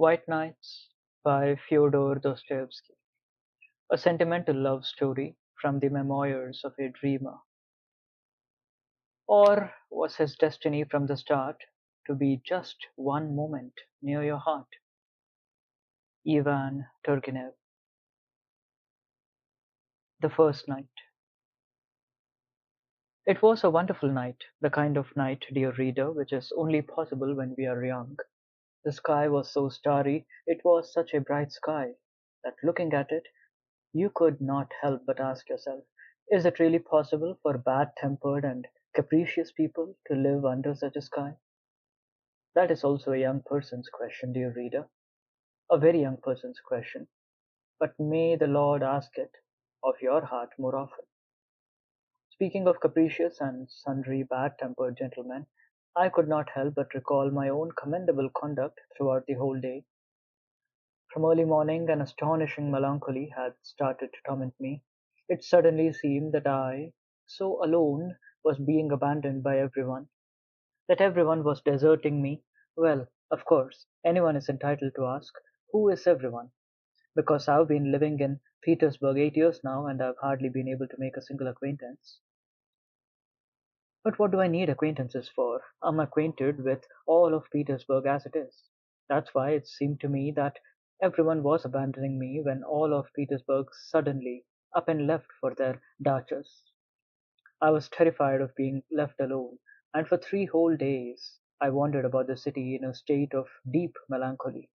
White Nights by Fyodor Dostoevsky, a sentimental love story from the memoirs of a dreamer. Or was his destiny from the start to be just one moment near your heart? Ivan Turgenev. The first night. It was a wonderful night, the kind of night, dear reader, which is only possible when we are young. The sky was so starry, it was such a bright sky, that looking at it, you could not help but ask yourself, is it really possible for bad-tempered and capricious people to live under such a sky? That is also a young person's question, dear reader, a very young person's question, but may the Lord ask it of your heart more often. Speaking of capricious and sundry bad-tempered gentlemen, I could not help but recall my own commendable conduct throughout the whole day. From early morning an astonishing melancholy had started to torment me. It suddenly seemed that I, so alone, was being abandoned by everyone, that everyone was deserting me. Well, of course, anyone is entitled to ask, who is everyone? Because I've been living in Petersburg 8 years now and I've hardly been able to make a single acquaintance. But what do I need acquaintances for? I'm acquainted with all of Petersburg as it is. That's why it seemed to me that everyone was abandoning me when all of Petersburg suddenly up and left for their dachas. I was terrified of being left alone, and for 3 whole days I wandered about the city in a state of deep melancholy,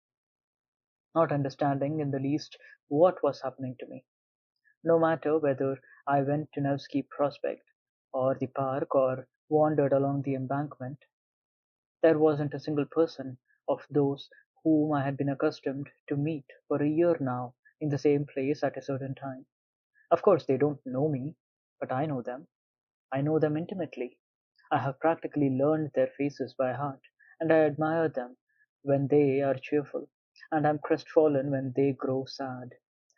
not understanding in the least what was happening to me. No matter whether I went to Nevsky Prospect or the park or wandered along the embankment, there wasn't a single person of those whom I had been accustomed to meet for a year now in the same place at a certain time. Of course, they don't know me, but I know them. I know them intimately. I have practically learned their faces by heart, and I admire them when they are cheerful, and am crestfallen when they grow sad.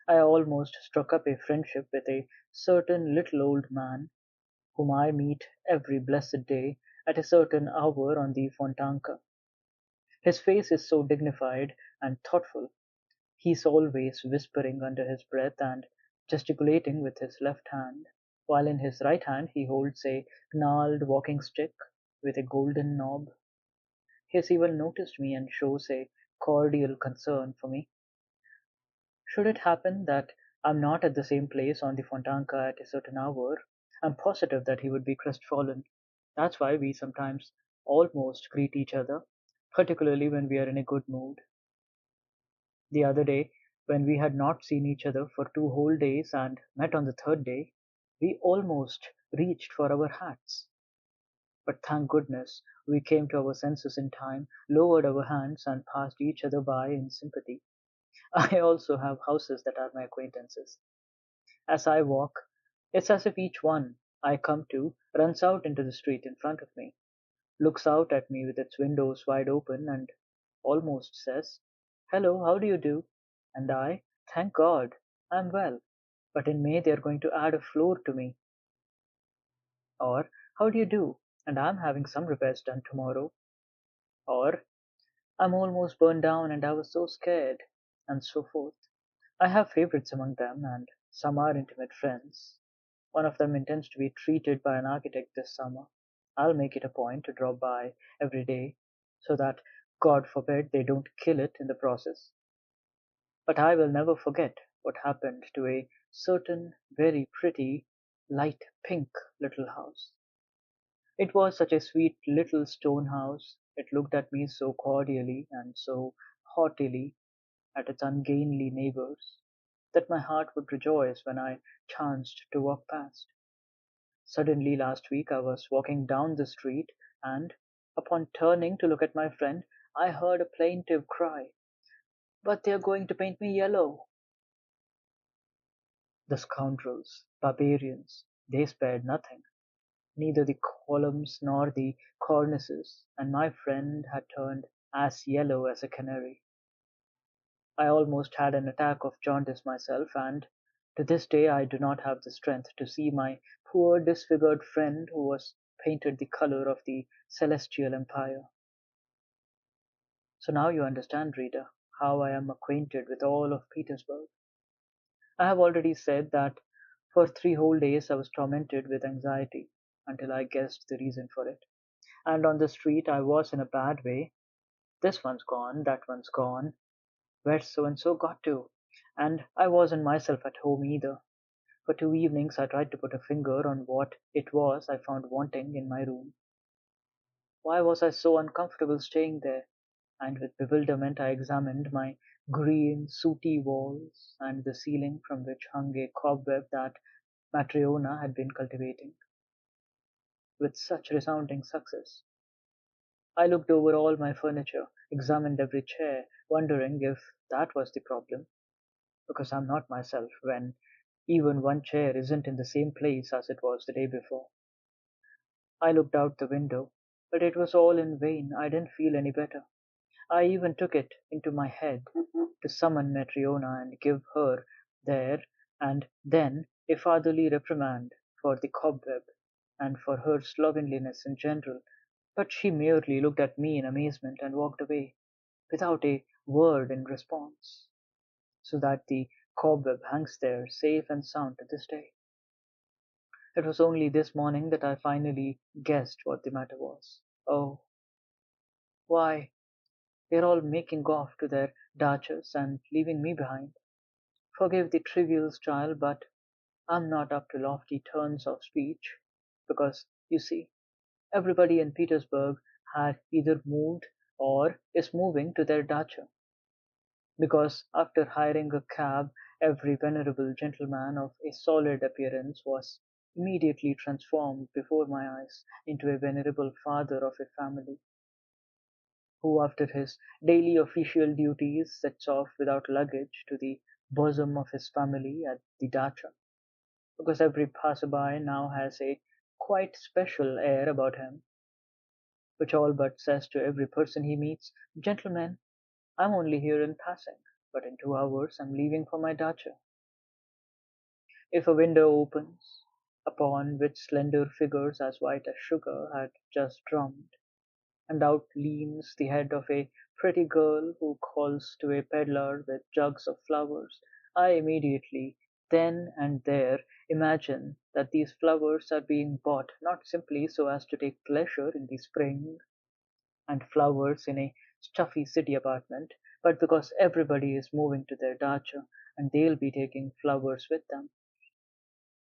I almost struck up a friendship with a certain little old man whom I meet every blessed day at a certain hour on the Fontanka. His face is so dignified and thoughtful. He is always whispering under his breath and gesticulating with his left hand, while in his right hand he holds a gnarled walking stick with a golden knob. He has even noticed me and shows a cordial concern for me. Should it happen that I'm not at the same place on the Fontanka at a certain hour, I'm positive that he would be crestfallen. That's why we sometimes almost greet each other, particularly when we are in a good mood. The other day, when we had not seen each other for 2 whole days and met on the third day, we almost reached for our hats. But thank goodness we came to our senses in time, lowered our hands, and passed each other by in sympathy. I also have houses that are my acquaintances. As I walk, it's as if each one I come to runs out into the street in front of me, looks out at me with its windows wide open, and almost says, "Hello, how do you do?" And I, "Thank God, I'm well, but in May they're going to add a floor to me." Or, "How do you do?" And I'm having some repairs done tomorrow. Or, "I'm almost burned down and I was so scared," and so forth. I have favorites among them, and some are intimate friends. One of them intends to be treated by an architect this summer. I'll make it a point to drop by every day, so that, God forbid, they don't kill it in the process. But I will never forget what happened to a certain very pretty, light pink little house. It was such a sweet little stone house. It looked at me so cordially and so haughtily at its ungainly neighbors, that my heart would rejoice when I chanced to walk past. Suddenly last week I was walking down the street, and, upon turning to look at my friend, I heard a plaintive cry, "But they are going to paint me yellow!" The scoundrels, barbarians, they spared nothing, neither the columns nor the cornices, and my friend had turned as yellow as a canary. I almost had an attack of jaundice myself, and to this day I do not have the strength to see my poor disfigured friend who was painted the color of the celestial empire. So now you understand, reader, how I am acquainted with all of Petersburg. I have already said that for 3 whole days I was tormented with anxiety until I guessed the reason for it. And on the street I was in a bad way. This one's gone, that one's gone. Where's so and so got to? And I wasn't myself at home either. For 2 evenings I tried to put a finger on what it was I found wanting in my room. Why was I so uncomfortable staying there? And with bewilderment I examined my green, sooty walls and the ceiling from which hung a cobweb that Matryona had been cultivating with such resounding success. I looked over all my furniture, examined every chair, wondering if that was the problem, because I'm not myself when even one chair isn't in the same place as it was the day before. I looked out the window, but it was all in vain. I didn't feel any better. I even took it into my head to summon Matryona and give her there and then a fatherly reprimand for the cobweb and for her slovenliness in general, but she merely looked at me in amazement and walked away without a word in response, so that the cobweb hangs there safe and sound to this day. It was only this morning that I finally guessed what the matter was. Oh, why, they're all making off to their dachas and leaving me behind. Forgive the trivial style, but I'm not up to lofty turns of speech, because, you see, everybody in Petersburg had either moved or is moving to their dacha, because after hiring a cab, every venerable gentleman of a solid appearance was immediately transformed before my eyes into a venerable father of a family, who after his daily official duties sets off without luggage to the bosom of his family at the dacha, because every passerby now has a quite special air about him, which all but says to every person he meets, "Gentlemen, I'm only here in passing, but in 2 hours I'm leaving for my dacha." If a window opens, upon which slender figures as white as sugar had just drummed, and out leans the head of a pretty girl who calls to a peddler with jugs of flowers, I immediately, then and there, imagine that these flowers are being bought not simply so as to take pleasure in the spring and flowers in a stuffy city apartment, but because everybody is moving to their dacha and they'll be taking flowers with them.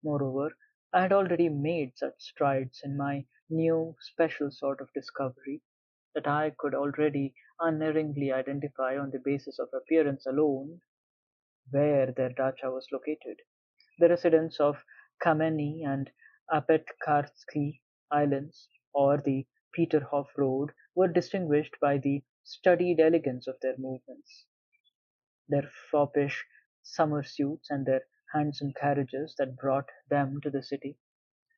Moreover, I had already made such strides in my new special sort of discovery that I could already unerringly identify on the basis of appearance alone where their dacha was located. The residents of Kameny and Apetkarsky Islands, or the Peterhof Road, were distinguished by the studied elegance of their movements, their foppish summer suits, and their handsome carriages that brought them to the city.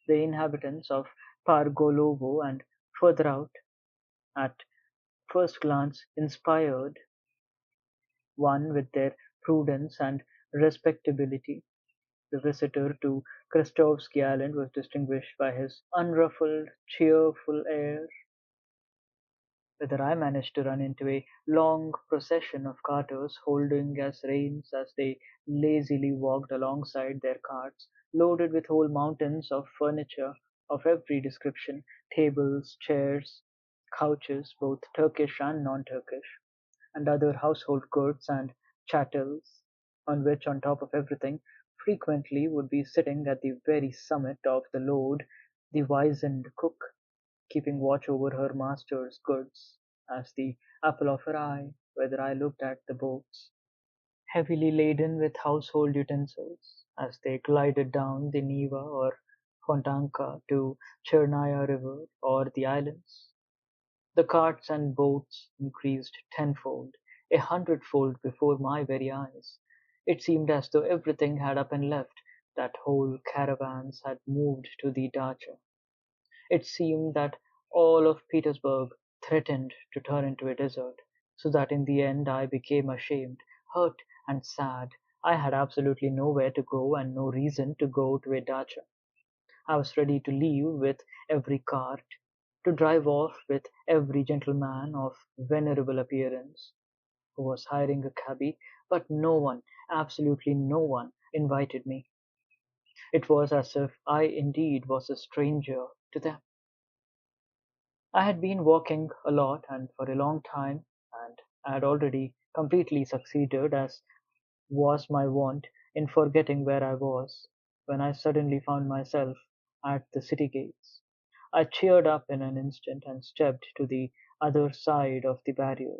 The inhabitants of Pargolovo and further out, at first glance, inspired one with their prudence and respectability. The visitor to Krestovsky Island was distinguished by his unruffled, cheerful air. Whether I managed to run into a long procession of carters holding as reins as they lazily walked alongside their carts, loaded with whole mountains of furniture of every description, tables, chairs, couches, both Turkish and non-Turkish, and other household goods and chattels, on which, on top of everything, frequently would be sitting at the very summit of the load the wizened cook, keeping watch over her master's goods, as the apple of her eye, whether I looked at the boats, heavily laden with household utensils, as they glided down the Neva or Fontanka to Chernaya River or the islands. The carts and boats increased tenfold, 100-fold before my very eyes. It seemed as though everything had up and left, that whole caravans had moved to the dacha. It seemed that all of Petersburg threatened to turn into a desert, so that in the end I became ashamed, hurt, and sad. I had absolutely nowhere to go and no reason to go to a dacha. I was ready to leave with every cart, to drive off with every gentleman of venerable appearance, who was hiring a cabby, but no one, absolutely no one, invited me. It was as if I indeed was a stranger to them. I had been walking a lot and for a long time, and I had already completely succeeded, as was my wont, in forgetting where I was, when I suddenly found myself at the city gates. I cheered up in an instant and stepped to the other side of the barrier,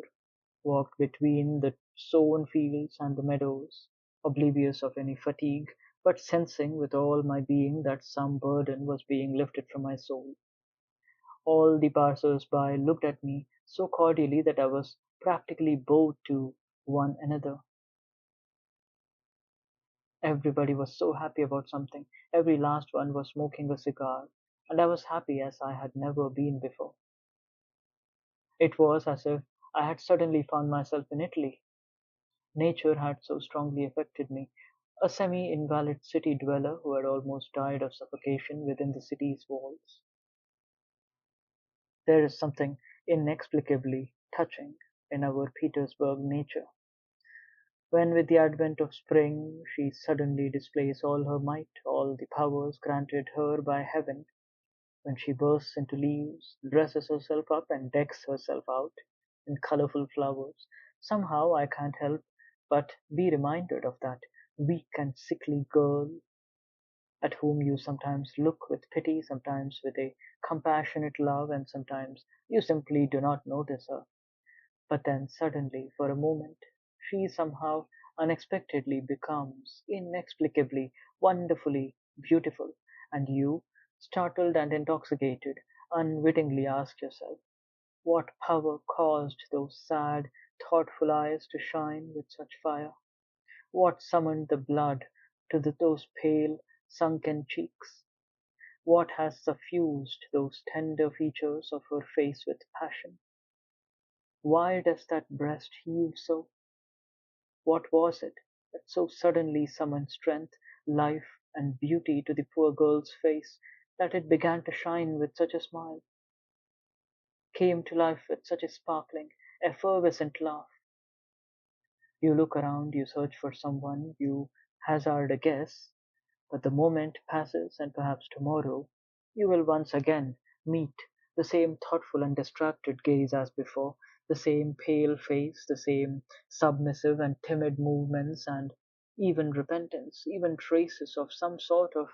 walked between the sown fields and the meadows, oblivious of any fatigue, but sensing with all my being that some burden was being lifted from my soul. All the passers-by looked at me so cordially that I was practically bowed to one another. Everybody was so happy about something. Every last one was smoking a cigar, and I was happy as I had never been before. It was as if I had suddenly found myself in Italy. Nature had so strongly affected me. A semi-invalid city dweller who had almost died of suffocation within the city's walls. There is something inexplicably touching in our Petersburg nature, when with the advent of spring she suddenly displays all her might, all the powers granted her by heaven, when she bursts into leaves, dresses herself up, and decks herself out in colorful flowers. Somehow I can't help but be reminded of that weak and sickly girl at whom you sometimes look with pity, sometimes with a compassionate love, and sometimes you simply do not notice her. But then suddenly, for a moment, she somehow unexpectedly becomes inexplicably, wonderfully beautiful, and you, startled and intoxicated, unwittingly ask yourself, what power caused those sad, thoughtful eyes to shine with such fire? What summoned the blood to those pale, sunken cheeks? What has suffused those tender features of her face with passion? Why does that breast heave so? What was it that so suddenly summoned strength, life, and beauty to the poor girl's face, that it began to shine with such a smile, came to life with such a sparkling, effervescent laugh? You look around, you search for someone, you hazard a guess, but the moment passes, and perhaps tomorrow you will once again meet the same thoughtful and distracted gaze as before, the same pale face, the same submissive and timid movements, and even repentance, even traces of some sort of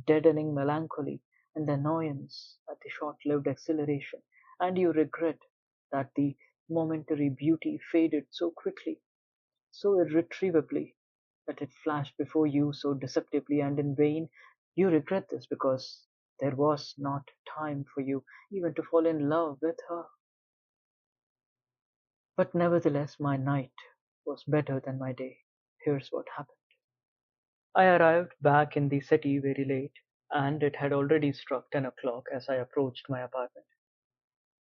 deadening melancholy and annoyance at the short lived exhilaration, and you regret that the momentary beauty faded so quickly, so irretrievably, that it flashed before you so deceptively and in vain. You regret this because there was not time for you even to fall in love with her. But nevertheless, my night was better than my day. Here's what happened. I arrived back in the city very late, and it had already struck 10 o'clock as I approached my apartment.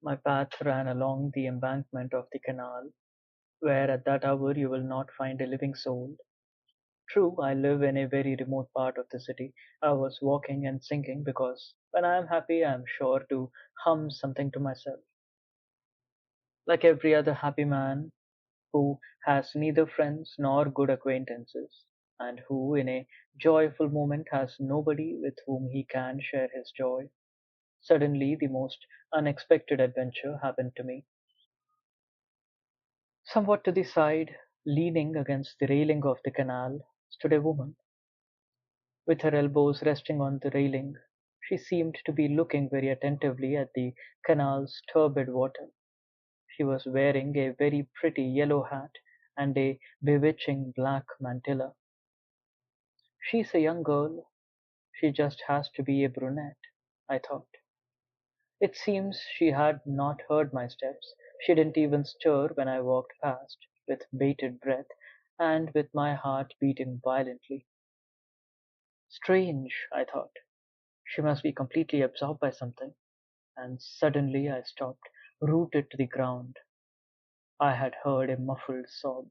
My path ran along the embankment of the canal, where at that hour you will not find a living soul. True, I live in a very remote part of the city. I was walking and singing because when I am happy, I am sure to hum something to myself. Like every other happy man who has neither friends nor good acquaintances, and who in a joyful moment has nobody with whom he can share his joy, suddenly the most unexpected adventure happened to me. Somewhat to the side, leaning against the railing of the canal, stood a woman. With her elbows resting on the railing, she seemed to be looking very attentively at the canal's turbid water. She was wearing a very pretty yellow hat and a bewitching black mantilla. She's a young girl. She just has to be a brunette, I thought. It seems she had not heard my steps. She didn't even stir when I walked past, with bated breath, and with my heart beating violently. Strange, I thought. She must be completely absorbed by something. And suddenly I stopped, rooted to the ground. I had heard a muffled sob.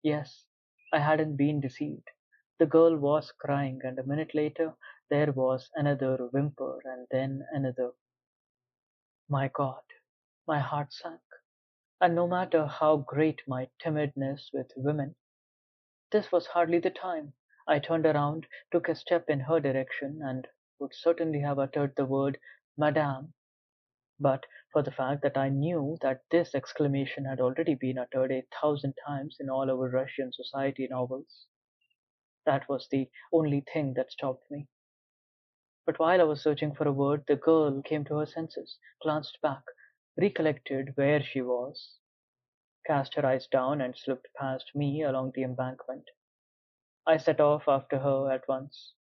Yes, I hadn't been deceived. The girl was crying, and a minute later there was another whimper, and then another. My God, my heart sank. And no matter how great my timidness with women, this was hardly the time. I turned around, took a step in her direction, and would certainly have uttered the word "Madame," but for the fact that I knew that this exclamation had already been uttered 1,000 times in all our Russian society novels. That was the only thing that stopped me. But while I was searching for a word, the girl came to her senses, glanced back, recollected where she was, cast her eyes down, and slipped past me along the embankment. I set off after her at once.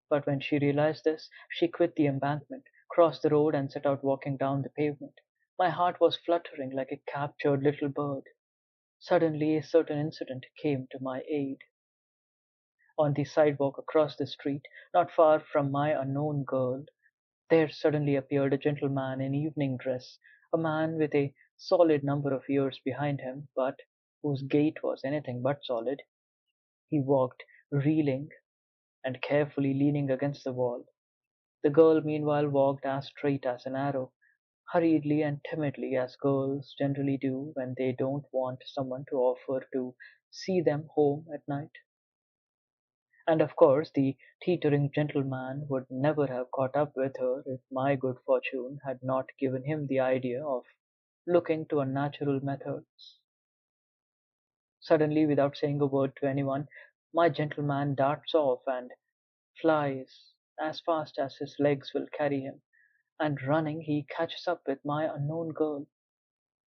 But when she realized this, she quit the embankment, crossed the road, and set out walking down the pavement. My heart was fluttering like a captured little bird. Suddenly, a certain incident came to my aid. On the sidewalk across the street, not far from my unknown girl, there suddenly appeared a gentleman in evening dress, a man with a solid number of years behind him, but whose gait was anything but solid. He walked, reeling and carefully leaning against the wall. The girl meanwhile walked as straight as an arrow, hurriedly and timidly as girls generally do when they don't want someone to offer to see them home at night. And of course the teetering gentleman would never have caught up with her if my good fortune had not given him the idea of looking to unnatural methods. Suddenly, without saying a word to anyone, my gentleman darts off and flies as fast as his legs will carry him, and running he catches up with my unknown girl.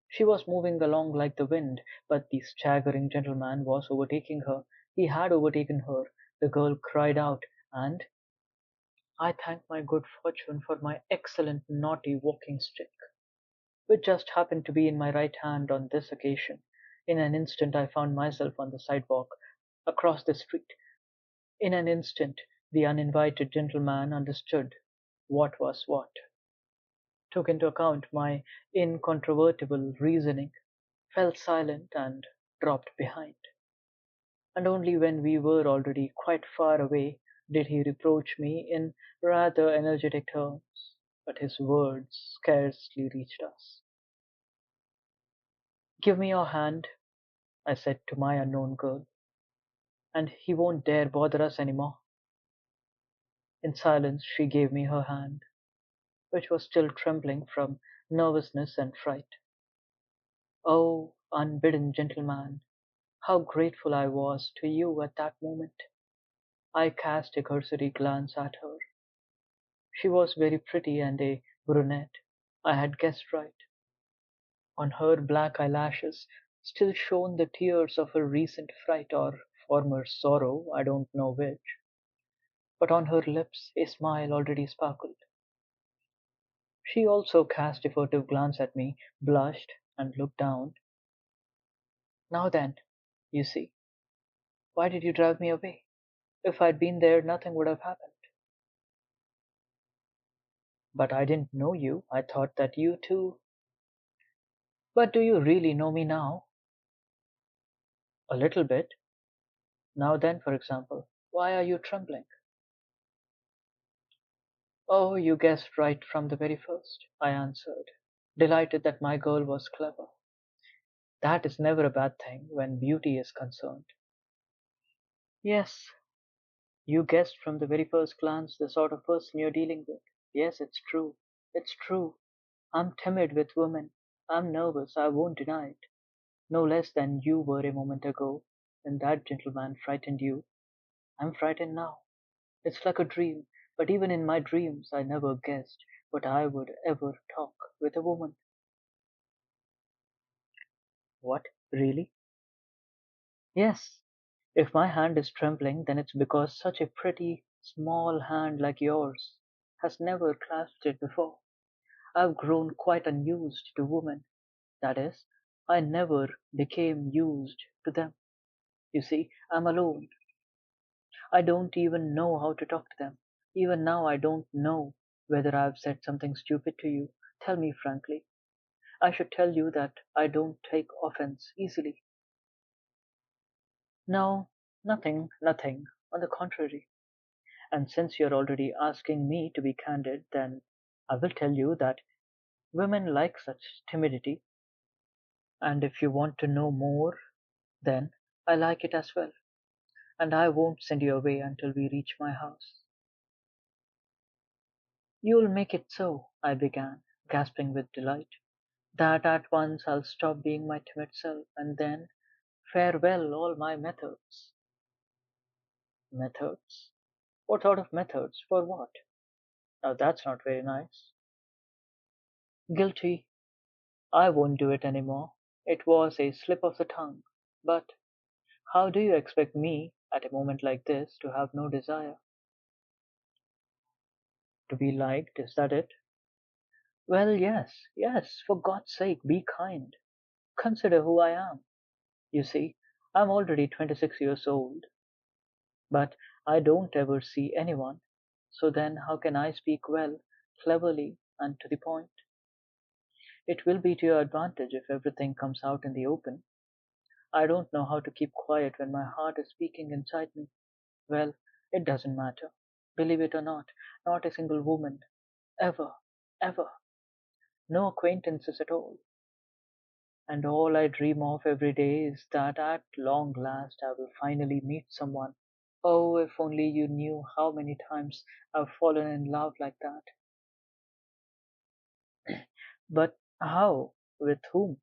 She was moving along like the wind, but the staggering gentleman was overtaking her. He had overtaken her. The girl cried out, and I thanked my good fortune for my excellent naughty walking stick, which just happened to be in my right hand on this occasion. In an instant I found myself on the sidewalk, across the street. In an instant the uninvited gentleman understood what was what, took into account my incontrovertible reasoning, fell silent, and dropped behind. And only when we were already quite far away did he reproach me in rather energetic terms, but his words scarcely reached us. "Give me your hand," I said to my unknown girl, "and he won't dare bother us any more." In silence she gave me her hand, which was still trembling from nervousness and fright. Oh, unbidden gentleman, how grateful I was to you at that moment! I cast a cursory glance at her. She was very pretty and a brunette. I had guessed right. On her black eyelashes still shone the tears of her recent fright or former sorrow, I don't know which, but on her lips a smile already sparkled. She also cast a furtive glance at me, blushed, and looked down. "Now then, you see, why did you drive me away? If I'd been there, nothing would have happened." "But I didn't know you. I thought that you too—" "But do you really know me now?" "A little bit. Now then, for example, why are you trembling?" "Oh, you guessed right from the very first," I answered, delighted that my girl was clever. That is never a bad thing when beauty is concerned. "Yes, you guessed from the very first glance the sort of person you're dealing with. Yes, it's true. It's true. I'm timid with women. I'm nervous, I won't deny it. No less than you were a moment ago when that gentleman frightened you. I'm frightened now. It's like a dream, but even in my dreams I never guessed what I would ever talk with a woman." "What, really?" "Yes. If my hand is trembling, then it's because such a pretty, small hand like yours has never clasped it before. I've grown quite unused to women. That is, I never became used to them. You see, I'm alone. I don't even know how to talk to them. Even now I don't know whether I've said something stupid to you. Tell me frankly. I should tell you that I don't take offense easily." "No, nothing, nothing. On the contrary. And since you're already asking me to be candid, then I will tell you that women like such timidity. And if you want to know more, then I like it as well, and I won't send you away until we reach my house. You'll make it so, I began, gasping with delight, that at once I'll stop being my timid self, and then farewell all my methods. Methods? What sort of methods? For what? Now that's not very nice. Guilty. I won't do it anymore. It was a slip of the tongue. But how do you expect me, at a moment like this, to have no desire? To be liked, is that it? Well, yes, yes, for God's sake, be kind. Consider who I am. You see, I'm already 26 years old, but I don't ever see anyone. So then how can I speak well, cleverly, and to the point? It will be to your advantage if everything comes out in the open. I don't know how to keep quiet when my heart is speaking inside me. Well, it doesn't matter. Believe it or not, not a single woman, ever, ever, no acquaintances at all. And all I dream of every day is that at long last I will finally meet someone. Oh, if only you knew how many times I've fallen in love like that. But how? With whom?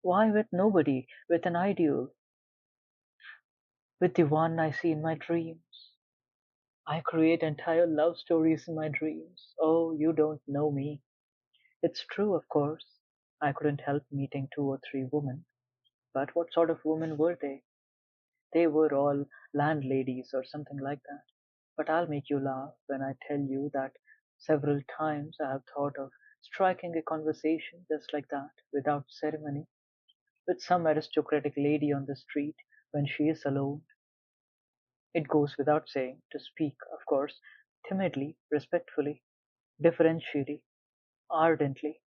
Why with nobody? With an ideal? With the one I see in my dreams? I create entire love stories in my dreams. Oh, you don't know me. It's true, of course. I couldn't help meeting two or three women. But what sort of women were they? They were all landladies or something like that. But I'll make you laugh when I tell you that several times I have thought of striking a conversation just like that, without ceremony, with some aristocratic lady on the street when she is alone. It goes without saying to speak, of course, timidly, respectfully, deferentially, ardently,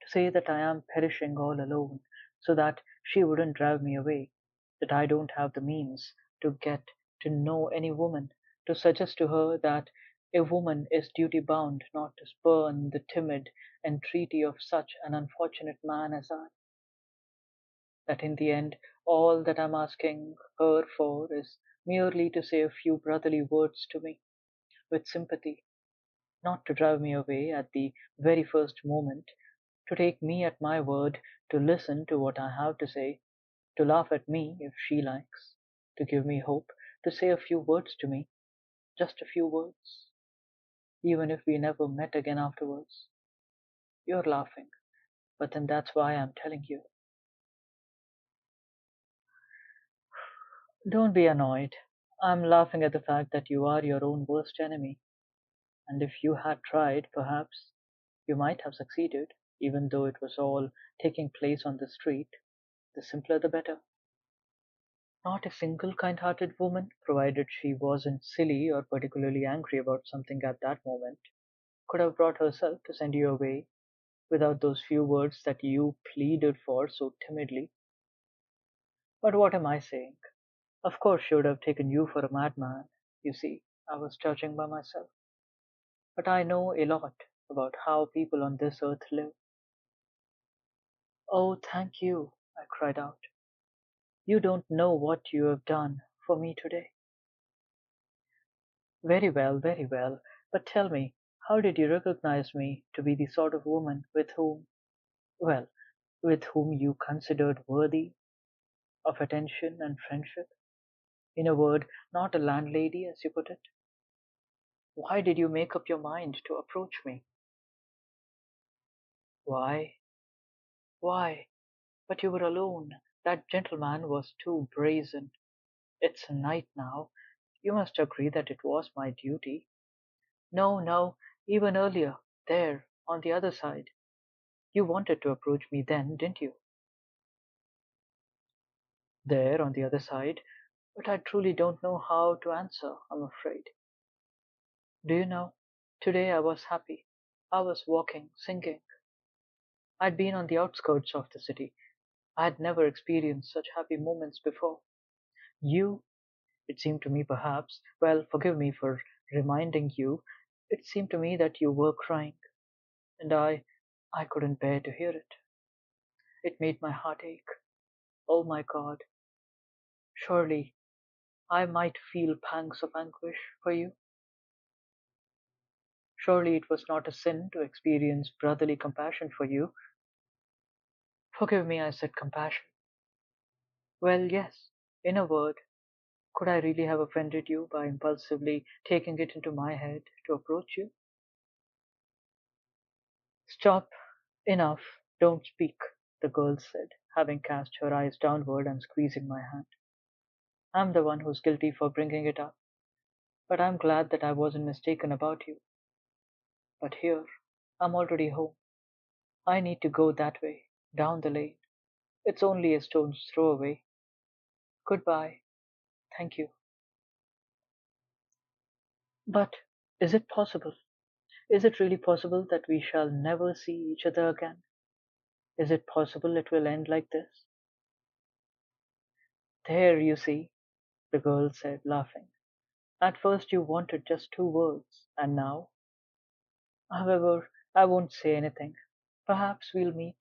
to say that I am perishing all alone, so that she wouldn't drive me away, that I don't have the means to get to know any woman, to suggest to her that a woman is duty bound not to spurn the timid entreaty of such an unfortunate man as I, that in the end all that I'm asking her for is merely to say a few brotherly words to me, with sympathy, not to drive me away at the very first moment, to take me at my word, to listen to what I have to say, to laugh at me if she likes, to give me hope, to say a few words to me, just a few words, even if we never met again afterwards. You're laughing, but then that's why I'm telling you. Don't be annoyed. I'm laughing at the fact that you are your own worst enemy, and if you had tried, perhaps you might have succeeded, even though it was all taking place on the street. The simpler the better. Not a single kind-hearted woman, provided she wasn't silly or particularly angry about something at that moment, could have brought herself to send you away without those few words that you pleaded for so timidly. But what am I saying? Of course she would have taken you for a madman. You see, I was judging by myself. But I know a lot about how people on this earth live. Oh, thank you, I cried out. You don't know what you have done for me today. Very well, but tell me, how did you recognize me to be the sort of woman well, with whom you considered worthy of attention and friendship? In a word, not a landlady, as you put it. Why did you make up your mind to approach me? Why? Why? But you were alone. That gentleman was too brazen. It's night now. You must agree that it was my duty. No, no, even earlier, there, on the other side. You wanted to approach me then, didn't you? There, on the other side, but I truly don't know how to answer, I'm afraid. Do you know, today I was happy. I was walking, singing. I'd been on the outskirts of the city. I had never experienced such happy moments before. You, it seemed to me perhaps, well, forgive me for reminding you, it seemed to me that you were crying, and I couldn't bear to hear it. It made my heart ache. Oh my God, surely I might feel pangs of anguish for you. Surely it was not a sin to experience brotherly compassion for you. Forgive me, I said compassion. Well, yes, in a word, could I really have offended you by impulsively taking it into my head to approach you? Stop, enough, don't speak, the girl said, having cast her eyes downward and squeezing my hand. I'm the one who's guilty for bringing it up, but I'm glad that I wasn't mistaken about you. But here, I'm already home. I need to go that way, down the lane. It's only a stone's throw away. Goodbye. Thank you. But is it possible? Is it really possible that we shall never see each other again? Is it possible it will end like this? There, you see, the girl said, laughing. At first you wanted just two words, and now. However, I won't say anything. Perhaps we'll meet.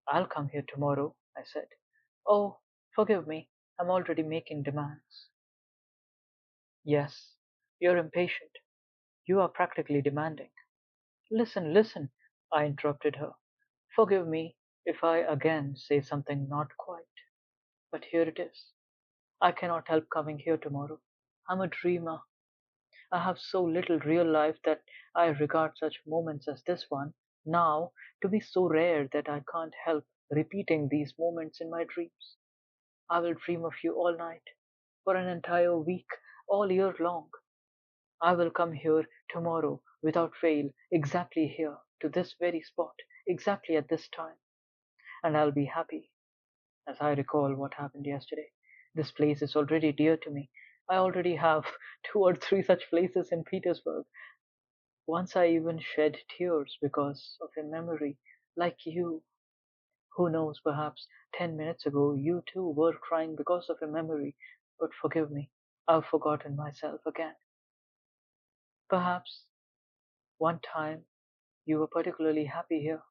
I'll come here tomorrow, I said. Oh, forgive me. I'm already making demands. Yes, you're impatient. You are practically demanding. Listen, listen, I interrupted her. Forgive me if I again say something not quite. But here it is. I cannot help coming here tomorrow. I'm a dreamer. I have so little real life that I regard such moments as this one now to be so rare that I can't help repeating these moments in my dreams. I will dream of you all night, for an entire week, all year long. I will come here tomorrow without fail, exactly here, to this very spot, exactly at this time, and I'll be happy as I recall what happened yesterday. This place is already dear to me. I already have two or three such places in Petersburg. Once I even shed tears because of a memory, like you. Who knows, perhaps 10 minutes ago you too were crying because of a memory, but forgive me, I've forgotten myself again. Perhaps one time you were particularly happy here.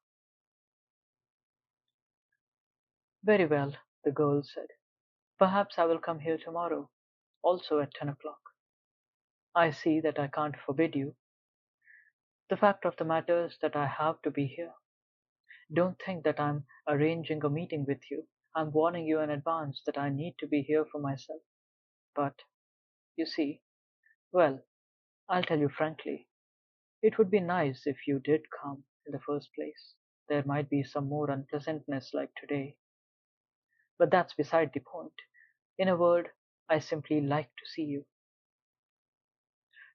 Very well, the girl said. Perhaps I will come here tomorrow, also at 10 o'clock. I see that I can't forbid you. The fact of the matter is that I have to be here. Don't think that I'm arranging a meeting with you. I'm warning you in advance that I need to be here for myself. But, you see, well, I'll tell you frankly, it would be nice if you did come in the first place. There might be some more unpleasantness like today, but that's beside the point. In a word, I simply like to see you.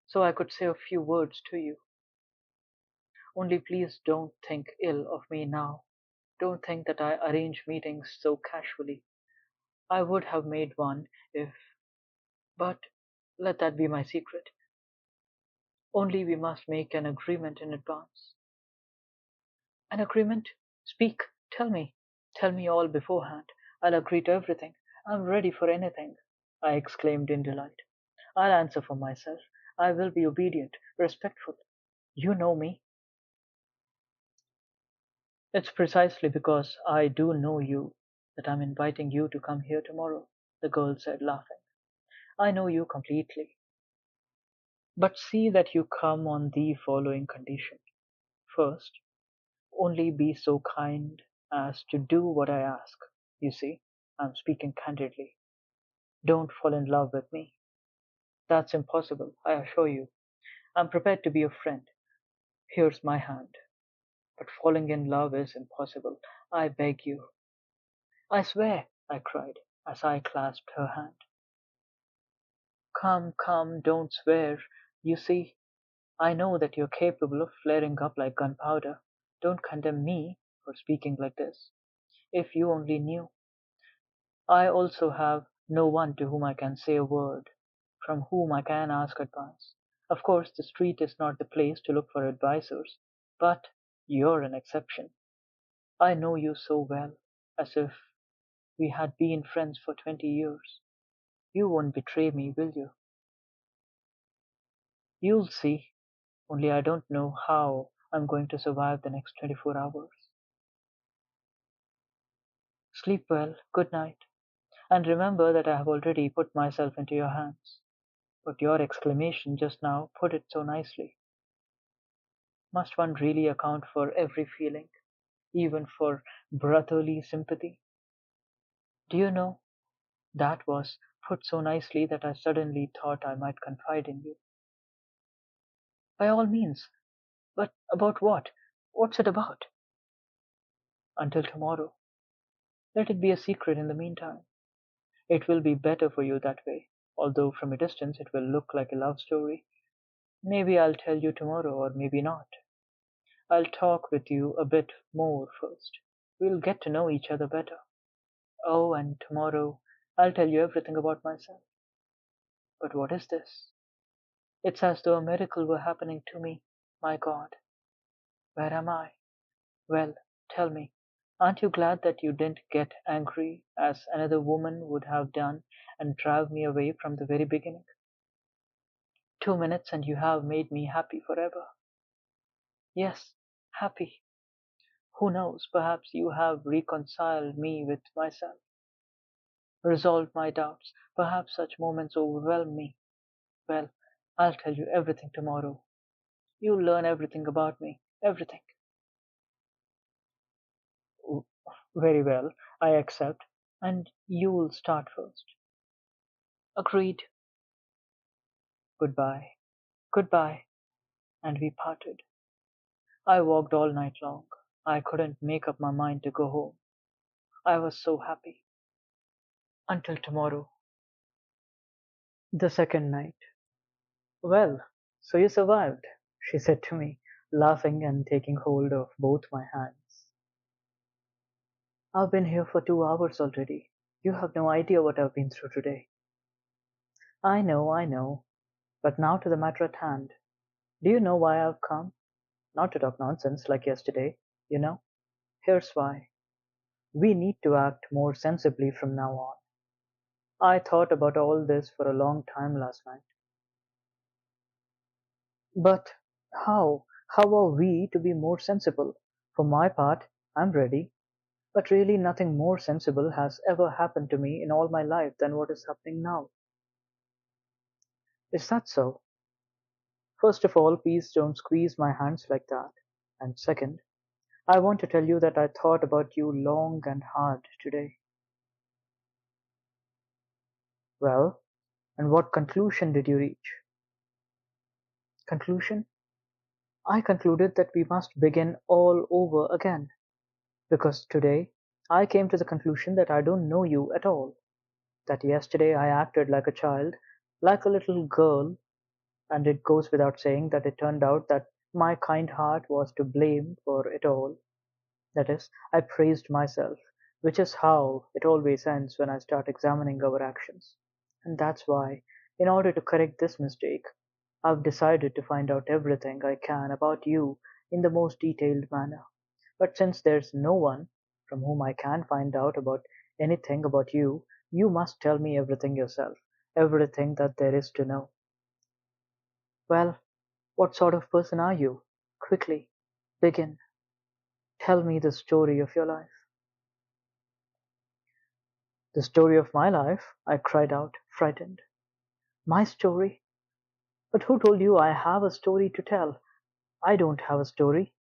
So I could say a few words to you. Only please don't think ill of me now. Don't think that I arrange meetings so casually. I would have made one if, but let that be my secret. Only we must make an agreement in advance. An agreement? Speak, tell me. Tell me all beforehand. I'll agree to everything. I'm ready for anything, I exclaimed in delight. I'll answer for myself. I will be obedient, respectful. You know me. It's precisely because I do know you that I'm inviting you to come here tomorrow, the girl said, laughing. I know you completely. But see that you come on the following condition. First, only be so kind as to do what I ask. You see, I'm speaking candidly. Don't fall in love with me. That's impossible, I assure you. I'm prepared to be your friend. Here's my hand. But falling in love is impossible. I beg you. I swear, I cried, as I clasped her hand. Come, come, don't swear. You see, I know that you're capable of flaring up like gunpowder. Don't condemn me for speaking like this. If you only knew. I also have no one to whom I can say a word, from whom I can ask advice. Of course, the street is not the place to look for advisers, but you're an exception. I know you so well, as if we had been friends for 20 years. You won't betray me, will you? You'll see, only I don't know how I'm going to survive the next 24 hours. Sleep well, good night, and remember that I have already put myself into your hands. But your exclamation just now put it so nicely. Must one really account for every feeling, even for brotherly sympathy? Do you know, that was put so nicely that I suddenly thought I might confide in you. By all means, but about what? What's it about? Until tomorrow. Let it be a secret in the meantime. It will be better for you that way, although from a distance it will look like a love story. Maybe I'll tell you tomorrow, or maybe not. I'll talk with you a bit more first. We'll get to know each other better. Oh, and tomorrow I'll tell you everything about myself. But what is this? It's as though a miracle were happening to me. My God, where am I? Well, tell me, aren't you glad that you didn't get angry as another woman would have done and drive me away from the very beginning? 2 minutes and you have made me happy forever. Yes, happy. Who knows, perhaps you have reconciled me with myself, resolved my doubts. Perhaps such moments overwhelm me. Well, I'll tell you everything tomorrow. You'll learn everything about me. Everything. W- Very well, I accept. And you'll start first. Agreed. Goodbye. Goodbye. And we parted. I walked all night long. I couldn't make up my mind to go home. I was so happy. Until tomorrow. The second night. Well, so you survived, she said to me, laughing and taking hold of both my hands. I've been here for 2 hours already. You have no idea what I've been through today. I know. But now to the matter at hand. Do you know why I've come? Not to talk nonsense like yesterday, you know. Here's why. We need to act more sensibly from now on. I thought about all this for a long time last night. But how? How are we to be more sensible? For my part, I'm ready. But really nothing more sensible has ever happened to me in all my life than what is happening now. Is that so? First of all, please don't squeeze my hands like that. And second, I want to tell you that I thought about you long and hard today. Well, and what conclusion did you reach? Conclusion? I concluded that we must begin all over again. Because today, I came to the conclusion that I don't know you at all. That yesterday I acted like a child, like a little girl, and it goes without saying that it turned out that my kind heart was to blame for it all. That is, I praised myself, which is how it always ends when I start examining our actions. And that's why, in order to correct this mistake, I've decided to find out everything I can about you in the most detailed manner. But since there's no one from whom I can find out about anything about you, you must tell me everything yourself, everything that there is to know. Well, what sort of person are you? Quickly, begin. Tell me the story of your life. The story of my life, I cried out, frightened. My story? But who told you I have a story to tell? I don't have a story.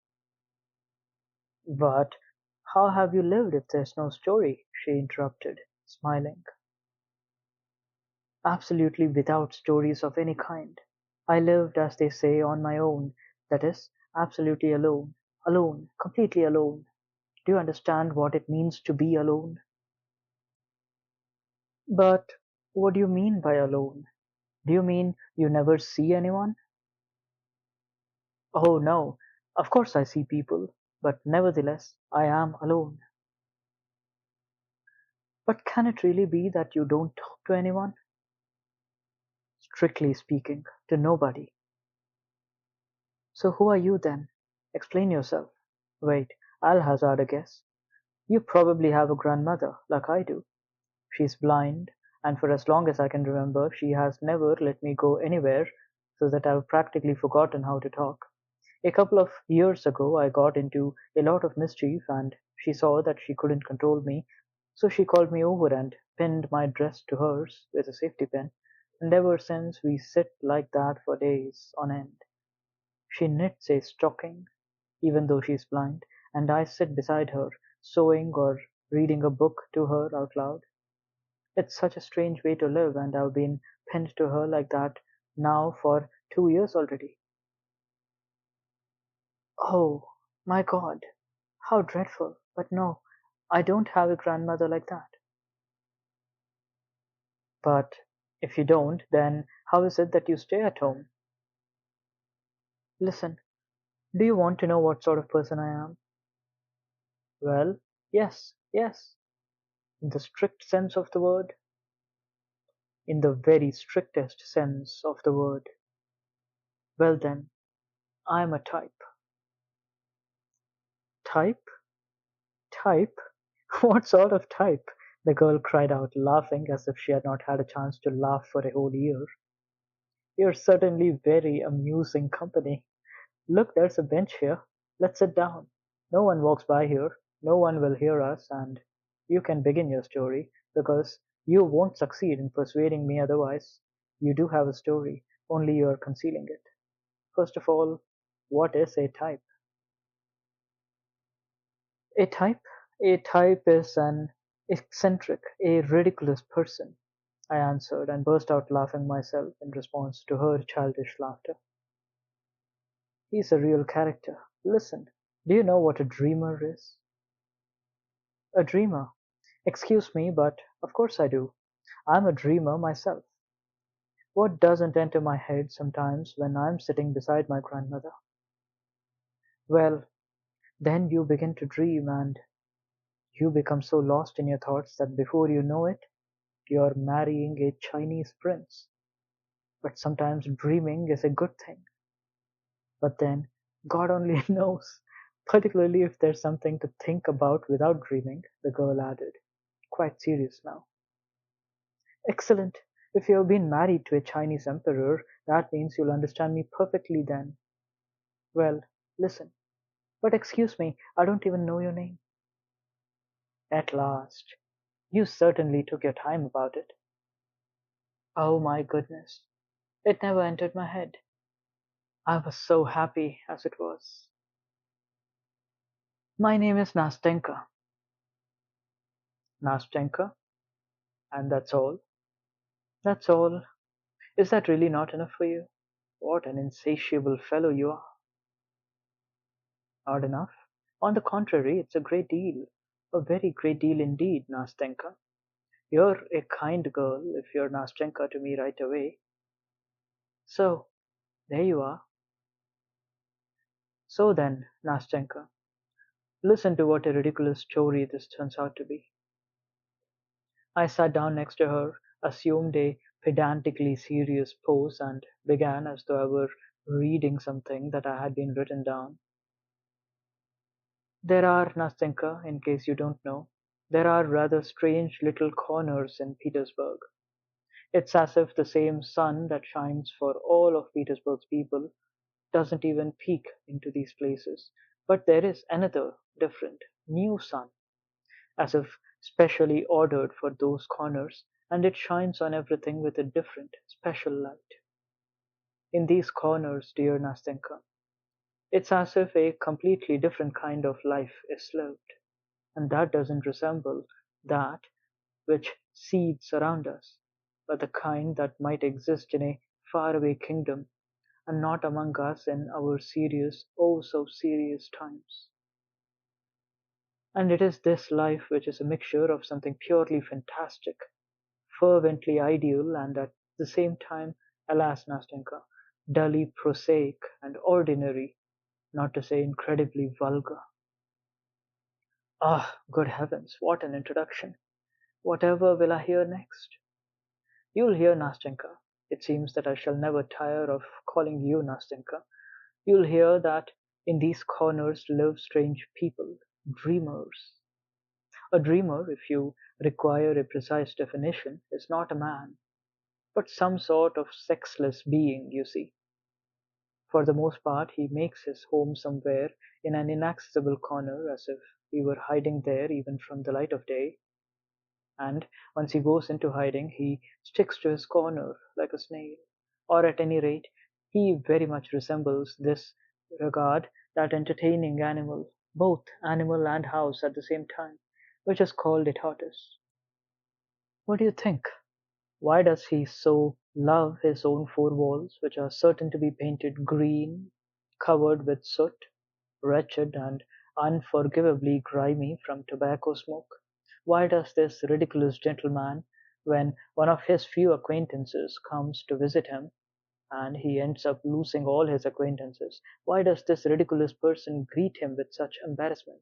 But how have you lived if there's no story? She interrupted, smiling. Absolutely without stories of any kind. I lived, as they say, on my own. That is, absolutely alone. Alone, completely alone. Do you understand what it means to be alone? But what do you mean by alone? Do you mean you never see anyone? Oh no, of course I see people, but nevertheless I am alone. But can it really be that you don't talk to anyone? Strictly speaking, to nobody. So who are you then? Explain yourself. Wait, I'll hazard a guess. You probably have a grandmother, like I do. She's blind, and for as long as I can remember, she has never let me go anywhere, so that I've practically forgotten how to talk. A couple of years ago, I got into a lot of mischief, and she saw that she couldn't control me. So she called me over and pinned my dress to hers with a safety pin, and ever since we sit like that for days on end. She knits a stocking, even though she's blind, and I sit beside her, sewing or reading a book to her out loud. It's such a strange way to live, and I've been pinned to her like that now for 2 years already. Oh, my God, how dreadful. But no, I don't have a grandmother like that. But if you don't, then how is it that you stay at home? Listen, do you want to know what sort of person I am? Well, yes, yes. In the strict sense of the word, in the very strictest sense of the word. Well then, I'm a type. Type? Type? What sort of type? The girl cried out, laughing as if she had not had a chance to laugh for a whole year. You're certainly very amusing company. Look, there's a bench here. Let's sit down. No one walks by here. No one will hear us, and you can begin your story, because you won't succeed in persuading me otherwise. You do have a story, only you're concealing it. First of all, what is a type? A type? A type is an eccentric, a ridiculous person, I answered, and burst out laughing myself in response to her childish laughter. He's a real character. Listen, do you know what a dreamer is? A dreamer? Excuse me, but of course I do. I'm a dreamer myself. What doesn't enter my head sometimes when I'm sitting beside my grandmother? Well, then you begin to dream and you become so lost in your thoughts that before you know it, you're marrying a Chinese prince. But sometimes dreaming is a good thing. But then, God only knows, particularly if there's something to think about without dreaming, the girl added, quite serious now. Excellent. If you've been married to a Chinese emperor, that means you'll understand me perfectly then. Well, listen. But excuse me, I don't even know your name. At last. You certainly took your time about it. Oh my goodness. It never entered my head. I was so happy as it was. My name is Nastenka. Nastenka? And that's all? That's all. Is that really not enough for you? What an insatiable fellow you are. Not enough? On the contrary, it's a great deal. A very great deal indeed, Nastenka. You're a kind girl if you're Nastenka to me right away. So, there you are. So then, Nastenka, listen to what a ridiculous story this turns out to be. I sat down next to her, assumed a pedantically serious pose, and began as though I were reading something that I had been written down. There are, Nastenka, in case you don't know, there are rather strange little corners in Petersburg. It's as if the same sun that shines for all of Petersburg's people doesn't even peek into these places. But there is another, different, new sun, as if specially ordered for those corners, and it shines on everything with a different, special light. In these corners, dear Nastenka, it's as if a completely different kind of life is lived, and that doesn't resemble that which seethes around us, but the kind that might exist in a faraway kingdom, and not among us in our serious, oh so serious times. And it is this life which is a mixture of something purely fantastic, fervently ideal, and at the same time, alas, Nastenka, dully prosaic and ordinary, not to say incredibly vulgar. Ah, good heavens, what an introduction! Whatever will I hear next? You'll hear, Nastenka. It seems that I shall never tire of calling you Nastenka. You'll hear that in these corners live strange people, dreamers. A dreamer, if you require a precise definition, is not a man, but some sort of sexless being, you see. For the most part, he makes his home somewhere in an inaccessible corner, as if he were hiding there even from the light of day. and once he goes into hiding, he sticks to his corner like a snail. Or at any rate, he very much resembles this regard that entertaining animal, both animal and house at the same time, which is called a tortoise. What do you think? Why does he so love his own four walls, which are certain to be painted green, covered with soot, wretched and unforgivably grimy from tobacco smoke? Why does this ridiculous gentleman, when one of his few acquaintances comes to visit him, and he ends up losing all his acquaintances, why does this ridiculous person greet him with such embarrassment,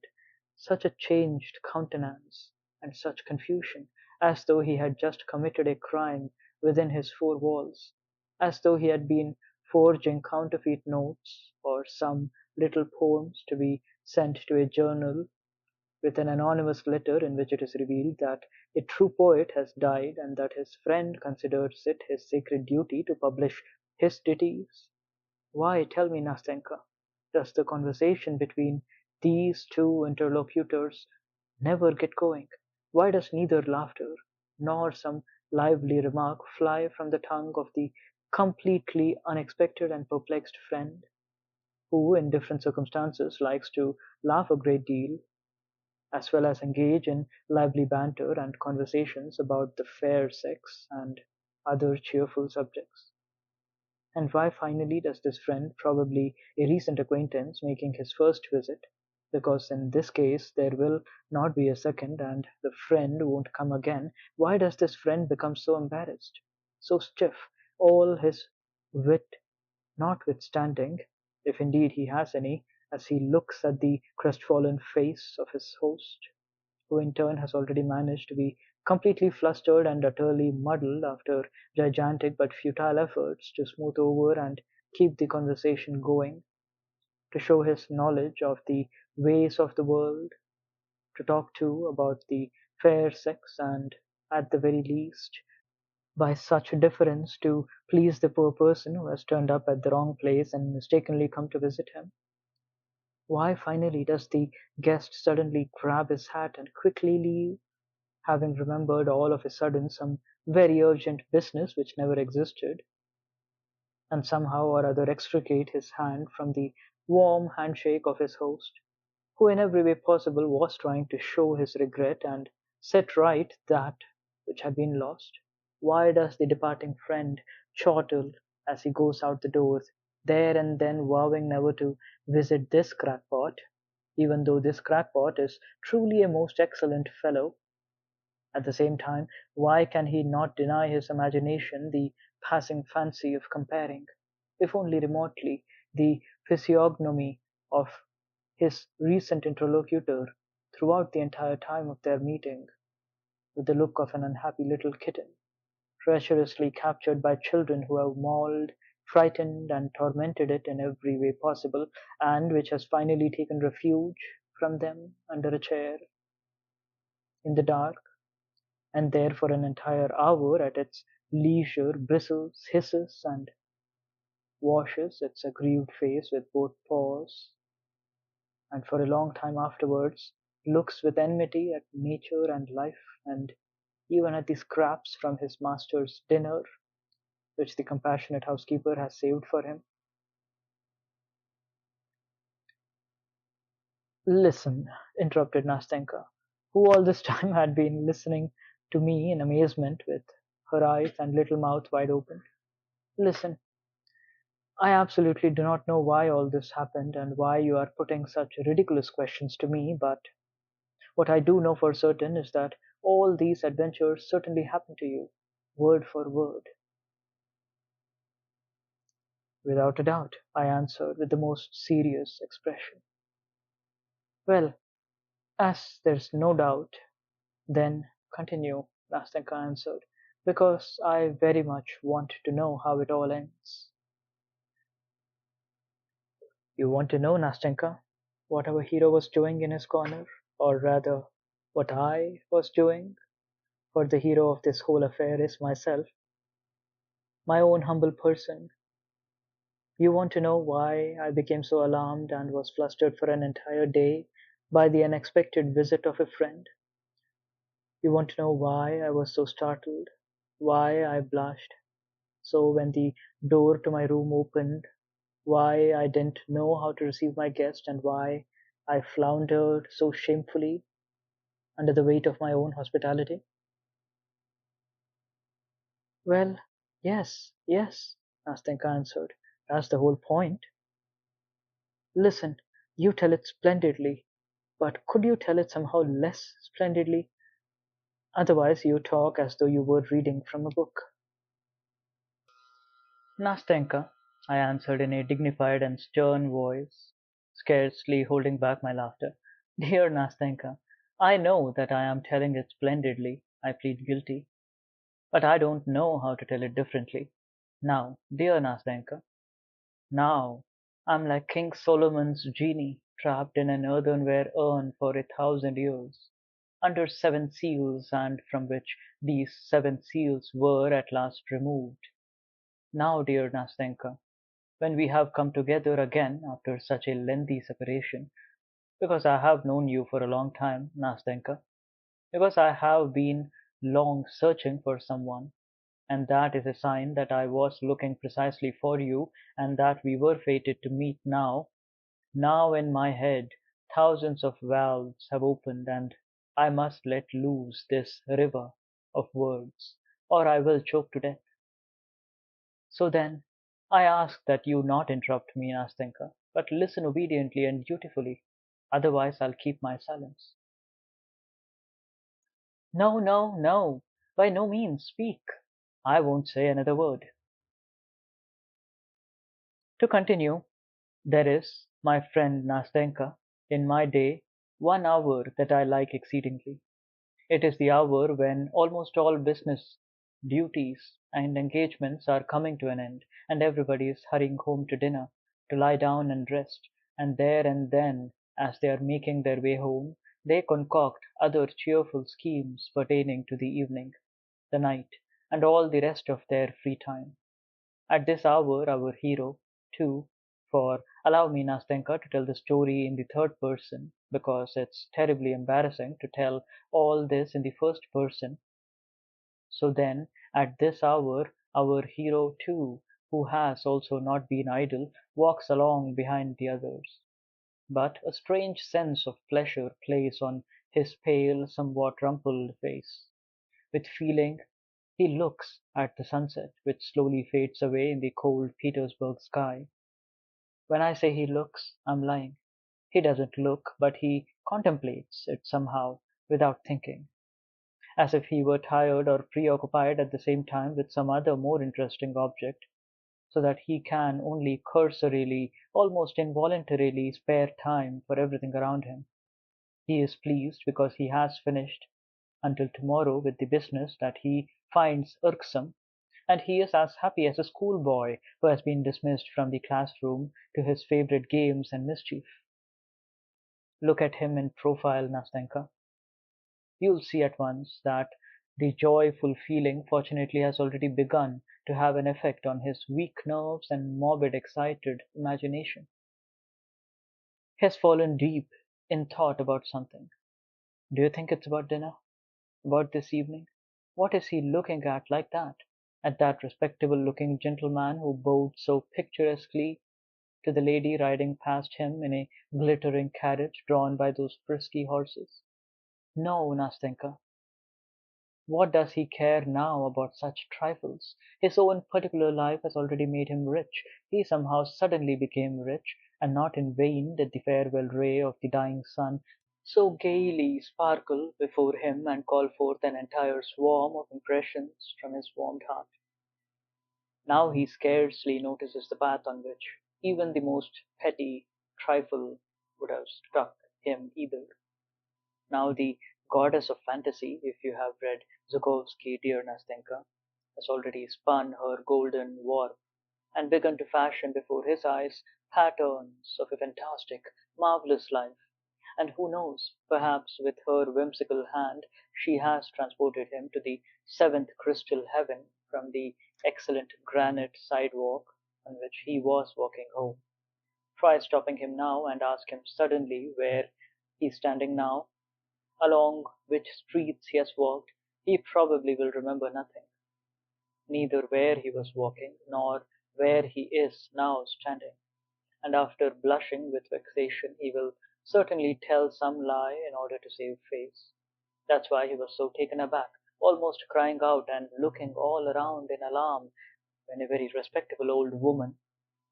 such a changed countenance, and such confusion, as though he had just committed a crime within his four walls, as though he had been forging counterfeit notes or some little poems to be sent to a journal, with an anonymous letter in which it is revealed that a true poet has died and that his friend considers it his sacred duty to publish his ditties? Why, tell me, Nastenka, does the conversation between these two interlocutors never get going? Why does neither laughter nor some lively remark fly from the tongue of the completely unexpected and perplexed friend, who, in different circumstances, likes to laugh a great deal, as well as engage in lively banter and conversations about the fair sex and other cheerful subjects? And why finally does this friend, probably a recent acquaintance making his first visit, because in this case there will not be a second and the friend won't come again, why does this friend become so embarrassed, so stiff, all his wit notwithstanding, if indeed he has any, as he looks at the crestfallen face of his host, who in turn has already managed to be completely flustered and utterly muddled after gigantic but futile efforts to smooth over and keep the conversation going, to show his knowledge of the ways of the world, to talk to about the fair sex, and, at the very least, by such deference to please the poor person who has turned up at the wrong place and mistakenly come to visit him? Why finally does the guest suddenly grab his hat and quickly leave, having remembered all of a sudden some very urgent business which never existed, and somehow or other extricate his hand from the warm handshake of his host, who in every way possible was trying to show his regret and set right that which had been lost? Why does the departing friend chortle as he goes out the door, there and then vowing never to visit this crackpot, even though this crackpot is truly a most excellent fellow? At the same time, why can he not deny his imagination the passing fancy of comparing, if only remotely, the physiognomy of his recent interlocutor throughout the entire time of their meeting, with the look of an unhappy little kitten, treacherously captured by children who have mauled, frightened, and tormented it in every way possible, and which has finally taken refuge from them under a chair in the dark, and there for an entire hour at its leisure bristles, hisses, and washes its aggrieved face with both paws, and for a long time afterwards looks with enmity at nature and life, and even at the scraps from his master's dinner, which the compassionate housekeeper has saved for him? Listen, interrupted Nastenka, who all this time had been listening to me in amazement with her eyes and little mouth wide open. Listen, I absolutely do not know why all this happened and why you are putting such ridiculous questions to me, but what I do know for certain is that all these adventures certainly happened to you, word for word. Without a doubt, I answered with the most serious expression. Well, as there's no doubt, then continue, Nastenka answered, because I very much want to know how it all ends. You want to know, Nastenka, what our hero was doing in his corner, or rather, what I was doing? For the hero of this whole affair is myself, my own humble person. You want to know why I became so alarmed and was flustered for an entire day by the unexpected visit of a friend? You want to know why I was so startled? Why I blushed so when the door to my room opened? Why I didn't know how to receive my guest, and why I floundered so shamefully under the weight of my own hospitality? Well, yes, yes, Nastenka answered. That's the whole point. Listen, you tell it splendidly, but could you tell it somehow less splendidly? Otherwise, you talk as though you were reading from a book. Nastenka, I answered in a dignified and stern voice, scarcely holding back my laughter. Dear Nastenka, I know that I am telling it splendidly. I plead guilty. But I don't know how to tell it differently. Now, dear Nastenka, now I'm like King Solomon's genie, trapped in an earthenware urn for 1,000 years, under seven seals, and from which these seven seals were at last removed. Now, dear Nastenka, when we have come together again after such a lengthy separation, because I have known you for a long time, Nastenka, because I have been long searching for someone, and that is a sign that I was looking precisely for you, and that we were fated to meet now. Now in my head thousands of valves have opened, and I must let loose this river of words, or I will choke to death. So then, I ask that you not interrupt me, Nastenka, but listen obediently and dutifully. Otherwise, I'll keep my silence. No, no, no, by no means speak. I won't say another word. To continue, there is, my friend Nastenka, in my day, 1 hour that I like exceedingly. It is the hour when almost all business duties and engagements are coming to an end, and everybody is hurrying home to dinner, to lie down and rest, and there and then, as they are making their way home, they concoct other cheerful schemes pertaining to the evening, the night, and all the rest of their free time. At this hour our hero, too, for allow me, Nastenka, to tell the story in the third person, because it's terribly embarrassing to tell all this in the first person. So then, at this hour, our hero, too, who has also not been idle, walks along behind the others. But a strange sense of pleasure plays on his pale, somewhat rumpled face. With feeling he looks at the sunset, which slowly fades away in the cold Petersburg sky. When I say he looks, I'm lying. He doesn't look, but he contemplates it somehow, without thinking, as if he were tired or preoccupied at the same time with some other more interesting object, so that he can only cursorily, almost involuntarily, spare time for everything around him. He is pleased because he has finished until tomorrow with the business that he finds irksome, and he is as happy as a schoolboy who has been dismissed from the classroom to his favorite games and mischief. Look at him in profile, Nastenka. You'll see at once that the joyful feeling fortunately has already begun to have an effect on his weak nerves and morbid excited imagination. He has fallen deep in thought about something. Do you think it's about dinner? About this evening? What is he looking at like that? At that respectable looking gentleman who bowed so picturesquely to the lady riding past him in a glittering carriage drawn by those frisky horses? No, Nastenka. What does he care now about such trifles? His own particular life has already made him rich. He somehow suddenly became rich, and not in vain did the farewell ray of the dying sun so gaily sparkle before him and call forth an entire swarm of impressions from his warmed heart. Now he scarcely notices the path on which even the most petty trifle would have struck him either. Now the goddess of fantasy, if you have read Zhukovsky, dear Nastenka, has already spun her golden warp and begun to fashion before his eyes patterns of a fantastic, marvelous life. And who knows, perhaps with her whimsical hand she has transported him to the seventh crystal heaven from the excellent granite sidewalk on which he was walking home. Try stopping him now and ask him suddenly where he is standing now, along which streets he has walked, he probably will remember nothing, neither where he was walking nor where he is now standing. And after blushing with vexation, he will certainly tell some lie in order to save face. That's why he was so taken aback, almost crying out and looking all around in alarm when a very respectable old woman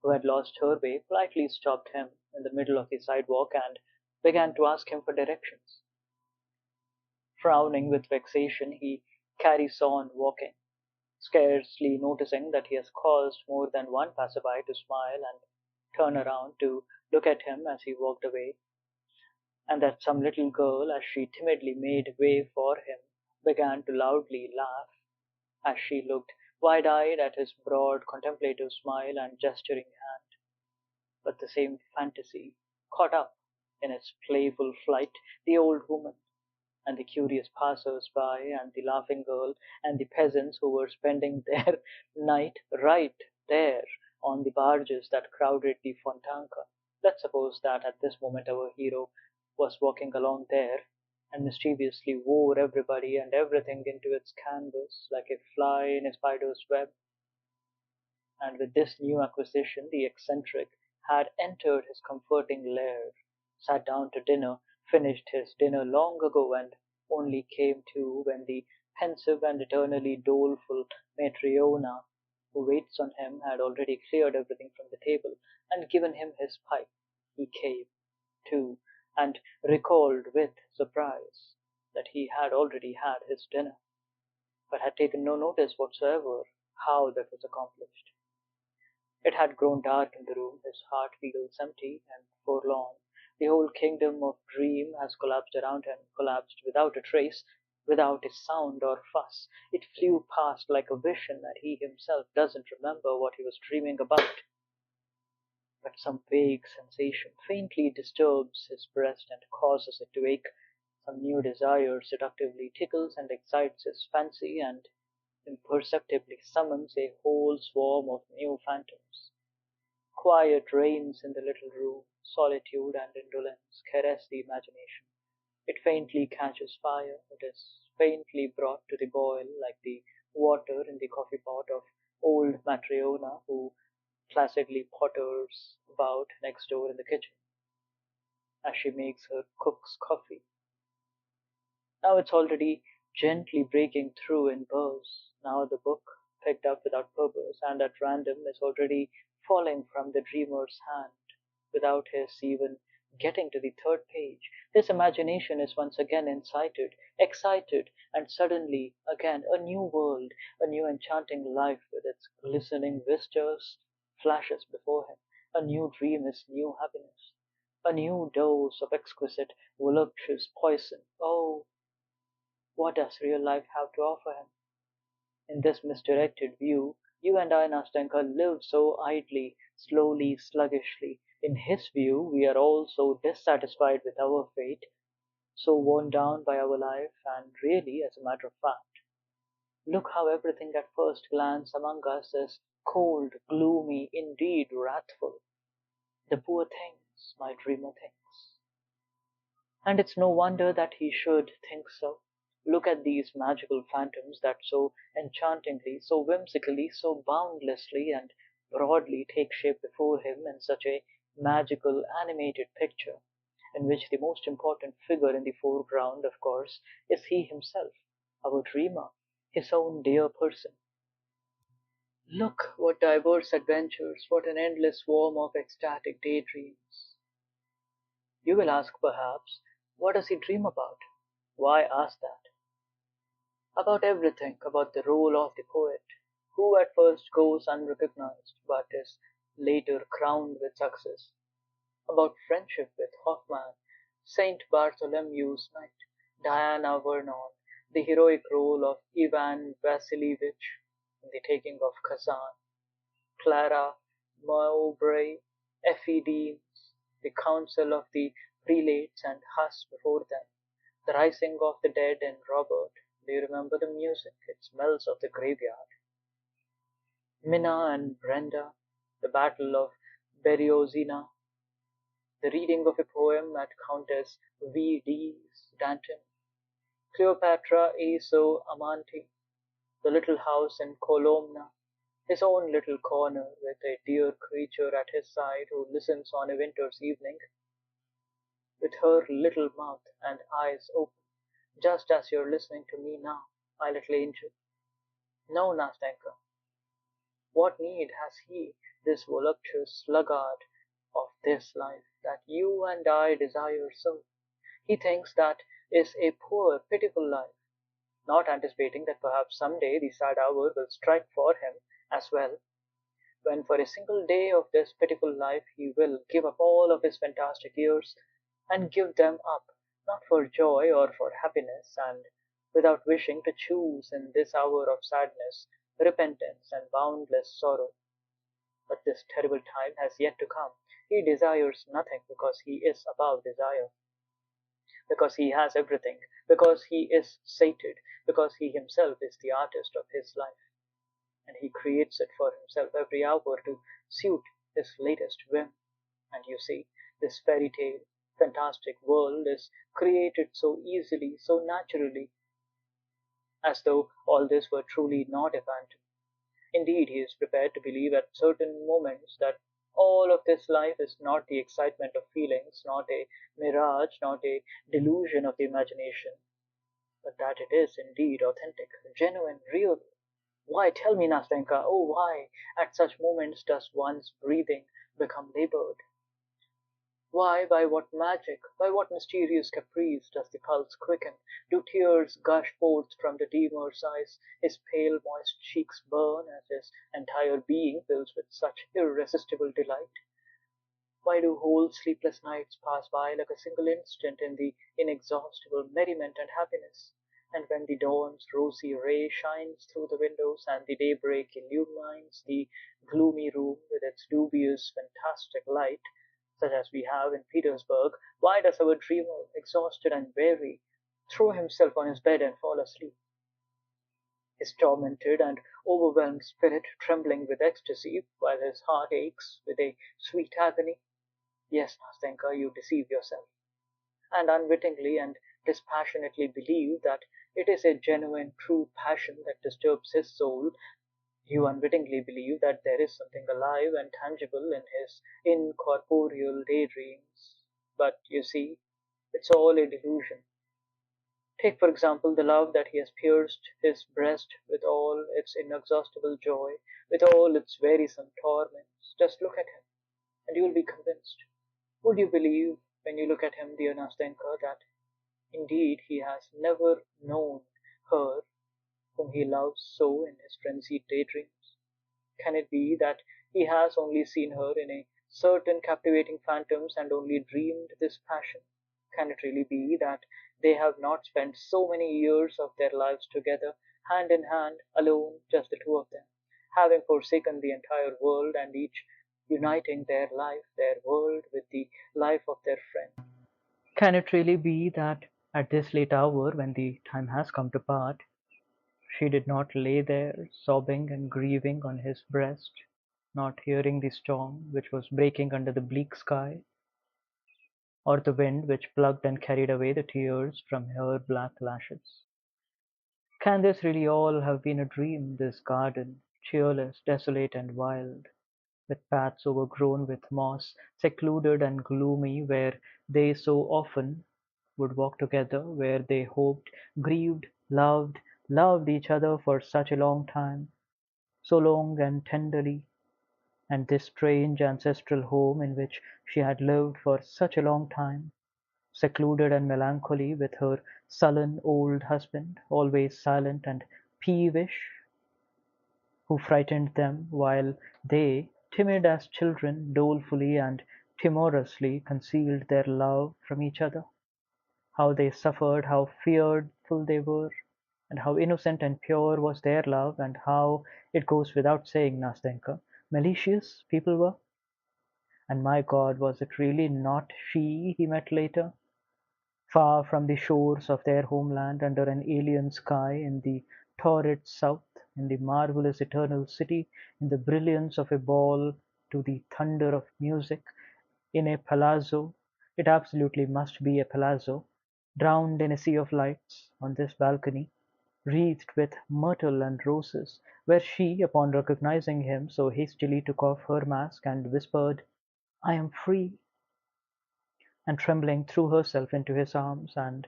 who had lost her way politely stopped him in the middle of the sidewalk and began to ask him for directions. Frowning with vexation, he carries on walking, scarcely noticing that he has caused more than one passerby to smile and turn around to look at him as he walked away, and that some little girl, as she timidly made way for him, began to loudly laugh as she looked wide-eyed at his broad contemplative smile and gesturing hand. But the same fantasy caught up in its playful flight the old woman, and the curious passers-by, and the laughing girl, and the peasants who were spending their night right there on the barges that crowded the Fontanka. Let's suppose that at this moment our hero was walking along there and mischievously wore everybody and everything into its canvas like a fly in a spider's web. And with this new acquisition the eccentric had entered his comforting lair, sat down to dinner, finished his dinner long ago, and only came to when the pensive and eternally doleful Matryona who waits on him had already cleared everything from the table and given him his pipe. He came, too, and recalled with surprise that he had already had his dinner, but had taken no notice whatsoever how that was accomplished. It had grown dark in the room, his heart feels empty and forlorn. The whole kingdom of dream has collapsed around him, collapsed without a trace, without a sound or fuss. It flew past like a vision, and he himself doesn't remember what he was dreaming about. But some vague sensation faintly disturbs his breast and causes it to ache. Some new desire seductively tickles and excites his fancy, and imperceptibly summons a whole swarm of new phantoms. Quiet reigns in the little room, solitude and indolence caress the imagination. It faintly catches fire, it is faintly brought to the boil like the water in the coffee pot of old Matryona who placidly potters about next door in the kitchen as she makes her cook's coffee. Now it's already gently breaking through in bursts. Now the book, picked up without purpose and at random, is already falling from the dreamer's hand without his even getting to the third page. His imagination is once again incited, excited, and suddenly again a new world, a new enchanting life with its glistening vistas flashes before him. A new dream is new happiness, a new dose of exquisite, voluptuous poison. Oh, what does real life have to offer him? In this misdirected view, you and I, Nastenka, live so idly, slowly, sluggishly. In his view, we are all so dissatisfied with our fate, so worn down by our life, and really, as a matter of fact, look how everything at first glance among us is cold, gloomy, indeed wrathful. The poor things, my dreamer thinks. And it's no wonder that he should think so. Look at these magical phantoms that so enchantingly, so whimsically, so boundlessly and broadly take shape before him in such a magical animated picture, in which the most important figure in the foreground, of course, is he himself, our dreamer, his own dear person. Look what diverse adventures, what an endless swarm of ecstatic daydreams. You will ask perhaps, what does he dream about? Why ask that? About everything, about the role of the poet, who at first goes unrecognized but is later crowned with success, about friendship with Hoffmann, Saint Bartholomew's Night, Diana Vernon, the heroic role of Ivan Vasilievich in the taking of Kazan, Clara Mowbray, Effie Deans, the council of the prelates and Huss before them, the rising of the dead in Robert. Do you remember the music? It smells of the graveyard. Minna and Brenda, the battle of Berezina, the reading of a poem at Countess V. D's Danton, Cleopatra Eso Amante, the little house in Colomna, his own little corner with a dear creature at his side who listens on a winter's evening with her little mouth and eyes open, just as you're listening to me now, my little angel. No, Nastenka, what need has he, this voluptuous sluggard of this life, that you and I desire so? He thinks that is a poor, pitiful life, not anticipating that perhaps some day the sad hour will strike for him as well, when for a single day of this pitiful life he will give up all of his fantastic years, and give them up, not for joy or for happiness, and without wishing to choose in this hour of sadness, repentance, and boundless sorrow. But this terrible time has yet to come. He desires nothing because he is above desire, because he has everything, because he is sated, because he himself is the artist of his life, and he creates it for himself every hour to suit his latest whim. And you see, this fairy tale, fantastic world is created so easily, so naturally, as though all this were truly not a phantom. Indeed, he is prepared to believe at certain moments that all of this life is not the excitement of feelings, not a mirage, not a delusion of the imagination, but that it is indeed authentic, genuine, real. Why, tell me, Nastenka, oh, why at such moments does one's breathing become labored? Why, by what magic, by what mysterious caprice does the pulse quicken? Do tears gush forth from the dreamer's eyes? His pale, moist cheeks burn as his entire being fills with such irresistible delight? Why do whole sleepless nights pass by like a single instant in the inexhaustible merriment and happiness? And when the dawn's rosy ray shines through the windows and the daybreak illumines the gloomy room with its dubious, fantastic light, such as we have in Petersburg, why does our dreamer, exhausted and weary, throw himself on his bed and fall asleep? His tormented and overwhelmed spirit trembling with ecstasy, while his heart aches with a sweet agony? Yes, Nastenka, you deceive yourself, and unwittingly and dispassionately believe that it is a genuine, true passion that disturbs his soul. You unwittingly believe that there is something alive and tangible in his incorporeal daydreams. But you see, it's all a delusion. Take, for example, the love that he has pierced his breast with all its inexhaustible joy, with all its wearisome torments. Just look at him, and you will be convinced. Would you believe, when you look at him, dear Nastenka, that indeed he has never known her whom he loves so in his frenzied daydreams? Can it be that he has only seen her in a certain captivating phantoms and only dreamed this passion? Can it really be that they have not spent so many years of their lives together, hand in hand, alone, just the two of them, having forsaken the entire world and each uniting their life, their world, with the life of their friend? Can it really be that at this late hour, when the time has come to part, she did not lay there, sobbing and grieving on his breast, not hearing the storm which was breaking under the bleak sky, or the wind which plucked and carried away the tears from her black lashes? Can this really all have been a dream, this garden, cheerless, desolate, and wild, with paths overgrown with moss, secluded and gloomy, where they so often would walk together, where they hoped, grieved, loved, loved each other for such a long time, so long and tenderly, and this strange ancestral home in which she had lived for such a long time, secluded and melancholy, with her sullen old husband, always silent and peevish, who frightened them, while they, timid as children, dolefully and timorously concealed their love from each other. How they suffered, how fearful they were, and how innocent and pure was their love, and how, it goes without saying, Nastenka, malicious people were. And my God, was it really not she he met later, far from the shores of their homeland, under an alien sky, in the torrid south, in the marvelous eternal city, in the brilliance of a ball, to the thunder of music, in a palazzo? It absolutely must be a palazzo, drowned in a sea of lights, on this balcony, wreathed with myrtle and roses, where she, upon recognizing him, so hastily took off her mask and whispered, "I am free," and trembling threw herself into his arms, and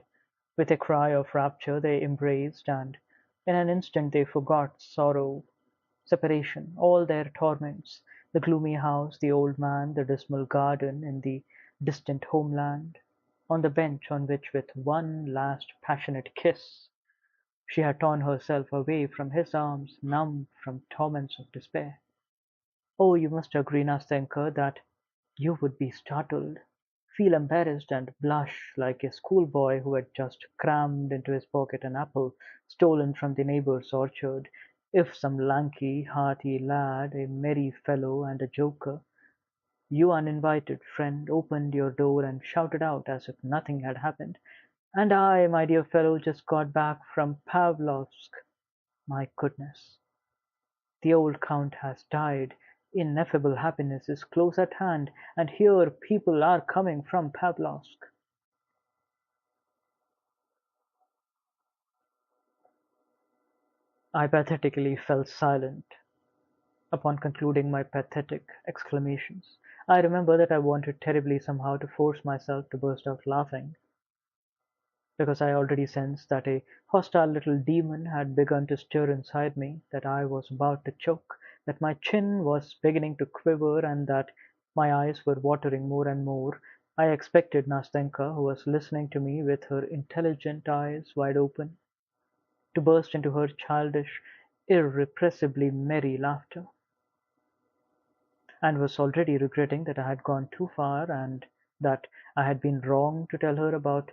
with a cry of rapture they embraced, and in an instant they forgot sorrow, separation, all their torments, the gloomy house, the old man, the dismal garden in the distant homeland, on the bench on which with one last passionate kiss she had torn herself away from his arms, numb from torments of despair. Oh, you must agree, Nastenka, that you would be startled, feel embarrassed, and blush like a schoolboy who had just crammed into his pocket an apple stolen from the neighbor's orchard, if some lanky, hearty lad, a merry fellow and a joker, you uninvited friend, opened your door and shouted out as if nothing had happened, "And I, my dear fellow, just got back from Pavlovsk. My goodness, the old count has died. Ineffable happiness is close at hand, and here people are coming from Pavlovsk." I pathetically fell silent upon concluding my pathetic exclamations. I remember that I wanted terribly somehow to force myself to burst out laughing, because I already sensed that a hostile little demon had begun to stir inside me, that I was about to choke, that my chin was beginning to quiver, and that my eyes were watering more and more. I expected Nastenka, who was listening to me with her intelligent eyes wide open, to burst into her childish, irrepressibly merry laughter, and was already regretting that I had gone too far, and that I had been wrong to tell her about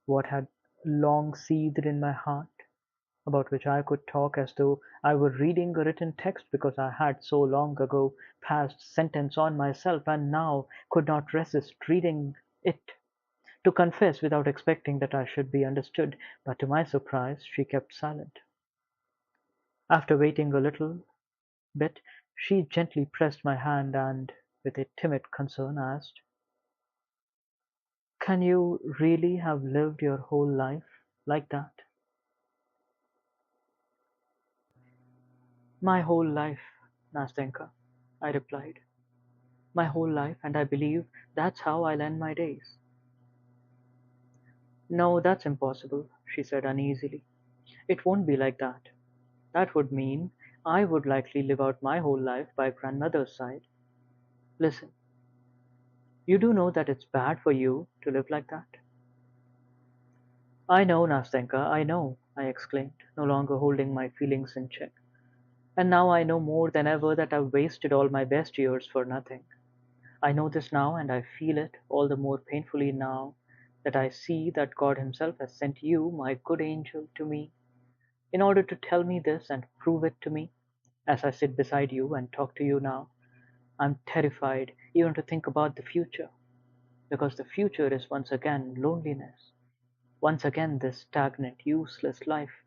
what had long seethed in my heart, about which I could talk as though I were reading a written text, because I had so long ago passed sentence on myself, and now could not resist reading it, to confess without expecting that I should be understood. But to my surprise she kept silent. After waiting a little bit, she gently pressed my hand, and with a timid concern asked, "Can you really have lived your whole life like that?" "My whole life, Nastenka," I replied. "My whole life, and I believe that's how I'll end my days." "No, that's impossible," she said uneasily. "It won't be like that. That would mean I would likely live out my whole life by grandmother's side. Listen, you do know that it's bad for you to live like that?" "I know, Nastenka, I know," I exclaimed, no longer holding my feelings in check. "And now I know more than ever that I've wasted all my best years for nothing. I know this now, and I feel it all the more painfully now that I see that God Himself has sent you, my good angel, to me, in order to tell me this and prove it to me, as I sit beside you and talk to you now. I'm terrified even to think about the future, because the future is once again loneliness, once again this stagnant, useless life.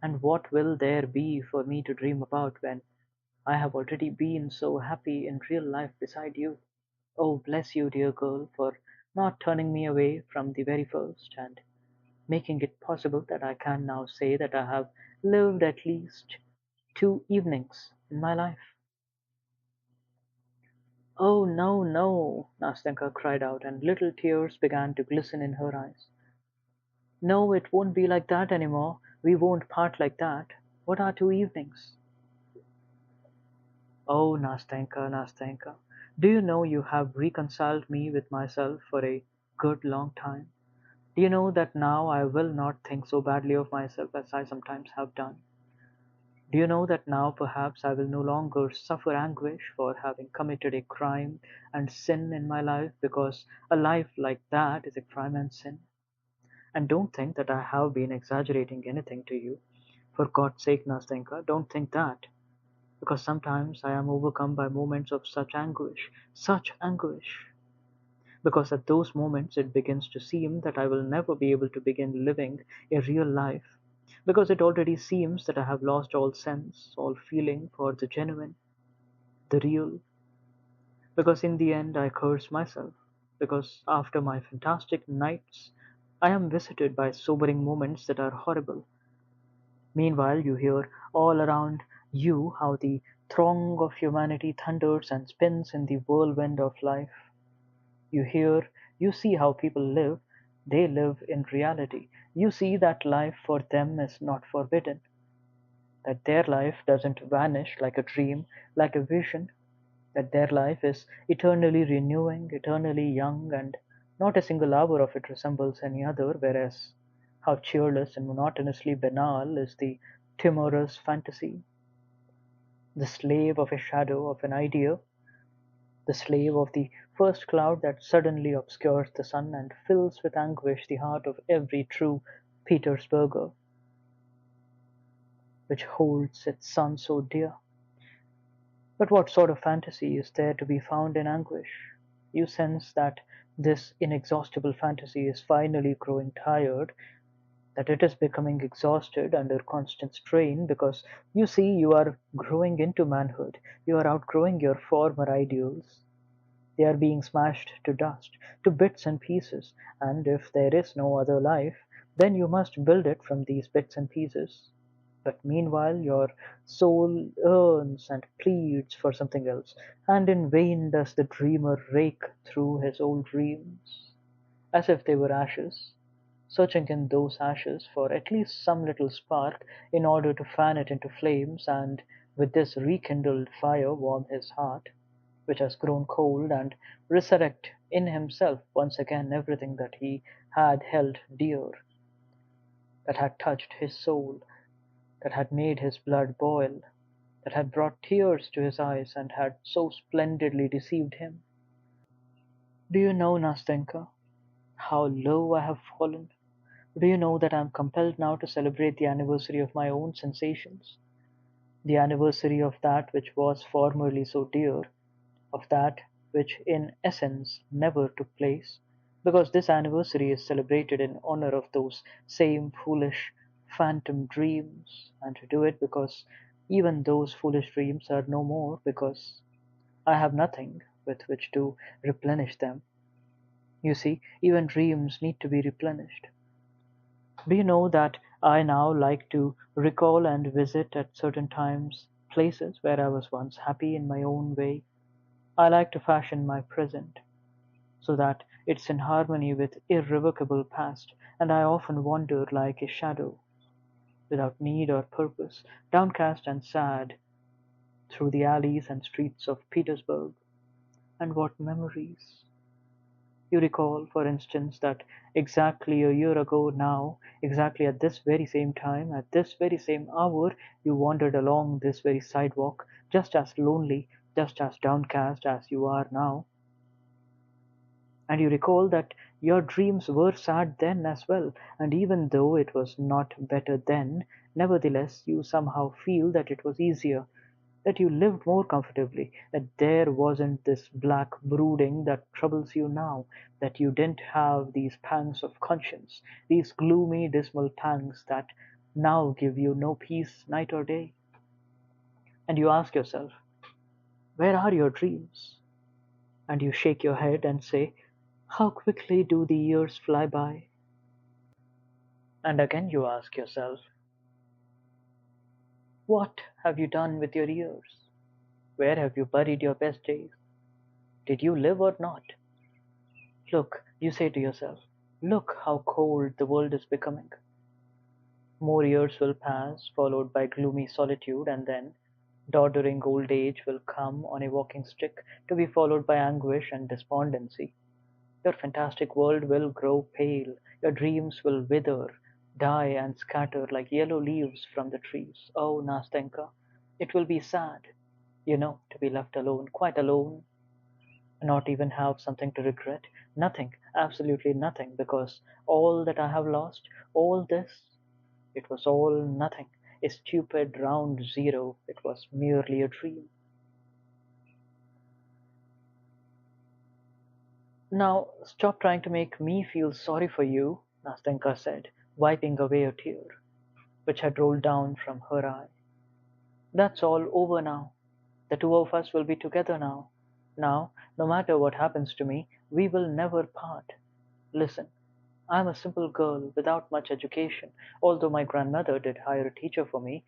And what will there be for me to dream about when I have already been so happy in real life beside you? Oh, bless you, dear girl, for not turning me away from the very first, and making it possible that I can now say that I have lived at least 2 evenings in my life." "Oh, no, no!" Nastenka cried out, and little tears began to glisten in her eyes. "No, it won't be like that any more. We won't part like that. What are 2 evenings?" "Oh, Nastenka, Nastenka, do you know you have reconciled me with myself for a good long time? Do you know that now I will not think so badly of myself as I sometimes have done? Do you know that now perhaps I will no longer suffer anguish for having committed a crime and sin in my life, because a life like that is a crime and sin? And don't think that I have been exaggerating anything to you. For God's sake, Nastenka, don't think that, because sometimes I am overcome by moments of such anguish, because at those moments it begins to seem that I will never be able to begin living a real life, because it already seems that I have lost all sense, all feeling for the genuine, the real, because in the end I curse myself, because after my fantastic nights I am visited by sobering moments that are horrible. Meanwhile, you hear all around you how the throng of humanity thunders and spins in the whirlwind of life. You hear, you see how people live. They live in reality. You see that life for them is not forbidden, that their life doesn't vanish like a dream, like a vision, that their life is eternally renewing, eternally young, and not a single hour of it resembles any other, whereas how cheerless and monotonously banal is the timorous fantasy, the slave of a shadow of an idea, the slave of the first cloud that suddenly obscures the sun and fills with anguish the heart of every true Petersburger, which holds its son so dear. But what sort of fantasy is there to be found in anguish? You sense that this inexhaustible fantasy is finally growing tired, that it is becoming exhausted under constant strain because you see you are growing into manhood, you are outgrowing your former ideals. They are being smashed to dust, to bits and pieces, and if there is no other life, then you must build it from these bits and pieces. But meanwhile your soul yearns and pleads for something else, and in vain does the dreamer rake through his old dreams, as if they were ashes, searching in those ashes for at least some little spark in order to fan it into flames, and with this rekindled fire warm his heart, which has grown cold, and resurrect in himself once again everything that he had held dear, that had touched his soul, that had made his blood boil, that had brought tears to his eyes and had so splendidly deceived him. Do you know, Nastenka, how low I have fallen? Do you know that I am compelled now to celebrate the anniversary of my own sensations? The anniversary of that which was formerly so dear, of that which in essence never took place, because this anniversary is celebrated in honor of those same foolish phantom dreams, and to do it because even those foolish dreams are no more, because I have nothing with which to replenish them. You see, even dreams need to be replenished. Do you know that I now like to recall and visit at certain times places where I was once happy in my own way? I like to fashion my present so that it's in harmony with irrevocable past, and I often wander like a shadow, without need or purpose, downcast and sad, through the alleys and streets of Petersburg. And what memories! You recall, for instance, that exactly a year ago now, exactly at this very same time, at this very same hour, you wandered along this very sidewalk, just as lonely, just as downcast as you are now. And you recall that your dreams were sad then as well, and even though it was not better then, nevertheless you somehow feel that it was easier, that you lived more comfortably, that there wasn't this black brooding that troubles you now, that you didn't have these pangs of conscience, these gloomy, dismal pangs that now give you no peace night or day. And you ask yourself, where are your dreams? And you shake your head and say, how quickly do the years fly by? And again you ask yourself, what have you done with your years? Where have you buried your best days? Did you live or not? Look, you say to yourself, look how cold the world is becoming. More years will pass, followed by gloomy solitude, and then doddering old age will come on a walking stick, to be followed by anguish and despondency. Your fantastic world will grow pale, your dreams will wither, die, and scatter like yellow leaves from the trees. Oh, Nastenka, it will be sad, to be left alone, quite alone, not even have something to regret, nothing, absolutely nothing, because all that I have lost, all this, it was all nothing, a stupid round zero, it was merely a dream. Now, stop trying to make me feel sorry for you, Nastenka said, wiping away a tear, which had rolled down from her eye. That's all over now. The two of us will be together now. Now, no matter what happens to me, we will never part. Listen, I'm a simple girl without much education, although my grandmother did hire a teacher for me,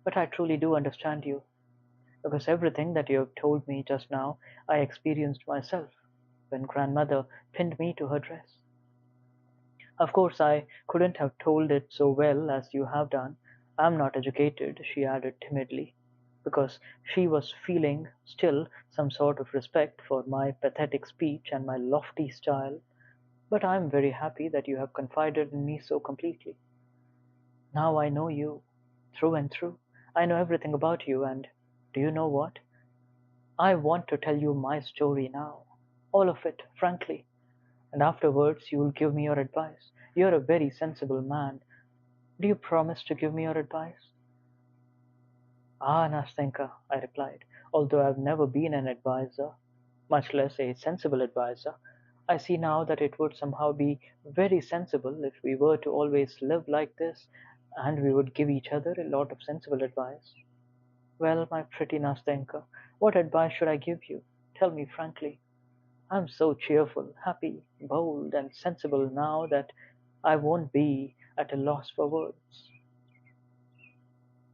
but I truly do understand you, because everything that you have told me just now I experienced myself when grandmother pinned me to her dress. Of course, I couldn't have told it so well as you have done. I'm not educated, she added timidly, because she was feeling still some sort of respect for my pathetic speech and my lofty style. But I'm very happy that you have confided in me so completely. Now I know you through and through. I know everything about you, and do you know what? I want to tell you my story now. All of it, frankly. And afterwards you will give me your advice. You're a very sensible man. Do you promise to give me your advice? Ah, Nastenka, I replied, although I've never been an adviser, much less a sensible adviser, I see now that it would somehow be very sensible if we were to always live like this and we would give each other a lot of sensible advice. Well, my pretty Nastenka, what advice should I give you? Tell me frankly. I'm so cheerful, happy, bold, and sensible now that I won't be at a loss for words.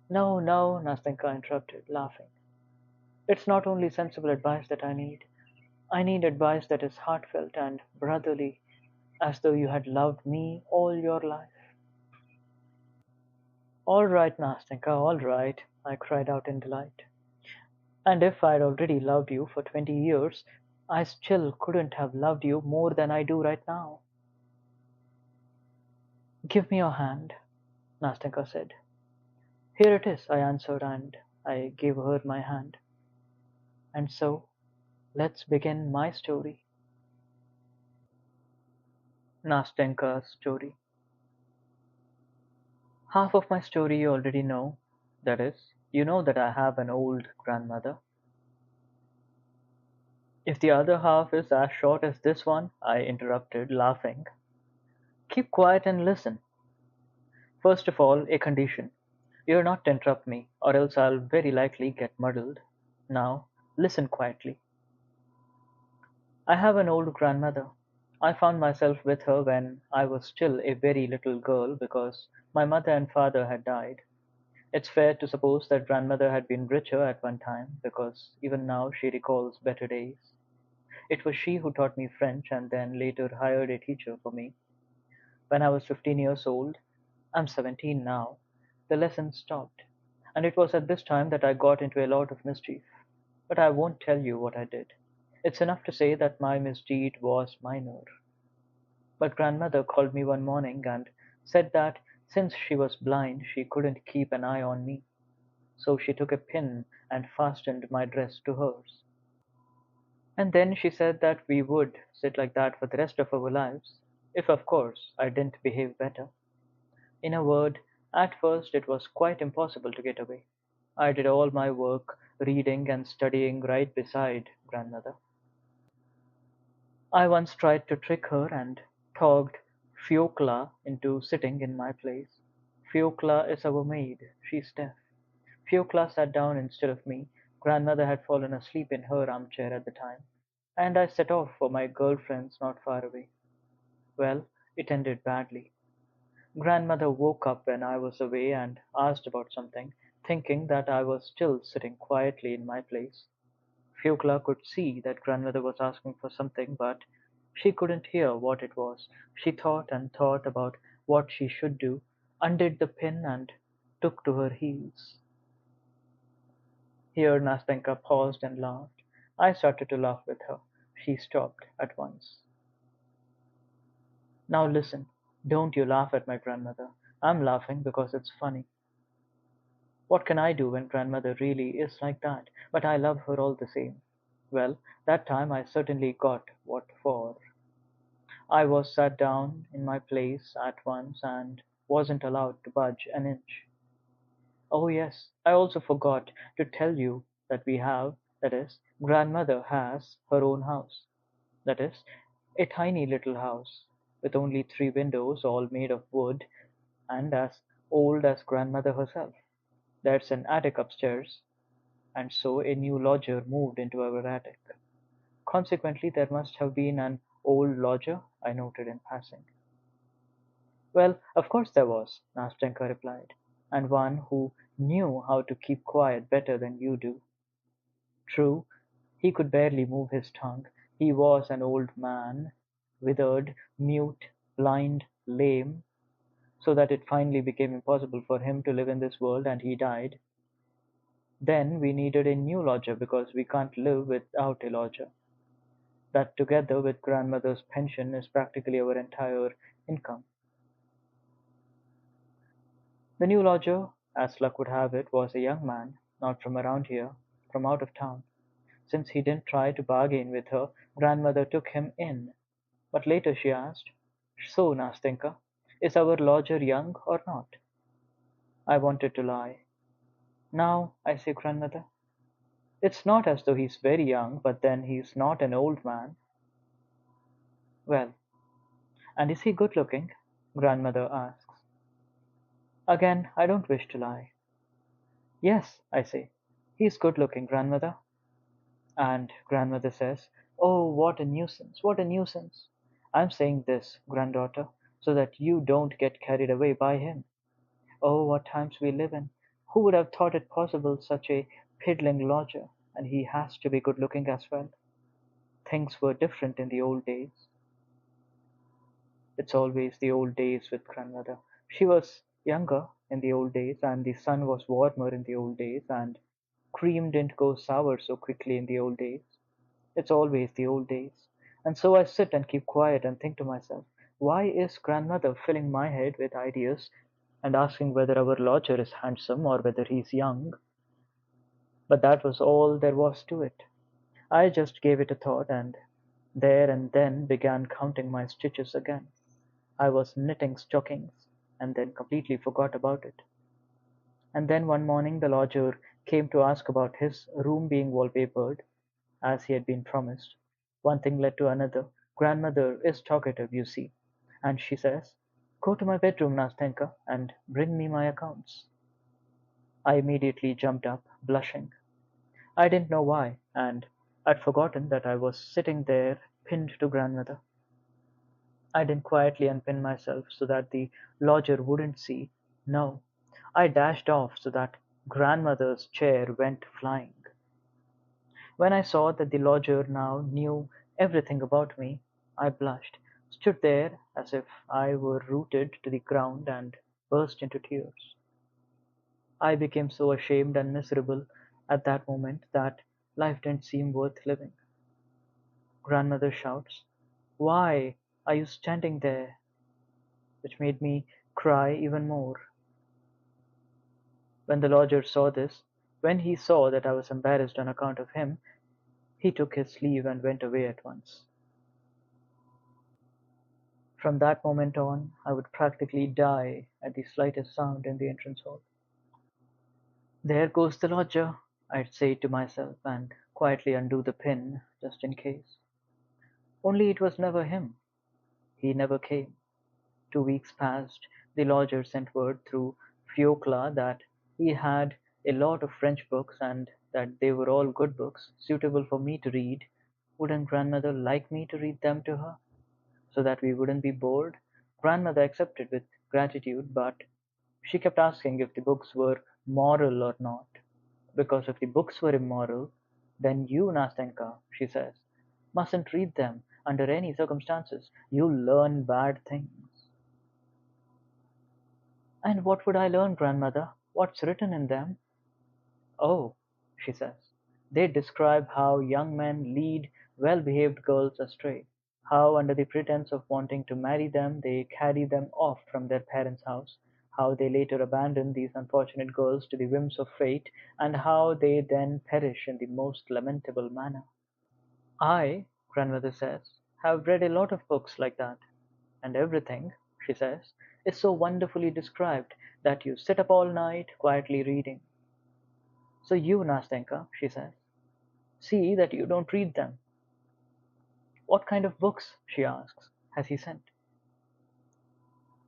No, no, Nastenka interrupted, laughing. It's not only sensible advice that I need. I need advice that is heartfelt and brotherly, as though you had loved me all your life. All right, Nastenka, all right, I cried out in delight. And if I'd already loved you for 20 years, I still couldn't have loved you more than I do right now. Give me your hand, Nastenka said. Here it is, I answered, and I gave her my hand. And so, let's begin my story. Nastenka's story. Half of my story you already know. That is, you know that I have an old grandmother. If the other half is as short as this one, I interrupted, laughing. Keep quiet and listen. First of all, a condition. You're not to interrupt me, or else I'll very likely get muddled. Now, listen quietly. I have an old grandmother. I found myself with her when I was still a very little girl because my mother and father had died. It's fair to suppose that grandmother had been richer at one time because even now she recalls better days. It was she who taught me French and then later hired a teacher for me. When I was 15 years old, I'm 17 now, the lessons stopped. And it was at this time that I got into a lot of mischief. But I won't tell you what I did. It's enough to say that my misdeed was minor. But grandmother called me one morning and said that since she was blind she couldn't keep an eye on me. So she took a pin and fastened my dress to hers. And then she said that we would sit like that for the rest of our lives, if of course I didn't behave better. In a word, at first it was quite impossible to get away. I did all my work, reading and studying right beside grandmother. I once tried to trick her and talked Fiocla into sitting in my place. Fiocla is our maid, she's deaf. Fiocla sat down instead of me. Grandmother had fallen asleep in her armchair at the time, and I set off for my girlfriend's not far away. Well, it ended badly. Grandmother woke up when I was away and asked about something, thinking that I was still sitting quietly in my place. Fiocla could see that grandmother was asking for something, but she couldn't hear what it was. She thought and thought about what she should do, undid the pin, and took to her heels. Here Nastenka paused and laughed. I started to laugh with her. She stopped at once. Now listen, don't you laugh at my grandmother. I'm laughing because it's funny. What can I do when grandmother really is like that? But I love her all the same. Well, that time I certainly got what for. I was sat down in my place at once and wasn't allowed to budge an inch. Oh yes, I also forgot to tell you that that is, grandmother has her own house. That is, a tiny little house with only three windows, all made of wood, and as old as grandmother herself. There's an attic upstairs, and so a new lodger moved into our attic. Consequently, there must have been an old lodger, I noted in passing. Well, of course there was, Nastenka replied, and one who knew how to keep quiet better than you do. True, he could barely move his tongue. He was an old man, withered, mute, blind, lame, so that it finally became impossible for him to live in this world and he died. Then we needed a new lodger because we can't live without a lodger. That together with grandmother's pension is practically our entire income. The new lodger, as luck would have it, was a young man, not from around here, from out of town. Since he didn't try to bargain with her, grandmother took him in. But later she asked, "So, Nastenka, is our lodger young or not?" I wanted to lie. "Now," I say, grandmother, "it's not as though he's very young, but then he's not an old man." "Well, and is he good looking?" grandmother asks. Again, I don't wish to lie. "Yes," I say, "he's good looking, grandmother." And grandmother says, "Oh, what a nuisance, what a nuisance." I'm saying this, granddaughter, so that you don't get carried away by him. Oh, what times we live in! Who would have thought it possible, such a piddling lodger, and he has to be good looking as well. Things were different in the old days. It's always the old days with grandmother. She was younger in the old days, and the sun was warmer in the old days, and cream didn't go sour so quickly in the old days. It's always the old days. And so I sit and keep quiet and think to myself, why is grandmother filling my head with ideas and asking whether our lodger is handsome or whether he's young? But that was all there was to it. I just gave it a thought and there and then began counting my stitches again. I was knitting stockings and then completely forgot about it. And then one morning the lodger came to ask about his room being wallpapered, as he had been promised. One thing led to another. Grandmother is talkative, you see, and she says, "Go to my bedroom, Nastenka, and bring me my accounts." I immediately jumped up, blushing. I didn't know why, and I'd forgotten that I was sitting there pinned to grandmother. I didn't quietly unpin myself so that the lodger wouldn't see. No, I dashed off so that grandmother's chair went flying. When I saw that the lodger now knew everything about me, I blushed, stood there as if I were rooted to the ground, and burst into tears. I became so ashamed and miserable at that moment that life didn't seem worth living. Grandmother shouts, "Why are you standing there?" which made me cry even more. When the lodger saw this, when he saw that I was embarrassed on account of him, he took his leave and went away at once. From that moment on, I would practically die at the slightest sound in the entrance hall. "There goes the lodger," I'd say to myself, and quietly undo the pin, just in case. Only it was never him. He never came. 2 weeks passed. The lodger sent word through Fyokla that he had a lot of French books and that they were all good books, suitable for me to read. Wouldn't grandmother like me to read them to her, so that we wouldn't be bored? Grandmother accepted with gratitude, but she kept asking if the books were moral or not. Because if the books were immoral, then you, Nastenka, she says, mustn't read them under any circumstances. You'll learn bad things. And what would I learn, grandmother? What's written in them? Oh, she says, they describe how young men lead well behaved girls astray, how, under the pretense of wanting to marry them, they carry them off from their parents' house, how they later abandon these unfortunate girls to the whims of fate, and how they then perish in the most lamentable manner. I, grandmother says, have read a lot of books like that, and everything, she says, is so wonderfully described that you sit up all night quietly reading. So you, Nastenka, she says, see that you don't read them. What kind of books, she asks, has he sent?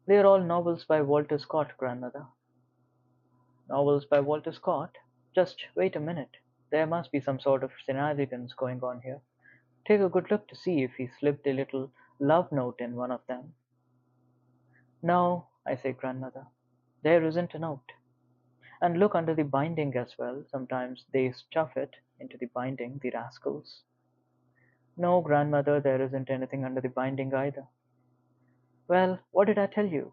They are all novels by Walter Scott, grandmother. Novels by Walter Scott? Just wait a minute. There must be some sort of shenanigans going on here. Take a good look to see if he slipped a little love note in one of them. No, I say, grandmother, there isn't a note. And look under the binding as well. Sometimes they stuff it into the binding, the rascals. No, grandmother, there isn't anything under the binding either. Well, what did I tell you?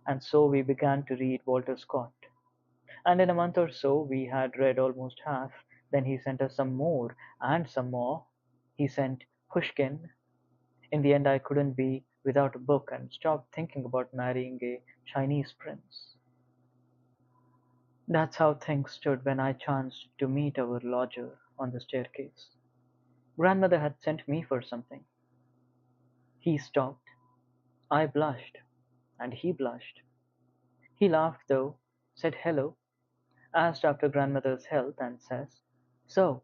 And so we began to read Walter Scott. And in a month or so we had read almost half. Then he sent us some more and some more. He sent Pushkin. In the end, I couldn't be without a book and stopped thinking about marrying a Chinese prince. That's how things stood when I chanced to meet our lodger on the staircase. Grandmother had sent me for something. He stopped. I blushed, and he blushed. He laughed though, said hello, asked after grandmother's health, and says, "So,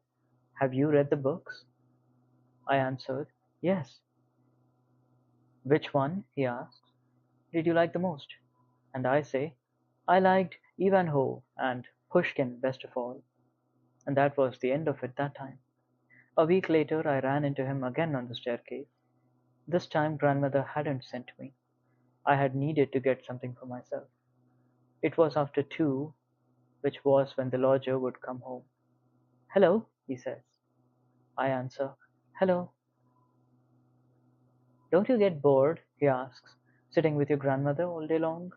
have you read the books?" I answered, "Yes." "Which one?" he asks. "Did you like the most?" And I say, "I liked Ivanhoe and Pushkin best of all." And that was the end of it that time. A week later I ran into him again on the staircase. This time grandmother hadn't sent me. I had needed to get something for myself. It was after 2, which was when the lodger would come home. "Hello," he says. I answer, "Hello." "Don't you get bored," he asks, "sitting with your grandmother all day long?"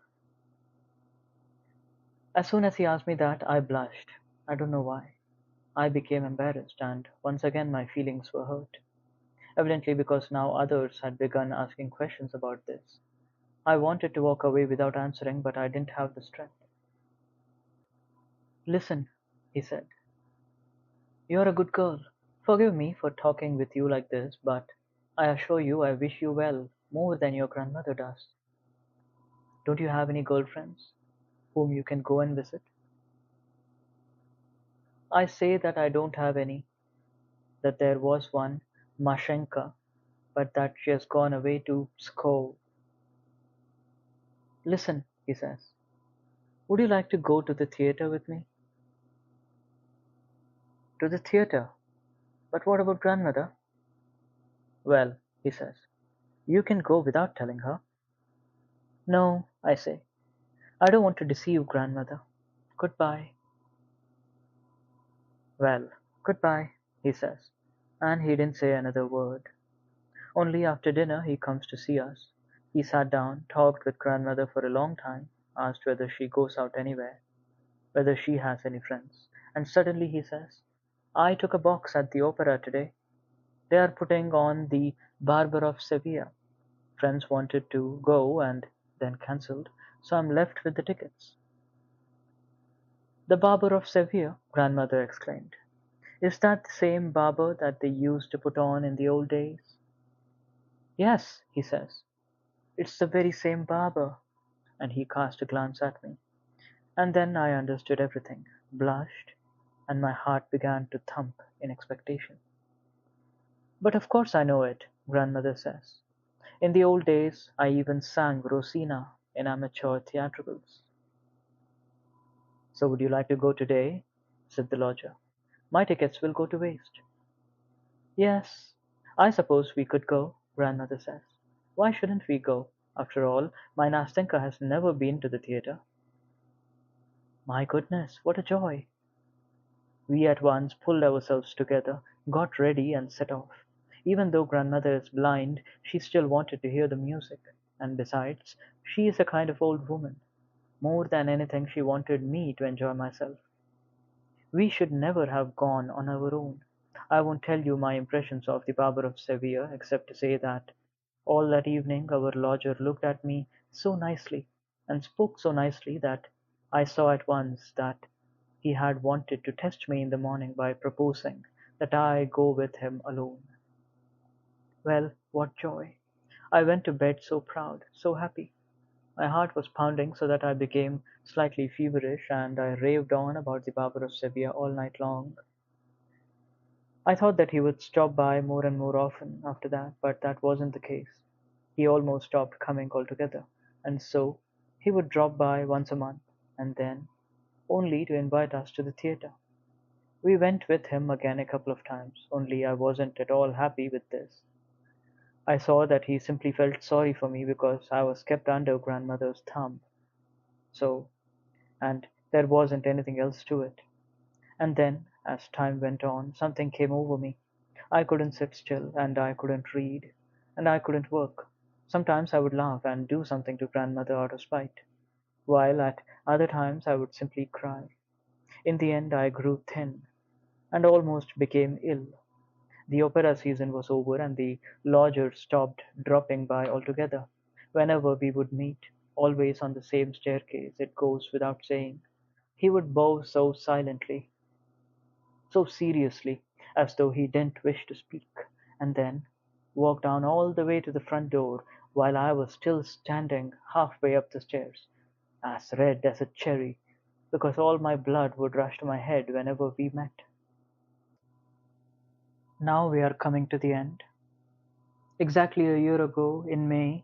As soon as he asked me that, I blushed. I don't know why. I became embarrassed, and once again my feelings were hurt. Evidently because now others had begun asking questions about this. I wanted to walk away without answering, but I didn't have the strength. "Listen," he said. "You're a good girl. Forgive me for talking with you like this, but I assure you I wish you well more than your grandmother does. Don't you have any girlfriends whom you can go and visit?" I say that I don't have any, that there was one, Mashenka, but that she has gone away to Pskov. "Listen," he says, "would you like to go to the theatre with me?" "To the theatre? But what about grandmother?" "Well," he says, "you can go without telling her." "No," I say, "I don't want to deceive grandmother. Goodbye." "Well, goodbye," he says, and he didn't say another word. Only after dinner he comes to see us. He sat down, talked with grandmother for a long time, asked whether she goes out anywhere, whether she has any friends, and suddenly he says, "I took a box at the opera today. They are putting on the Barber of Seville. Friends wanted to go and then cancelled, so I'm left with the tickets." "The Barber of Seville!" grandmother exclaimed. "Is that the same barber that they used to put on in the old days?" "Yes," he says, "it's the very same barber." And he cast a glance at me. And then I understood everything, blushed, and my heart began to thump in expectation. "But of course I know it," grandmother says. "In the old days I even sang Rosina in amateur theatricals." "So would you like to go today?" said the lodger. "My tickets will go to waste." "Yes, I suppose we could go," grandmother says. "Why shouldn't we go? After all, my Nastenka has never been to the theatre." My goodness, what a joy! We at once pulled ourselves together, got ready, and set off. Even though grandmother is blind, she still wanted to hear the music, and besides, she is a kind of old woman. More than anything she wanted me to enjoy myself. We should never have gone on our own. I won't tell you my impressions of the Barber of Seville, except to say that all that evening our lodger looked at me so nicely, and spoke so nicely that I saw at once that he had wanted to test me in the morning by proposing that I go with him alone. Well, what joy! I went to bed so proud, so happy. My heart was pounding so that I became slightly feverish, and I raved on about the Barber of Seville all night long. I thought that he would stop by more and more often after that, but that wasn't the case. He almost stopped coming altogether, and so he would drop by once a month, and then only to invite us to the theatre. We went with him again a couple of times, only I wasn't at all happy with this. I saw that he simply felt sorry for me because I was kept under grandmother's thumb. So, and there wasn't anything else to it. And then, as time went on, something came over me. I couldn't sit still, and I couldn't read, and I couldn't work. Sometimes I would laugh and do something to grandmother out of spite, while at other times I would simply cry. In the end, I grew thin and almost became ill. The opera season was over, and the lodger stopped dropping by altogether. Whenever we would meet, always on the same staircase, it goes without saying, he would bow so silently, so seriously, as though he didn't wish to speak, and then walk down all the way to the front door while I was still standing halfway up the stairs, as red as a cherry, because all my blood would rush to my head whenever we met. Now we are coming to the end. Exactly a year ago, in May,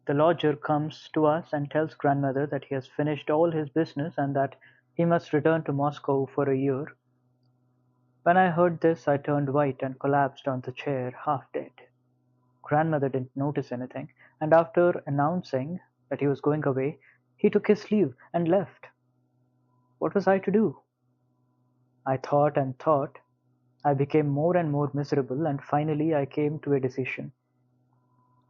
the lodger comes to us and tells grandmother that he has finished all his business and that he must return to Moscow for a year. When I heard this, I turned white and collapsed on the chair, half dead. Grandmother didn't notice anything, and after announcing that he was going away, he took his leave and left. What was I to do? I thought and thought. I became more and more miserable, and finally I came to a decision.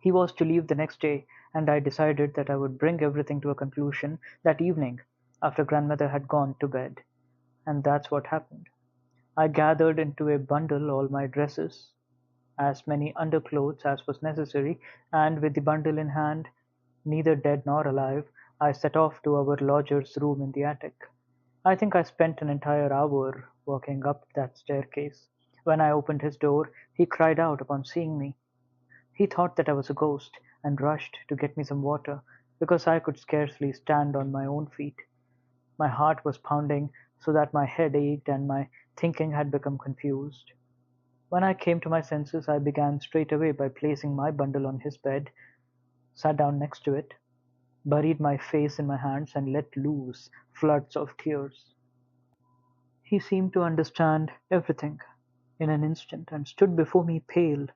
He was to leave the next day, and I decided that I would bring everything to a conclusion that evening after grandmother had gone to bed. And that's what happened. I gathered into a bundle all my dresses, as many underclothes as was necessary, and with the bundle in hand, neither dead nor alive, I set off to our lodger's room in the attic. I think I spent an entire hour walking up that staircase. When I opened his door, he cried out upon seeing me. He thought that I was a ghost, and rushed to get me some water, because I could scarcely stand on my own feet. My heart was pounding so that my head ached and my thinking had become confused. When I came to my senses, I began straightway by placing my bundle on his bed, sat down next to it, buried my face in my hands, and let loose floods of tears. He seemed to understand everything in an instant, and stood before me pale,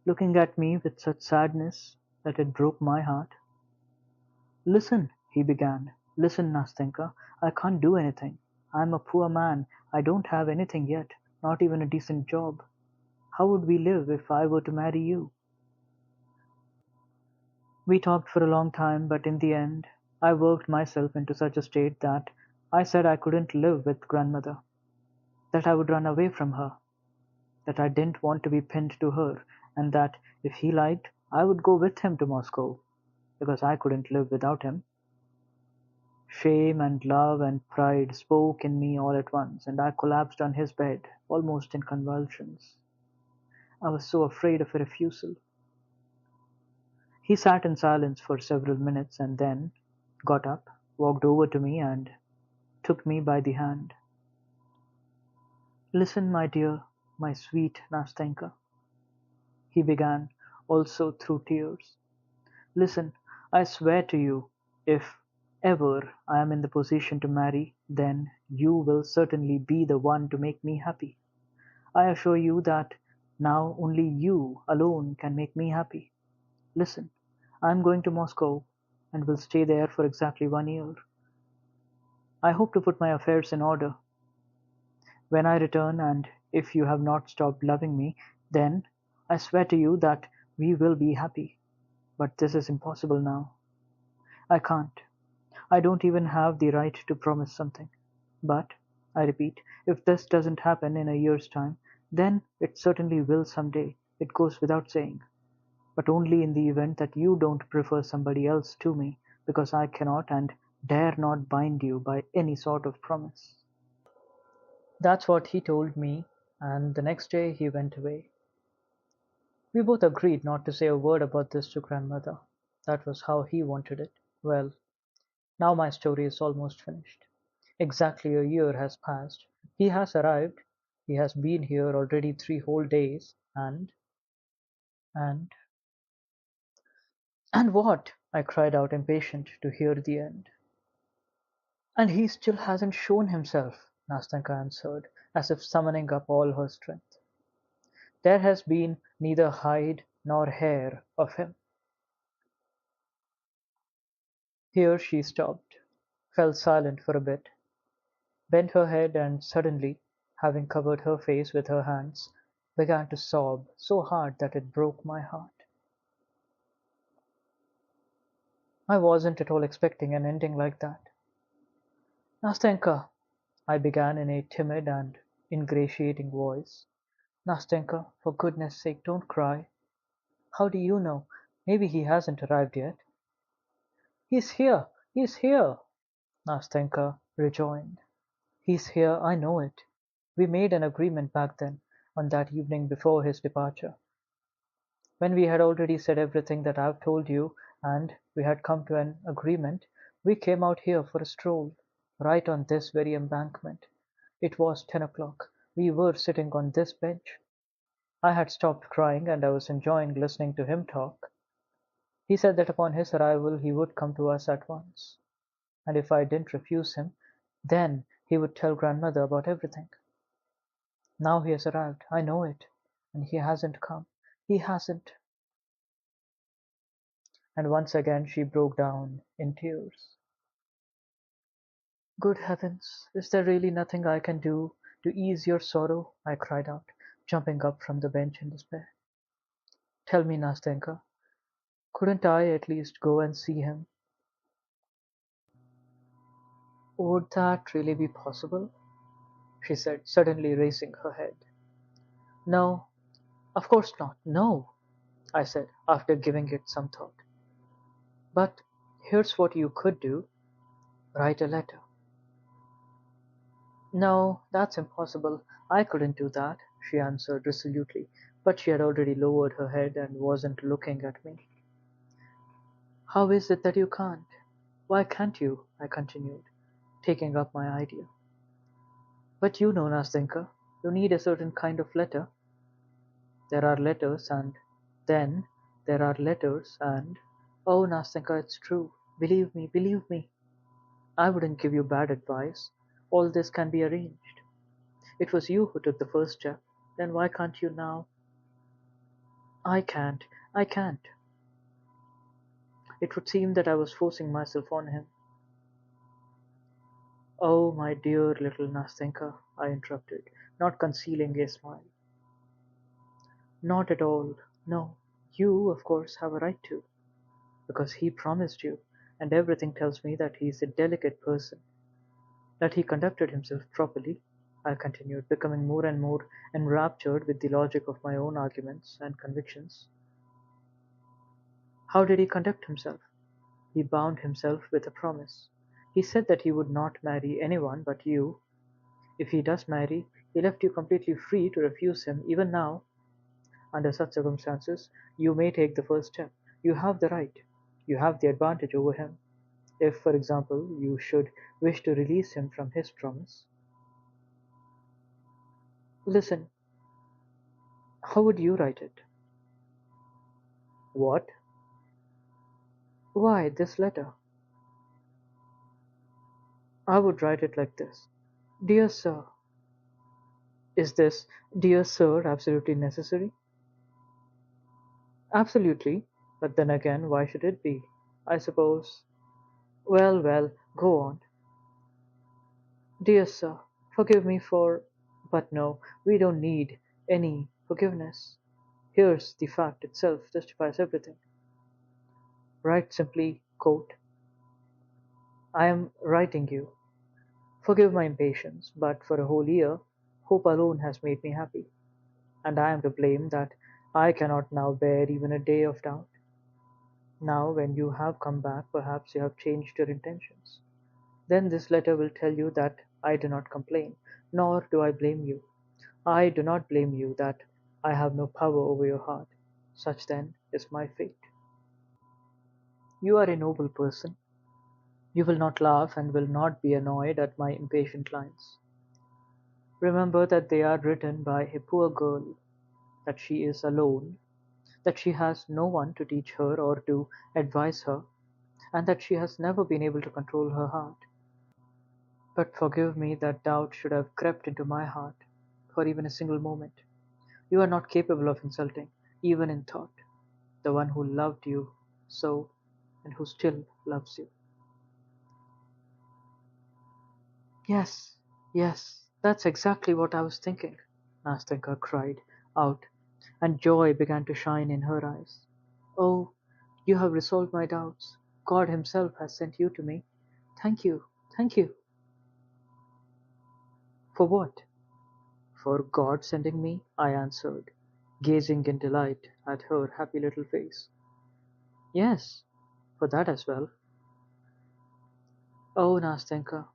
looking at me with such sadness that it broke my heart. "Listen," he began. "Listen, Nastenka, I can't do anything. I'm a poor man. I don't have anything yet, not even a decent job. How would we live if I were to marry you?" We talked for a long time, but in the end I worked myself into such a state that I said I couldn't live with grandmother, that I would run away from her, that I didn't want to be pinned to her, and that if he liked I would go with him to Moscow, because I couldn't live without him. Shame and love and pride spoke in me all at once, and I collapsed on his bed, almost in convulsions. I was so afraid of a refusal. He sat in silence for several minutes, and then got up, walked over to me, and took me by the hand. "Listen, my dear, my sweet Nastenka," he began, also through tears. "Listen, I swear to you, if ever I am in the position to marry, then you will certainly be the one to make me happy. I assure you that now only you alone can make me happy. Listen, I am going to Moscow, and will stay there for exactly 1 year. I hope to put my affairs in order. When I return, and if you have not stopped loving me, then I swear to you that we will be happy. But this is impossible now. I can't. I don't even have the right to promise something. But, I repeat, if this doesn't happen in a year's time, then it certainly will some day. It goes without saying. But only in the event that you don't prefer somebody else to me, because I cannot and dare not bind you by any sort of promise." That's what he told me, and the next day he went away. We both agreed not to say a word about this to grandmother. That was how he wanted it. Well, now my story is almost finished. Exactly a year has passed. He has arrived. He has been here already 3 whole days, and and what? I cried out, impatient to hear the end. And he still hasn't shown himself, Nastenka answered, as if summoning up all her strength. There has been neither hide nor hair of him. Here she stopped, fell silent for a bit, bent her head and suddenly, having covered her face with her hands, began to sob so hard that it broke my heart. I wasn't at all expecting an ending like that. Nastenka, I began in a timid and ingratiating voice. Nastenka, for goodness sake, don't cry. How do you know? Maybe he hasn't arrived yet. He's here! He's here! Nastenka rejoined. He's here, I know it. We made an agreement back then, on that evening before his departure. When we had already said everything that I've told you, and we had come to an agreement, we came out here for a stroll, right on this very embankment. It was 10 o'clock. We were sitting on this bench. I had stopped crying and I was enjoying listening to him talk. He said that upon his arrival he would come to us at once, and if I didn't refuse him, then he would tell grandmother about everything. Now he has arrived, I know it, and he hasn't come. He hasn't. And once again she broke down in tears. Good heavens, is there really nothing I can do to ease your sorrow? I cried out, jumping up from the bench in despair. Tell me, Nastenka, couldn't I at least go and see him? Would that really be possible? She said, suddenly raising her head. No, of course not. No, I said, after giving it some thought. But here's what you could do. Write a letter. No, that's impossible. I couldn't do that, she answered resolutely, but she had already lowered her head and wasn't looking at me. How is it that you can't? Why can't you? I continued, taking up my idea. But you know, Nastenka, you need a certain kind of letter. There are letters and then there are letters and oh, Nastenka, it's true. Believe me, believe me. I wouldn't give you bad advice. All this can be arranged. It was you who took the first step. Then why can't you now? I can't. I can't. It would seem that I was forcing myself on him. Oh, my dear little Nastenka, I interrupted, not concealing a smile. Not at all. No. You, of course, have a right to, because he promised you, and everything tells me that he is a delicate person, that he conducted himself properly, I continued, becoming more and more enraptured with the logic of my own arguments and convictions. How did he conduct himself? He bound himself with a promise. He said that he would not marry anyone but you. If he does marry, he left you completely free to refuse him even now. Under such circumstances, you may take the first step. You have the right. You have the advantage over him. If, for example, you should wish to release him from his promise. Listen, how would you write it? What? Why, this letter. I would write it like this. Dear Sir. Is this Dear Sir absolutely necessary? Absolutely. But then again, why should it be? I suppose. Well, well, go on. Dear Sir, forgive me for. But no, we don't need any forgiveness. Here's the fact itself justifies everything. Write simply, quote, I am writing you. Forgive my impatience, but for a whole year, hope alone has made me happy. And I am to blame that I cannot now bear even a day of doubt. Now, when you have come back, perhaps you have changed your intentions. Then this letter will tell you that I do not complain, nor do I blame you. I do not blame you that I have no power over your heart. Such then is my fate. You are a noble person. You will not laugh and will not be annoyed at my impatient lines. Remember that they are written by a poor girl, that she is alone, that she has no one to teach her or to advise her, and that she has never been able to control her heart. But forgive me that doubt should have crept into my heart for even a single moment. You are not capable of insulting, even in thought. the one who loved you so and who still loves you. Yes, yes, that's exactly what I was thinking, Nastenka cried out, and joy began to shine in her eyes. Oh, you have resolved my doubts. God Himself has sent you to me. Thank you, thank you. For what? For God sending me, I answered, gazing in delight at her happy little face. Yes, for that as well. Oh, Nastenka,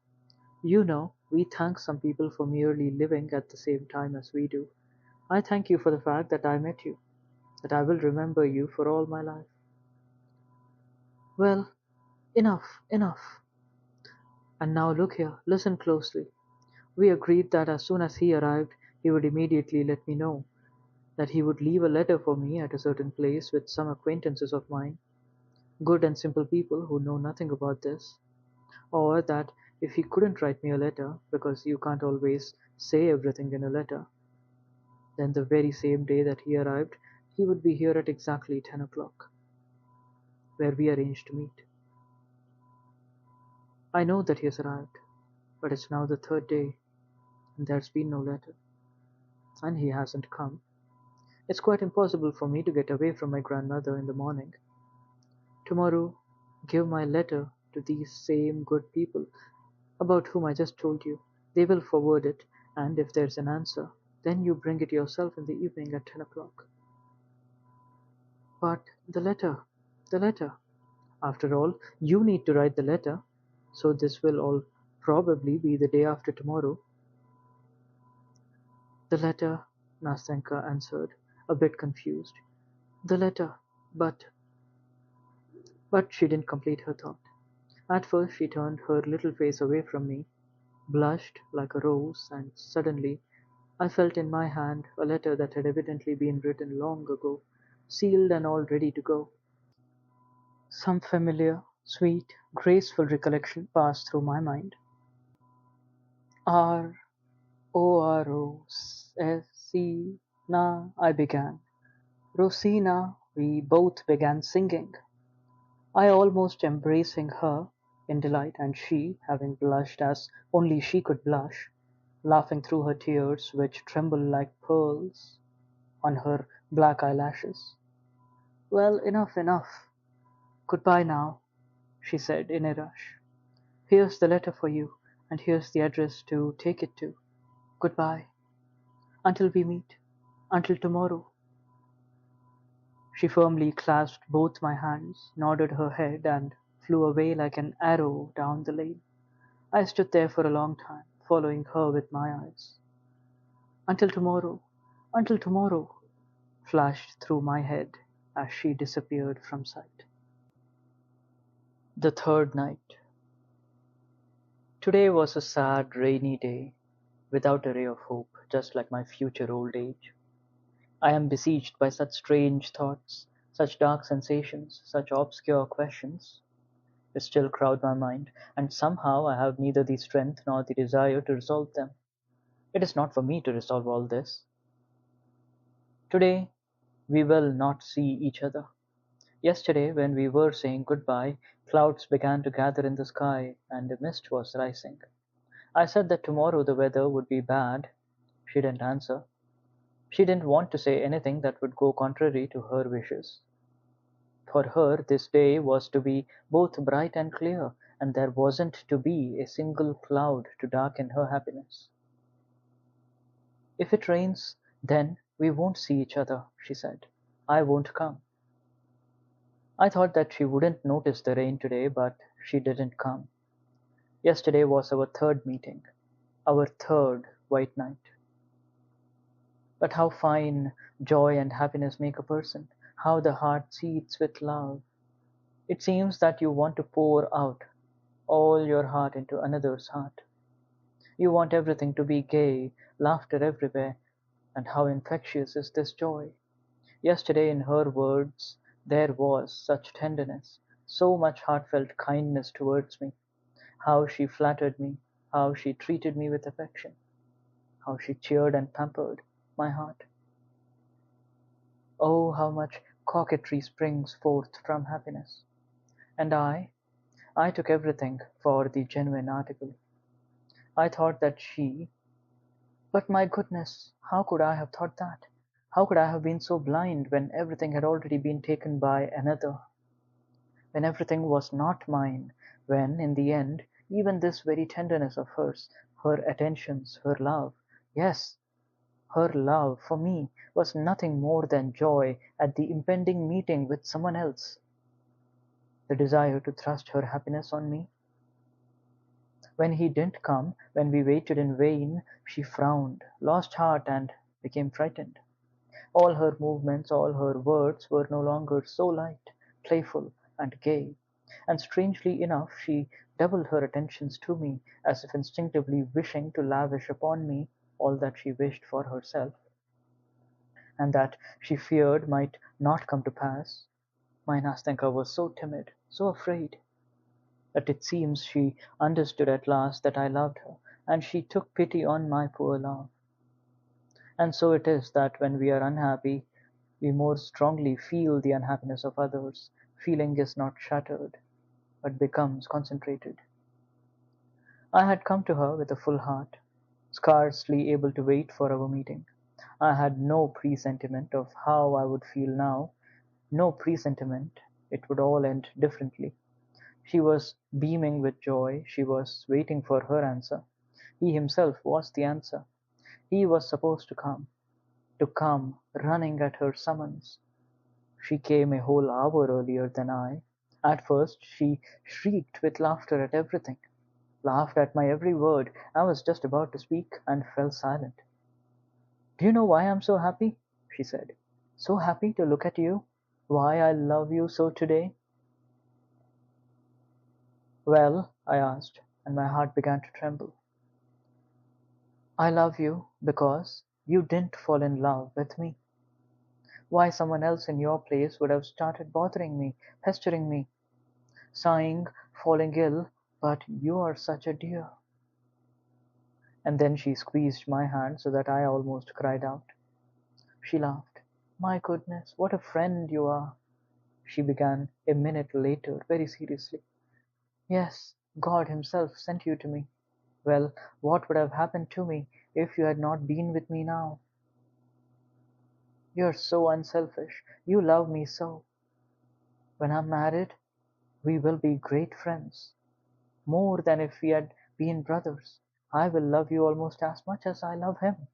you know, we thank some people for merely living at the same time as we do. I thank you for the fact that I met you, that I will remember you for all my life. Well, enough, enough. And now look here, listen closely. We agreed that as soon as he arrived, he would immediately let me know, that he would leave a letter for me at a certain place with some acquaintances of mine, good and simple people who know nothing about this, or that if he couldn't write me a letter, because you can't always say everything in a letter, then the very same day that he arrived, he would be here at exactly 10 o'clock, where we arranged to meet. I know that he has arrived, but it's now the third day, and there's been no letter, and he hasn't come. It's quite impossible for me to get away from my grandmother in the morning. Tomorrow, give my letter to these same good people about whom I just told you. They will forward it, and if there's an answer, then you bring it yourself in the evening at 10 o'clock. But the letter. After all, you need to write the letter, so this will all probably be the day after tomorrow. The letter, Nastenka answered, a bit confused. The letter, but she didn't complete her thought. At first she turned her little face away from me, blushed like a rose, and suddenly I felt in my hand a letter that had evidently been written long ago, sealed and all ready to go. Some familiar, sweet, graceful recollection passed through my mind. R O R O S C Na, I began. Rosina, we both began singing. I almost embracing her in delight, and she, having blushed as only she could blush, laughing through her tears, which trembled like pearls on her black eyelashes. Well, enough, enough. Goodbye now, she said in a rush. Here's the letter for you, and here's the address to take it to. Goodbye. Until we meet. Until tomorrow. She firmly clasped both my hands, nodded her head, and flew away like an arrow down the lane. I stood there for a long time, following her with my eyes. Until tomorrow, flashed through my head as she disappeared from sight. The third night. Today was a sad, rainy day, without a ray of hope, just like my future old age. I am besieged by such strange thoughts, such dark sensations, such obscure questions, which still crowd my mind, and somehow I have neither the strength nor the desire to resolve them. It is not for me to resolve all this. Today we will not see each other. Yesterday, when we were saying goodbye, clouds began to gather in the sky, and a mist was rising. I said that tomorrow the weather would be bad. She didn't answer. She didn't want to say anything that would go contrary to her wishes. For her, this day was to be both bright and clear, and there wasn't to be a single cloud to darken her happiness. If it rains, then we won't see each other, she said. I won't come. I thought that she wouldn't notice the rain today, but she didn't come. Yesterday was our third meeting, our third white night. But how fine joy and happiness make a person, how the heart seethes with love. It seems that you want to pour out all your heart into another's heart. You want everything to be gay, laughter everywhere, and how infectious is this joy. Yesterday in her words there was such tenderness, so much heartfelt kindness towards me, how she flattered me, how she treated me with affection, how she cheered and pampered my heart. Oh, how much Coquetry springs forth from happiness. And I took everything for the genuine article. I thought that she But my goodness, how could I have thought that? How could I have been so blind when everything had already been taken by another? When everything was not mine? When, in the end, even this very tenderness of hers, her attentions, her love, yes, her love for me was nothing more than joy at the impending meeting with someone else, the desire to thrust her happiness on me? When he didn't come, when we waited in vain, she frowned, lost heart, and became frightened. All her movements, all her words were no longer so light, playful, and gay, and strangely enough she doubled her attentions to me, as if instinctively wishing to lavish upon me all that she wished for herself, and that she feared might not come to pass. My Nastenka was so timid, so afraid, that it seems she understood at last that I loved her, and she took pity on my poor love. And so it is that when we are unhappy, we more strongly feel the unhappiness of others. Feeling is not shattered, but becomes concentrated. I had come to her with a full heart, scarcely able to wait for our meeting. I had no presentiment of how I would feel now, no presentiment it would all end differently. She was beaming with joy, she was waiting for her answer. He himself was the answer. He was supposed to come running at her summons. She came a whole hour earlier than I. At first she shrieked with laughter at everything, laughed at my every word. I was just about to speak, and fell silent. "Do you know why I'm so happy?" she said. "So happy to look at you? Why I love you so today?" "Well?" I asked, and my heart began to tremble. "I love you because you didn't fall in love with me. Why, someone else in your place would have started bothering me, pestering me, sighing, falling ill, but you are such a dear." And then she squeezed my hand so that I almost cried out. She laughed. "My goodness, what a friend you are," she began a minute later, very seriously. "Yes, God Himself sent you to me. Well, what would have happened to me if you had not been with me now? You're so unselfish. You love me so. When I'm married, we will be great friends, more than if we had been brothers. I will love you almost as much as I love him."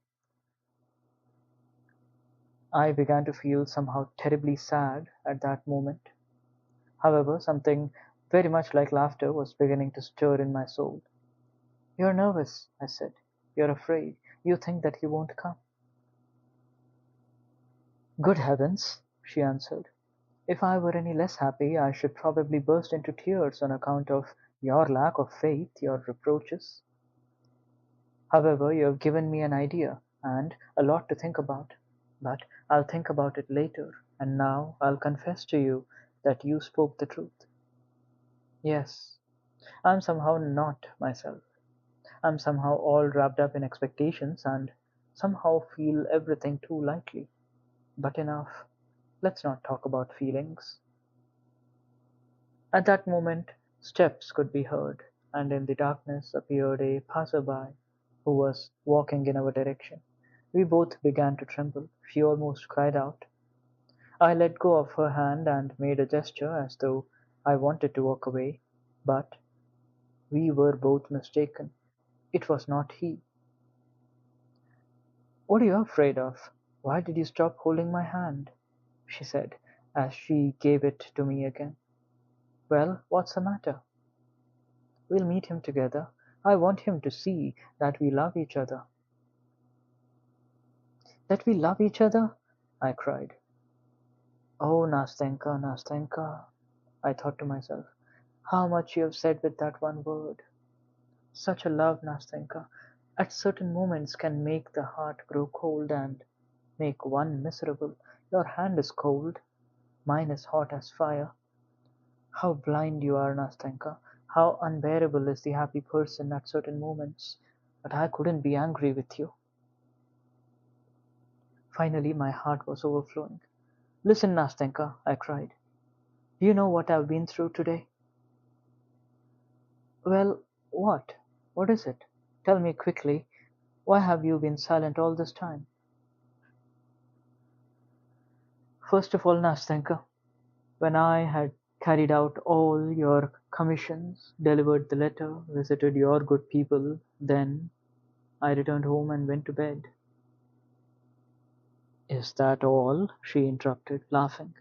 I began to feel somehow terribly sad at that moment. However, something very much like laughter was beginning to stir in my soul. "You're nervous," I said. "You're afraid. You think that he won't come." "Good heavens," she answered. "If I were any less happy, I should probably burst into tears on account of your lack of faith, your reproaches. However, you have given me an idea, and a lot to think about. But I'll think about it later, and now I'll confess to you that you spoke the truth. Yes, I'm somehow not myself. I'm somehow all wrapped up in expectations, and somehow feel everything too lightly. But enough. Let's not talk about feelings." At that moment steps could be heard, and in the darkness appeared a passer-by who was walking in our direction. We both began to tremble. She almost cried out. I let go of her hand and made a gesture as though I wanted to walk away, but we were both mistaken. It was not he. "What are you afraid of? Why did you stop holding my hand?" she said, as she gave it to me again. "Well, what's the matter?" "We'll meet him together. I want him to see that we love each other." "That we love each other?" I cried. "Oh, Nastenka, Nastenka," I thought to myself, "how much you have said with that one word. Such a love, Nastenka, at certain moments can make the heart grow cold and make one miserable. Your hand is cold, mine is hot as fire. How blind you are, Nastenka! How unbearable is the happy person at certain moments! But I couldn't be angry with you." Finally my heart was overflowing. Listen, Nastenka, I cried. Do you know what I've been through today? Well, what? What is it? Tell me quickly. Why have you been silent all this time? First of all, Nastenka, when I had carried out all your commissions, delivered the letter, visited your good people, then I returned home and went to bed. Is that all? She interrupted, laughing.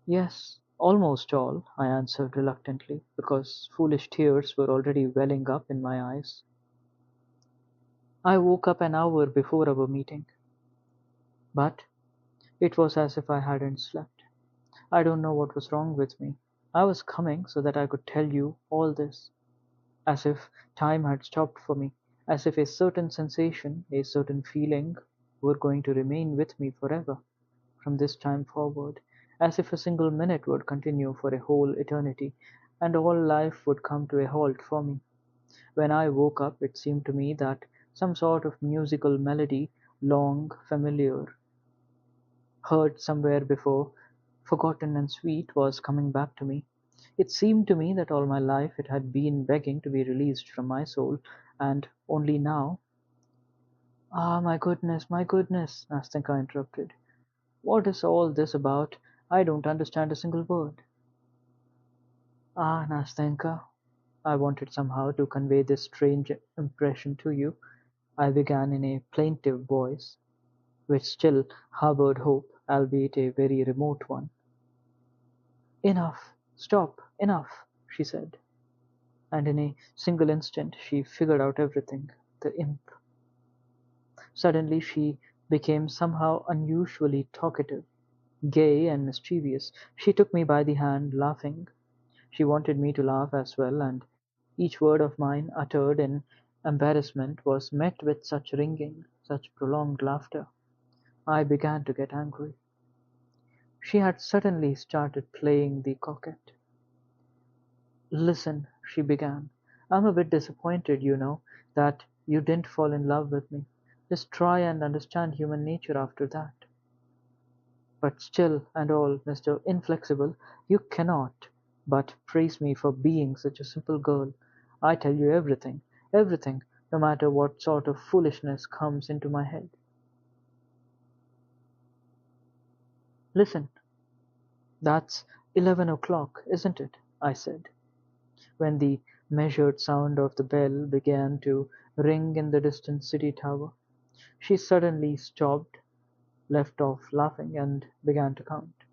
Yes, almost all, I answered reluctantly, because foolish tears were already welling up in my eyes. I woke up an hour before our meeting, but it was as if I hadn't slept. I don't know what was wrong with me. I was coming so that I could tell you all this, as if time had stopped for me, as if a certain sensation, a certain feeling were going to remain with me forever, from this time forward, as if a single minute would continue for a whole eternity, and all life would come to a halt for me. When I woke up, it seemed to me that some sort of musical melody, long, familiar, heard somewhere before, forgotten and sweet, was coming back to me. It seemed to me that all my life it had been begging to be released from my soul, and only now. Ah, my goodness, Nastenka interrupted. What is all this about? I don't understand a single word. Ah, Nastenka, I wanted somehow to convey this strange impression to you. I began in a plaintive voice, which still harbored hope, albeit a very remote one. Enough! Stop! Enough! She said, and in a single instant she figured out everything. The imp. Suddenly she became somehow unusually talkative, gay and mischievous. She took me by the hand, laughing. She wanted me to laugh as well, and each word of mine, uttered in embarrassment, was met with such ringing, such prolonged laughter. I began to get angry. She had suddenly started playing the coquette. "Listen," she began, "I'm a bit disappointed, that you didn't fall in love with me. Just try and understand human nature after that. But still and all, Mr. Inflexible, you cannot but praise me for being such a simple girl. I tell you everything, everything, no matter what sort of foolishness comes into my head. Listen, that's 11 o'clock, isn't it?" I said, when the measured sound of the bell began to ring in the distant city tower. She suddenly stopped, left off laughing, and began to count.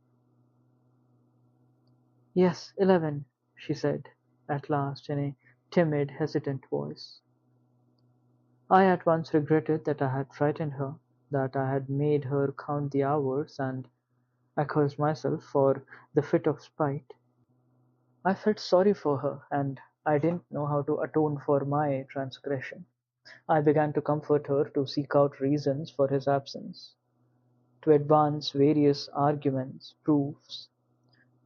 "Yes, 11," she said at last in a timid, hesitant voice. I at once regretted that I had frightened her, that I had made her count the hours, and I cursed myself for the fit of spite. I felt sorry for her, and I didn't know how to atone for my transgression. I began to comfort her, to seek out reasons for his absence, to advance various arguments, proofs.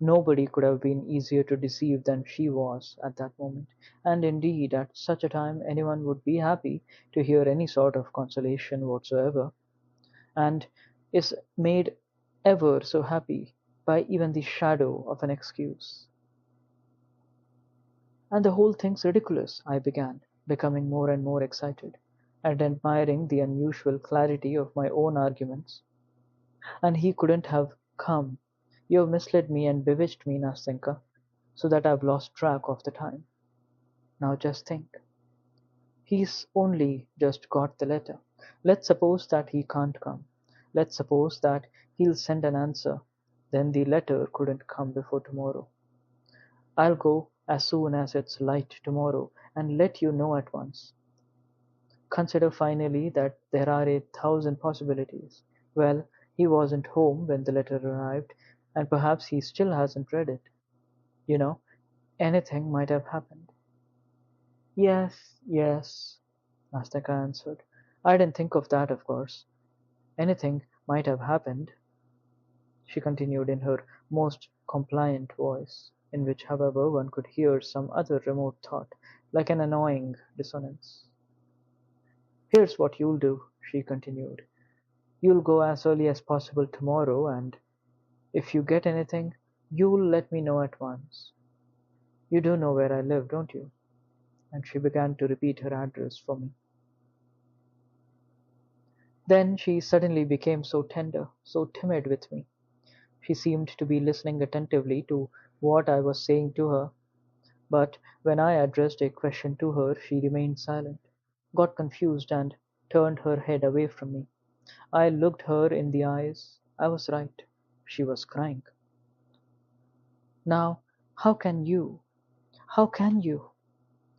Nobody could have been easier to deceive than she was at that moment, and indeed at such a time anyone would be happy to hear any sort of consolation whatsoever, and is made ever so happy by even the shadow of an excuse. And the whole thing's ridiculous, I began, becoming more and more excited, and admiring the unusual clarity of my own arguments. And he couldn't have come. You have misled me and bewitched me, Nastenka, so that I've lost track of the time. Now just think. He's only just got the letter. Let's suppose that he can't come. Let's suppose that he'll send an answer. Then the letter couldn't come before tomorrow. I'll go as soon as it's light tomorrow and let you know at once. Consider finally that there are 1,000 possibilities. Well, he wasn't home when the letter arrived, and perhaps he still hasn't read it. You know, anything might have happened. Yes, yes, Nastaka answered. I didn't think of that, of course. Anything might have happened, she continued in her most compliant voice, in which, however, one could hear some other remote thought, like an annoying dissonance. Here's what you'll do, she continued. You'll go as early as possible tomorrow, and if you get anything, you'll let me know at once. You do know where I live, don't you?" And she began to repeat her address for me. Then she suddenly became so tender, so timid with me. She seemed to be listening attentively to what I was saying to her, but when I addressed a question to her, she remained silent, got confused, and turned her head away from me. I looked her in the eyes. I was right. She was crying. "Now, how can you? How can you?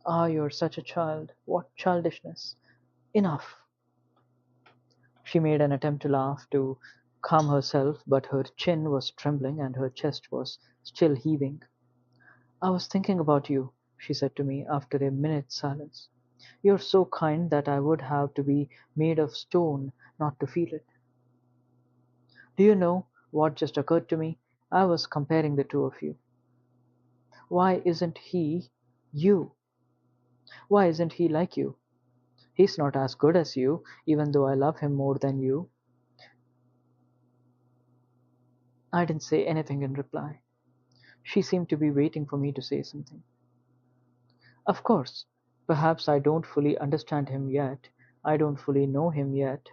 Ah, you're such a child. What childishness! Enough!" She made an attempt to laugh, to calm herself, but her chin was trembling and her chest was still heaving. "I was thinking about you," she said to me after a minute's silence. "You're so kind that I would have to be made of stone not to feel it. Do you know what just occurred to me? I was comparing the two of you. Why isn't he you? Why isn't he like you? He's not as good as you, even though I love him more than you." I didn't say anything in reply. She seemed to be waiting for me to say something. "Of course, perhaps I don't fully understand him yet. I don't fully know him yet.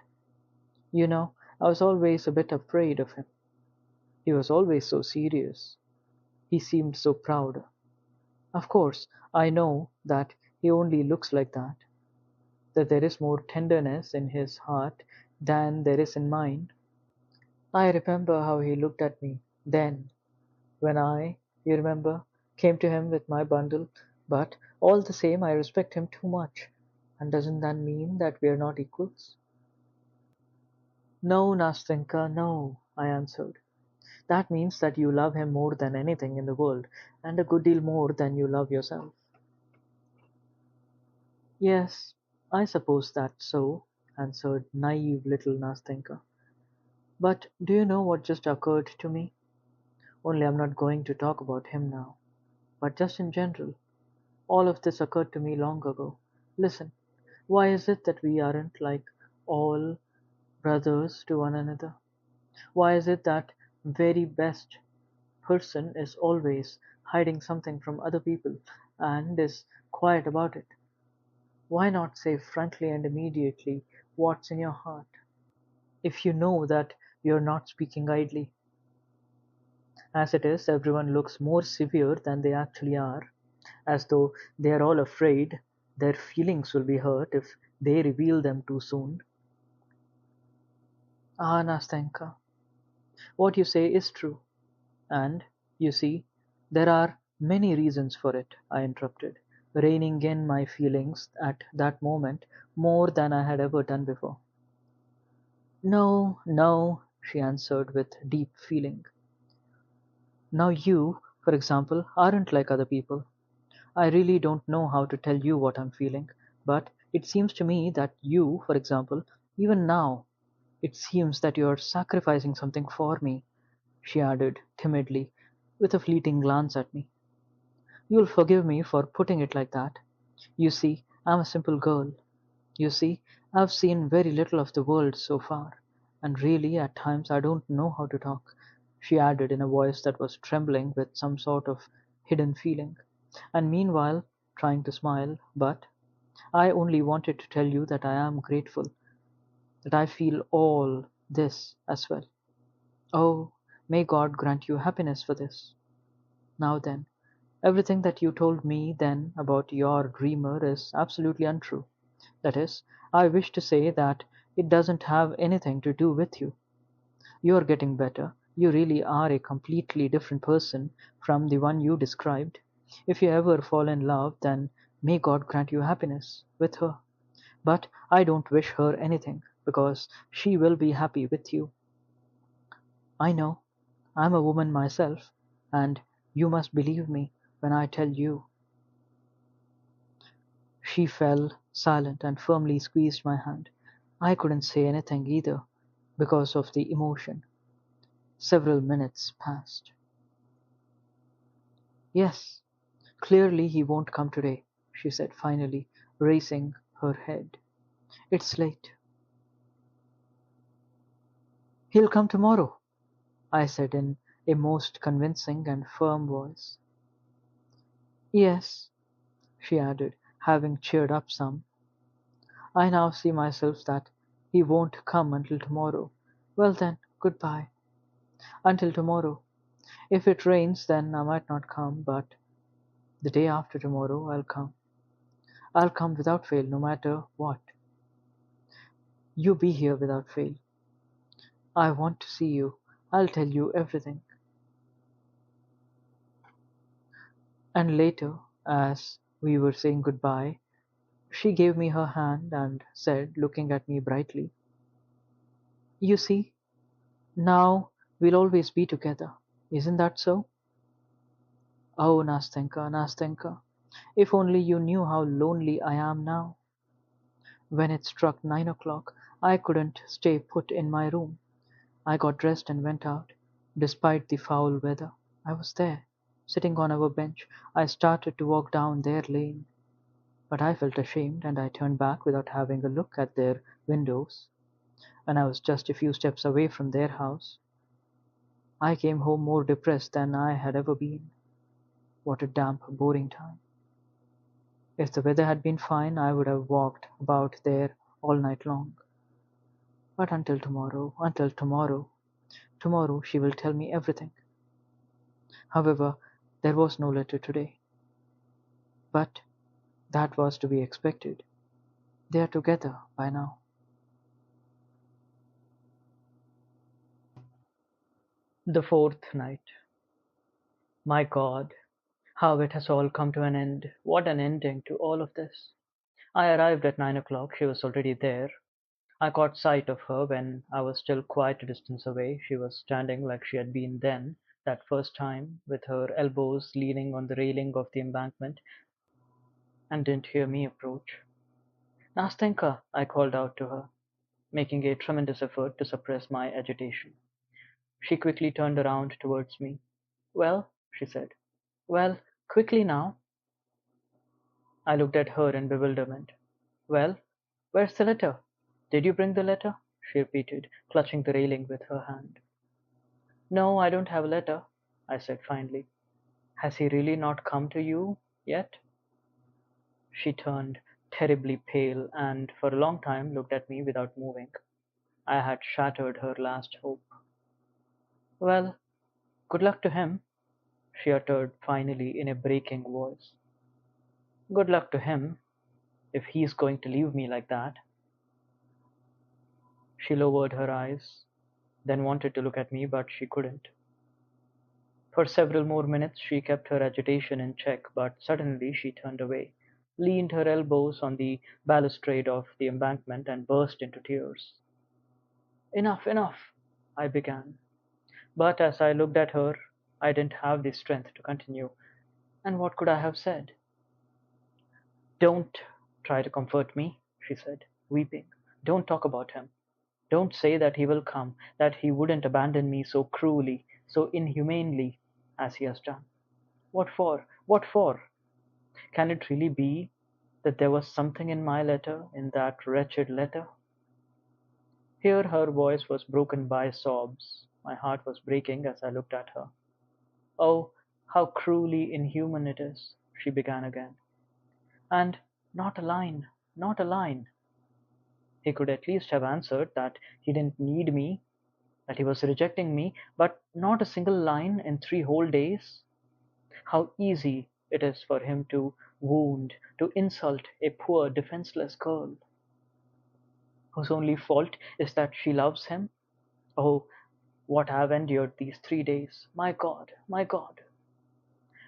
You know, I was always a bit afraid of him. He was always so serious. He seemed so proud. Of course, I know that he only looks like that, that there is more tenderness in his heart than there is in mine. I remember how he looked at me then, when I, you remember, came to him with my bundle, but all the same I respect him too much. And doesn't that mean that we are not equals?" "No, Nastenka, no," I answered. "That means that you love him more than anything in the world, and a good deal more than you love yourself." "Yes, I suppose that's so," answered naive little Nastenka. "But do you know what just occurred to me? Only I'm not going to talk about him now, but just in general. All of this occurred to me long ago. Listen, why is it that we aren't like all brothers to one another? Why is it that very best person is always hiding something from other people and is quiet about it? Why not say frankly and immediately what's in your heart, if you know that you're not speaking idly? As it is, everyone looks more severe than they actually are, as though they are all afraid their feelings will be hurt if they reveal them too soon. Ah, Nastenka, what you say is true. And, you see, there are many reasons for it, I interrupted, reining in my feelings at that moment more than I had ever done before. "No, no," she answered with deep feeling. "Now you, for example, aren't like other people. I really don't know how to tell you what I'm feeling, but it seems to me that you, for example, even now, it seems that you're sacrificing something for me," she added timidly, with a fleeting glance at me. "You'll forgive me for putting it like that. You see, I'm a simple girl. You see, I've seen very little of the world so far, and really at times I don't know how to talk," she added in a voice that was trembling with some sort of hidden feeling, and meanwhile trying to smile. "But I only wanted to tell you that I am grateful, that I feel all this as well. Oh, may God grant you happiness for this. Now then, everything that you told me then about your dreamer is absolutely untrue. That is, I wish to say that it doesn't have anything to do with you. You're getting better. You really are a completely different person from the one you described. If you ever fall in love, then may God grant you happiness with her. But I don't wish her anything, because she will be happy with you. I know. I'm a woman myself, and you must believe me when I tell you." She fell silent and firmly squeezed my hand. I couldn't say anything either, because of the emotion. Several minutes passed. "Yes, clearly he won't come today," she said finally, raising her head. "It's late." He'll come tomorrow, I said in a most convincing and firm voice. Yes, she added, having cheered up some. I now see myself that he won't come until tomorrow. Well then, good-bye. Until tomorrow. If it rains, then I might not come, but the day after tomorrow I'll come. I'll come without fail, no matter what. You be here without fail. I want to see you. I'll tell you everything. And later, as we were saying goodbye, she gave me her hand and said, looking at me brightly, You see, now we'll always be together. Isn't that so? Oh, Nastenka, Nastenka, if only you knew how lonely I am now. When it struck 9 o'clock, I couldn't stay put in my room. I got dressed and went out. Despite the foul weather, I was there, sitting on our bench. I started to walk down their lane, but I felt ashamed and I turned back without having a look at their windows. And I was just a few steps away from their house. I came home more depressed than I had ever been. What a damp, boring time. If the weather had been fine, I would have walked about there all night long. But until tomorrow, tomorrow she will tell me everything. However, there was no letter today. But that was to be expected. They are together by now. The fourth night. My God, how it has all come to an end. What an ending to all of this. I arrived at 9 o'clock. She was already there. I caught sight of her when I was still quite a distance away. She was standing like she had been then, that first time, with her elbows leaning on the railing of the embankment, and didn't hear me approach. Nastenka, I called out to her, making a tremendous effort to suppress my agitation. She quickly turned around towards me. Well, she said. Well, quickly now. I looked at her in bewilderment. Well, where's the letter? Did you bring the letter? She repeated, clutching the railing with her hand. No, I don't have a letter, I said finally. Has he really not come to you yet? She turned terribly pale and for a long time looked at me without moving. I had shattered her last hope. Well, good luck to him, she uttered finally in a breaking voice. Good luck to him, if he's going to leave me like that. She lowered her eyes, then wanted to look at me, but she couldn't. For several more minutes she kept her agitation in check, but suddenly she turned away, leaned her elbows on the balustrade of the embankment, and burst into tears. Enough, enough, I began. But as I looked at her, I didn't have the strength to continue. And what could I have said? Don't try to comfort me, she said, weeping. Don't talk about him. Don't say that he will come, that he wouldn't abandon me so cruelly, so inhumanely as he has done. What for? What for? Can it really be that there was something in my letter, in that wretched letter? Here her voice was broken by sobs. My heart was breaking as I looked at her. Oh, how cruelly inhuman it is, she began again. And not a line, not a line. He could at least have answered that he didn't need me, that he was rejecting me, but not a single line in 3 whole days. How easy it is for him to wound, to insult a poor defenseless girl, whose only fault is that she loves him. Oh, what I have endured these 3 days! My God, my God!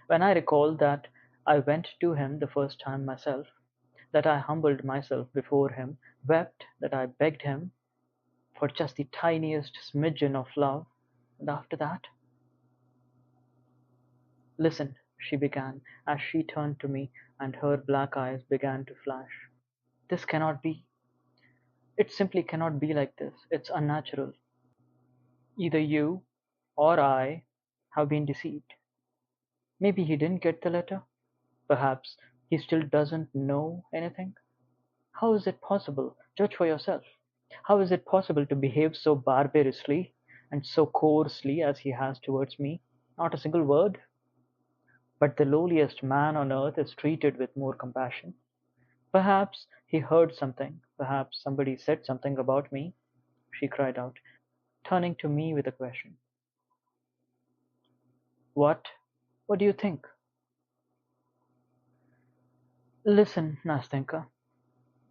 When I recall that I went to him the first time myself, that I humbled myself before him, wept, that I begged him for just the tiniest smidgen of love, and after that, listen, she began, as she turned to me and her black eyes began to flash. This cannot be. It simply cannot be like this. It's unnatural. Either you or I have been deceived. Maybe he didn't get the letter. Perhaps he still doesn't know anything. How is it possible? Judge for yourself. How is it possible to behave so barbarously and so coarsely as he has towards me, not a single word. But the lowliest man on earth is treated with more compassion. Perhaps he heard something, perhaps somebody said something about me, she cried out, turning to me with a question. What? What do you think? Listen, Nastenka.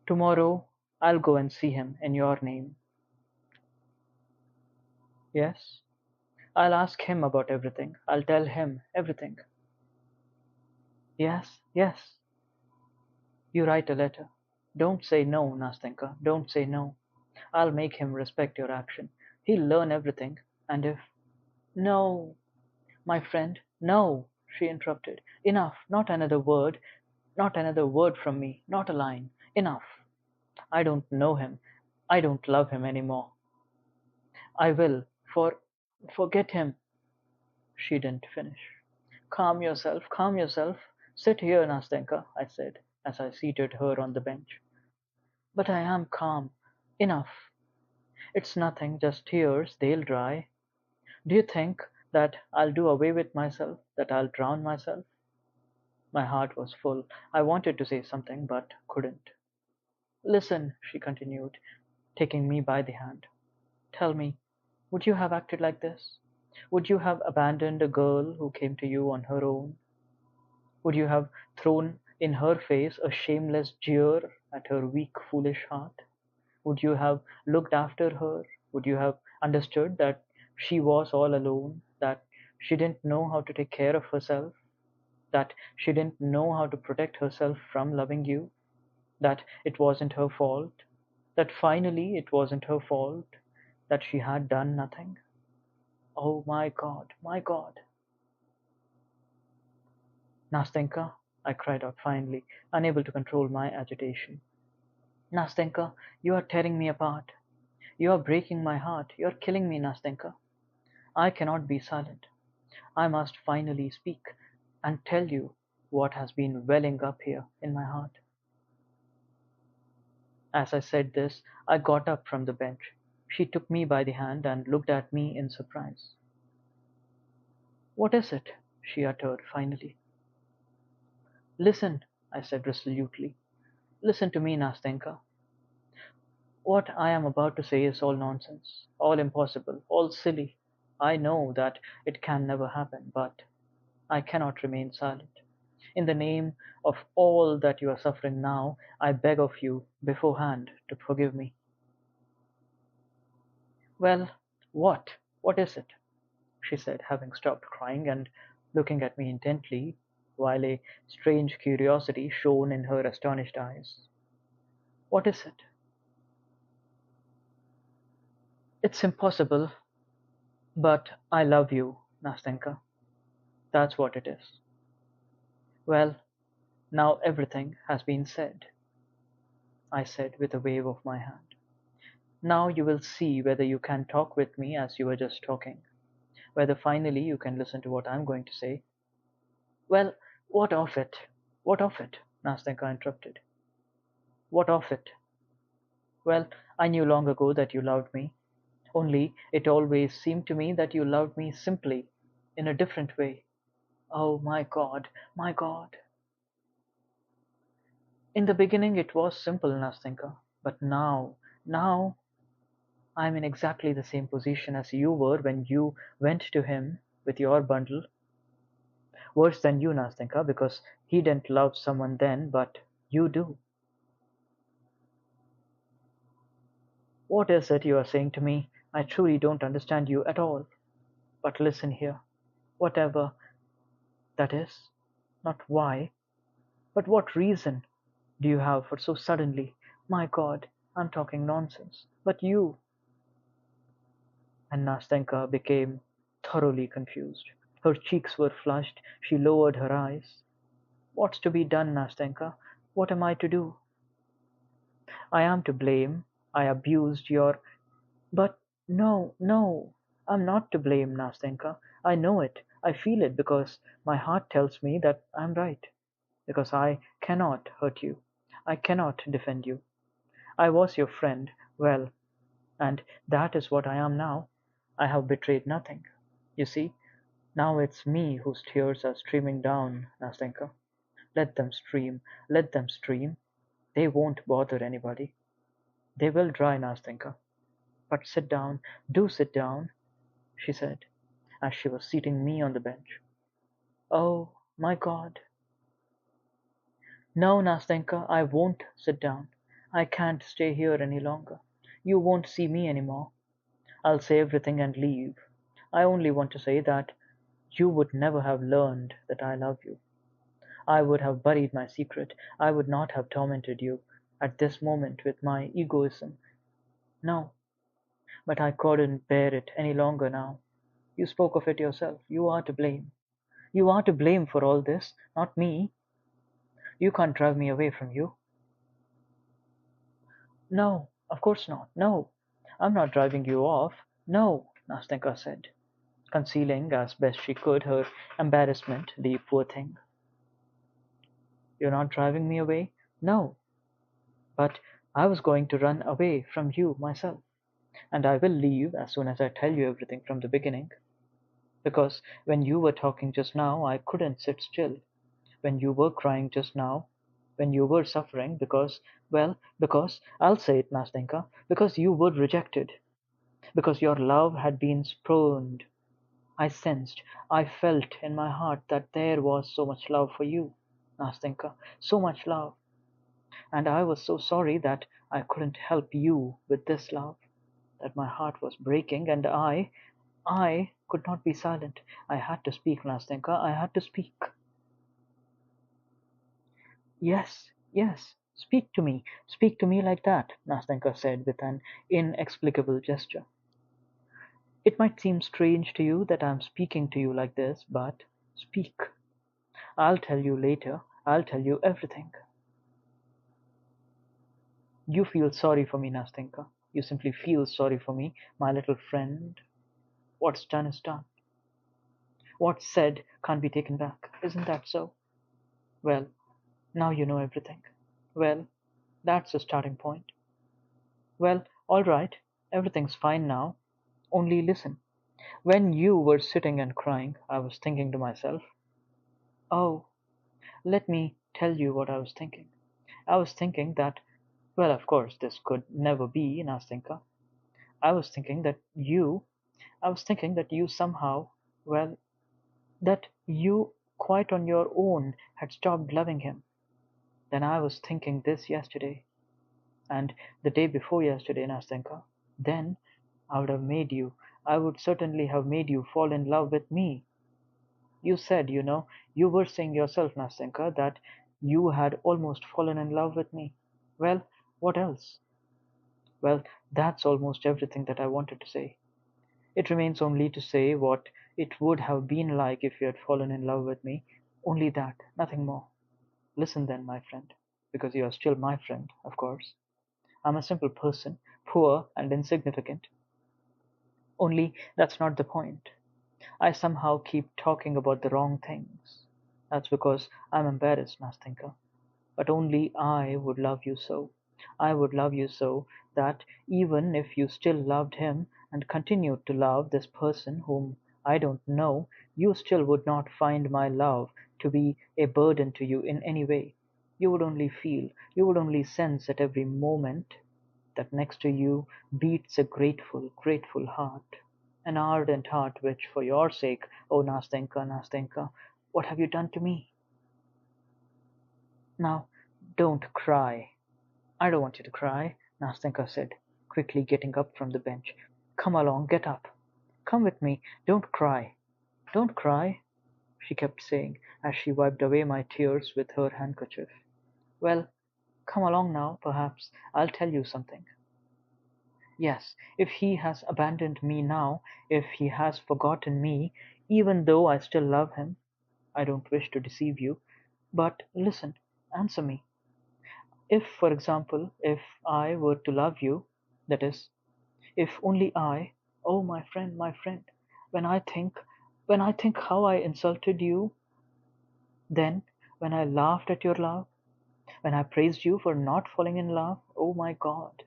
Tomorrow I'll go and see him in your name. Yes? I'll ask him about everything. I'll tell him everything. Yes, yes. You write a letter. Don't say no, Nastenka. Don't say no. I'll make him respect your action. He'll learn everything. And if... No, my friend, no, she interrupted. Enough. Not another word. Not another word from me. Not a line. Enough. I don't know him. I don't love him any more. I will. Forget him. She didn't finish. Calm yourself. Calm yourself. Sit here, Nastenka, I said, as I seated her on the bench. But I am calm. Enough. It's nothing, just tears, they'll dry. Do you think that I'll do away with myself, that I'll drown myself? My heart was full. I wanted to say something, but couldn't. Listen, she continued, taking me by the hand. Tell me, would you have acted like this? Would you have abandoned a girl who came to you on her own? Would you have thrown in her face a shameless jeer at her weak, foolish heart? Would you have looked after her? Would you have understood that she was all alone, that she didn't know how to take care of herself, that she didn't know how to protect herself from loving you, that it wasn't her fault, that finally it wasn't her fault, that she had done nothing? Oh my God, my God. Nastenka, I cried out finally, unable to control my agitation. Nastenka, you are tearing me apart. You are breaking my heart. You are killing me, Nastenka. I cannot be silent. I must finally speak and tell you what has been welling up here in my heart. As I said this, I got up from the bench. She took me by the hand and looked at me in surprise. What is it? She uttered finally. Listen, I said resolutely. Listen to me, Nastenka. What I am about to say is all nonsense, all impossible, all silly. I know that it can never happen, but I cannot remain silent. In the name of all that you are suffering now, I beg of you beforehand to forgive me. Well, what? What is it? She said, having stopped crying and looking at me intently, while a strange curiosity shone in her astonished eyes. What is it? It's impossible, but I love you, Nastenka. That's what it is. Well, now everything has been said, I said with a wave of my hand. Now you will see whether you can talk with me as you were just talking, whether finally you can listen to what I'm going to say. Well, what of it? What of it? Nastenka interrupted. What of it? Well, I knew long ago that you loved me. Only it always seemed to me that you loved me simply, in a different way. Oh my God, my God. In the beginning it was simple, Nastenka, but now I'm in exactly the same position as you were when you went to him with your bundle. Worse than you, Nastenka, because he didn't love someone then, but you do. What is it you are saying to me? I truly don't understand you at all. But listen here. Whatever that is, not why, but what reason do you have for so suddenly? My God, I'm talking nonsense. But you... And Nastenka became thoroughly confused. Her cheeks were flushed. She lowered her eyes. What's to be done, Nastenka? What am I to do? I am to blame. I abused your... But no, no, I'm not to blame, Nastenka. I know it. I feel it because my heart tells me that I'm right. Because I cannot hurt you. I cannot defend you. I was your friend. Well, and that is what I am now. I have betrayed nothing. You see, now it's me whose tears are streaming down, Nastenka. Let them stream, let them stream. They won't bother anybody. They will dry, Nastenka. But sit down, do sit down, she said, as she was seating me on the bench. Oh, my God. No, Nastenka, I won't sit down. I can't stay here any longer. You won't see me any more. I'll say everything and leave. I only want to say that you would never have learned that I love you. I would have buried my secret. I would not have tormented you at this moment with my egoism. No, but I couldn't bear it any longer now. You spoke of it yourself. You are to blame. You are to blame for all this, not me. You can't drive me away from you. No, of course not. No, I'm not driving you off. No, Nastenka said, concealing as best she could her embarrassment, the poor thing. You're not driving me away? No, but I was going to run away from you myself, and I will leave as soon as I tell you everything from the beginning. Because when you were talking just now, I couldn't sit still. When you were crying just now, when you were suffering because, well, because, I'll say it, Nastenka, because you were rejected, because your love had been spurned. I sensed, I felt in my heart that there was so much love for you, Nastenka, so much love. And I was so sorry that I couldn't help you with this love, that my heart was breaking, and I could not be silent. I had to speak, Nastenka, I had to speak. Yes, yes, speak to me like that, Nastenka said with an inexplicable gesture. It might seem strange to you that I'm speaking to you like this, but speak. I'll tell you later. I'll tell you everything. You feel sorry for me, Nastenka. You simply feel sorry for me, my little friend. What's done is done. What's said can't be taken back. Isn't that so? Well, now you know everything. Well, that's a starting point. Well, all right. Everything's fine now. Only listen. When you were sitting and crying, I was thinking to myself, oh, let me tell you what I was thinking. I was thinking that, well, of course, this could never be, Nastenka. I was thinking that you, I was thinking that you somehow, well, that you quite on your own had stopped loving him. Then I was thinking this yesterday, and the day before yesterday, Nastenka. Then I would have made you, I would certainly have made you fall in love with me. You said, you were saying yourself, Nastenka, that you had almost fallen in love with me. Well, what else? Well, that's almost everything that I wanted to say. It remains only to say what it would have been like if you had fallen in love with me. Only that, nothing more. Listen then, my friend, because you are still my friend, of course. I'm a simple person, poor and insignificant. Only that's not the point. I somehow keep talking about the wrong things. That's because I'm embarrassed, Nastenka. But only I would love you so. I would love you so that even if you still loved him and continued to love this person whom I don't know, you still would not find my love to be a burden to you in any way. You would only feel, you would only sense at every moment that next to you beats a grateful, grateful heart. An ardent heart which, for your sake, oh Nastenka, Nastenka, what have you done to me? Now, don't cry. I don't want you to cry, Nastenka said, quickly getting up from the bench. Come along, get up. Come with me. Don't cry. Don't cry, she kept saying as she wiped away my tears with her handkerchief. Well, come along now, perhaps I'll tell you something. Yes, if he has abandoned me now, if he has forgotten me, even though I still love him, I don't wish to deceive you, but listen, answer me. If, for example, if I were to love you, that is, if only I, oh my friend, when I think, when I think how I insulted you, then when I laughed at your love, when I praised you for not falling in love, oh my God,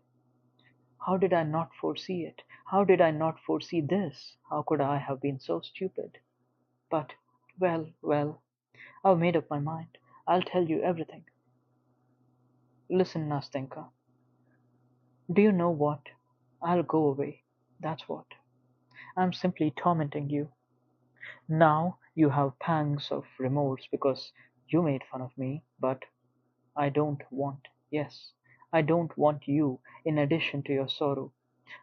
how did I not foresee it? How did I not foresee this? How could I have been so stupid? But, well, I've made up my mind. I'll tell you everything. Listen, Nastenka, do you know what? I'll go away. That's what. I'm simply tormenting you. Now you have pangs of remorse because you made fun of me, but I don't want, yes, I don't want you in addition to your sorrow.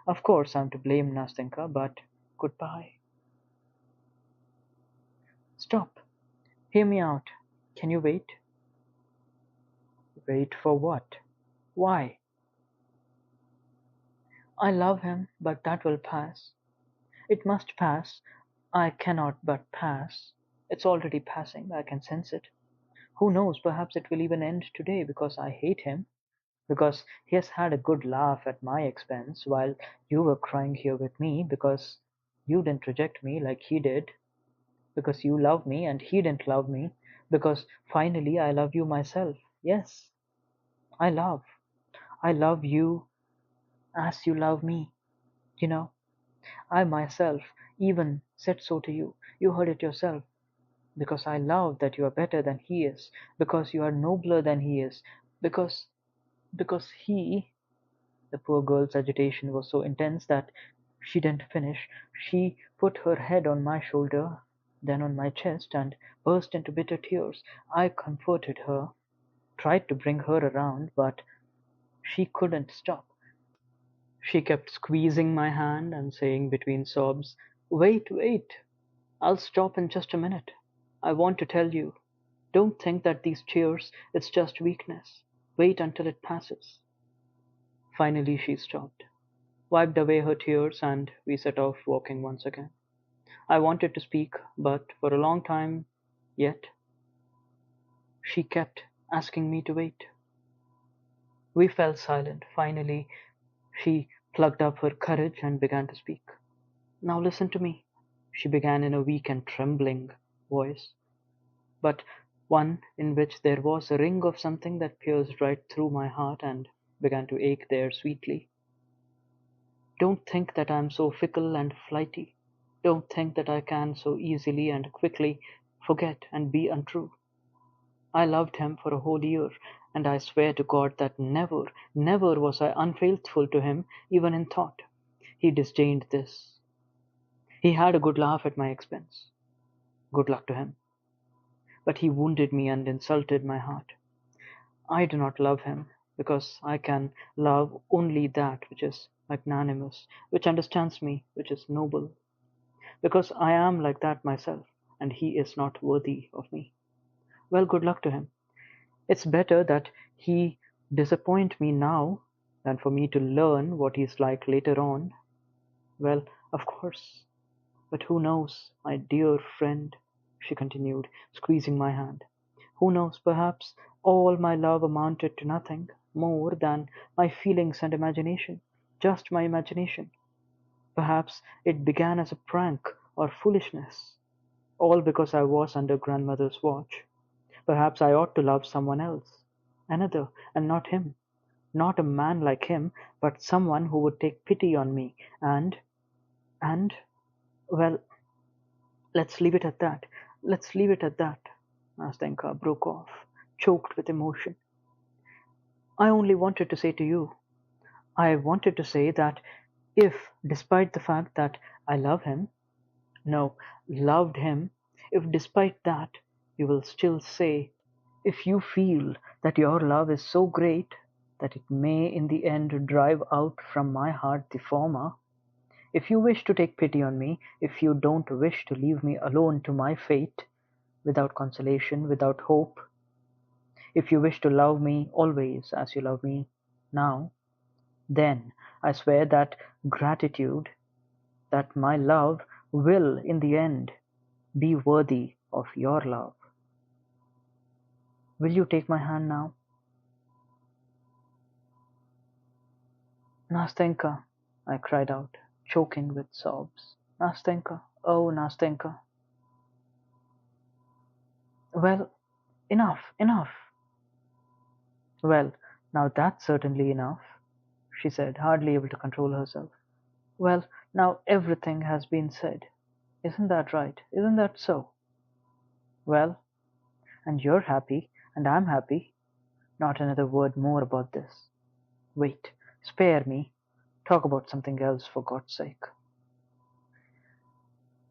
Of course I'm to blame, Nastenka, but goodbye. Stop. Hear me out. Can you wait? Wait for what? Why? I love him, but that will pass. It must pass. I cannot but pass. It's already passing. I can sense it. Who knows, perhaps it will even end today because I hate him, because he has had a good laugh at my expense while you were crying here with me because you didn't reject me like he did, because you love me and he didn't love me, because finally I love you myself. Yes, I love. I love you as you love me. You know, I myself even said so to you. You heard it yourself. Because I love that you are better than he is, because you are nobler than he is, because he. The poor girl's agitation was so intense that she didn't finish. She put her head on my shoulder, then on my chest, and burst into bitter tears. I comforted her, tried to bring her around, but she couldn't stop. She kept squeezing my hand and saying between sobs, "Wait, wait, I'll stop in just a minute. I want to tell you. Don't think that these tears, it's just weakness. Wait until it passes." Finally she stopped, wiped away her tears, and we set off walking once again. I wanted to speak, but for a long time yet she kept asking me to wait. We fell silent. Finally she plucked up her courage and began to speak. "Now listen to me," she began in a weak and trembling voice, but one in which there was a ring of something that pierced right through my heart and began to ache there sweetly. "Don't think that I am so fickle and flighty. Don't think that I can so easily and quickly forget and be untrue. I loved him for a whole year, and I swear to God that never, never was I unfaithful to him, even in thought. He disdained this. He had a good laugh at my expense. Good luck to him. But he wounded me and insulted my heart. I do not love him, because I can love only that which is magnanimous, which understands me, which is noble, because I am like that myself, and he is not worthy of me. Well, good luck to him. It's better that he disappoint me now than for me to learn what he's like later on. Well, of course, but who knows, my dear friend," she continued, squeezing my hand. "Who knows, perhaps all my love amounted to nothing more than my feelings and imagination, just my imagination. Perhaps it began as a prank or foolishness, all because I was under grandmother's watch. Perhaps I ought to love someone else, another, and not him. Not a man like him, but someone who would take pity on me and, well, let's leave it at that. Let's leave it at that." Nastenka broke off, choked with emotion. "I only wanted to say to you, I wanted to say that if, despite the fact that I love him, no, loved him, if despite that you will still say, if you feel that your love is so great that it may in the end drive out from my heart the former, if you wish to take pity on me, if you don't wish to leave me alone to my fate, without consolation, without hope, if you wish to love me always as you love me now, then I swear that gratitude, that my love will in the end be worthy of your love. Will you take my hand now?" "Nastenka," I cried out, choking with sobs. "Nastenka, oh Nastenka." "Well, enough, enough." "Well, now that's certainly enough," she said, hardly able to control herself. Well, now everything has been said. Isn't that right? Isn't that so? Well, and you're happy, and I'm happy. Not another word more about this. Wait, spare me. Talk about something else, for God's sake.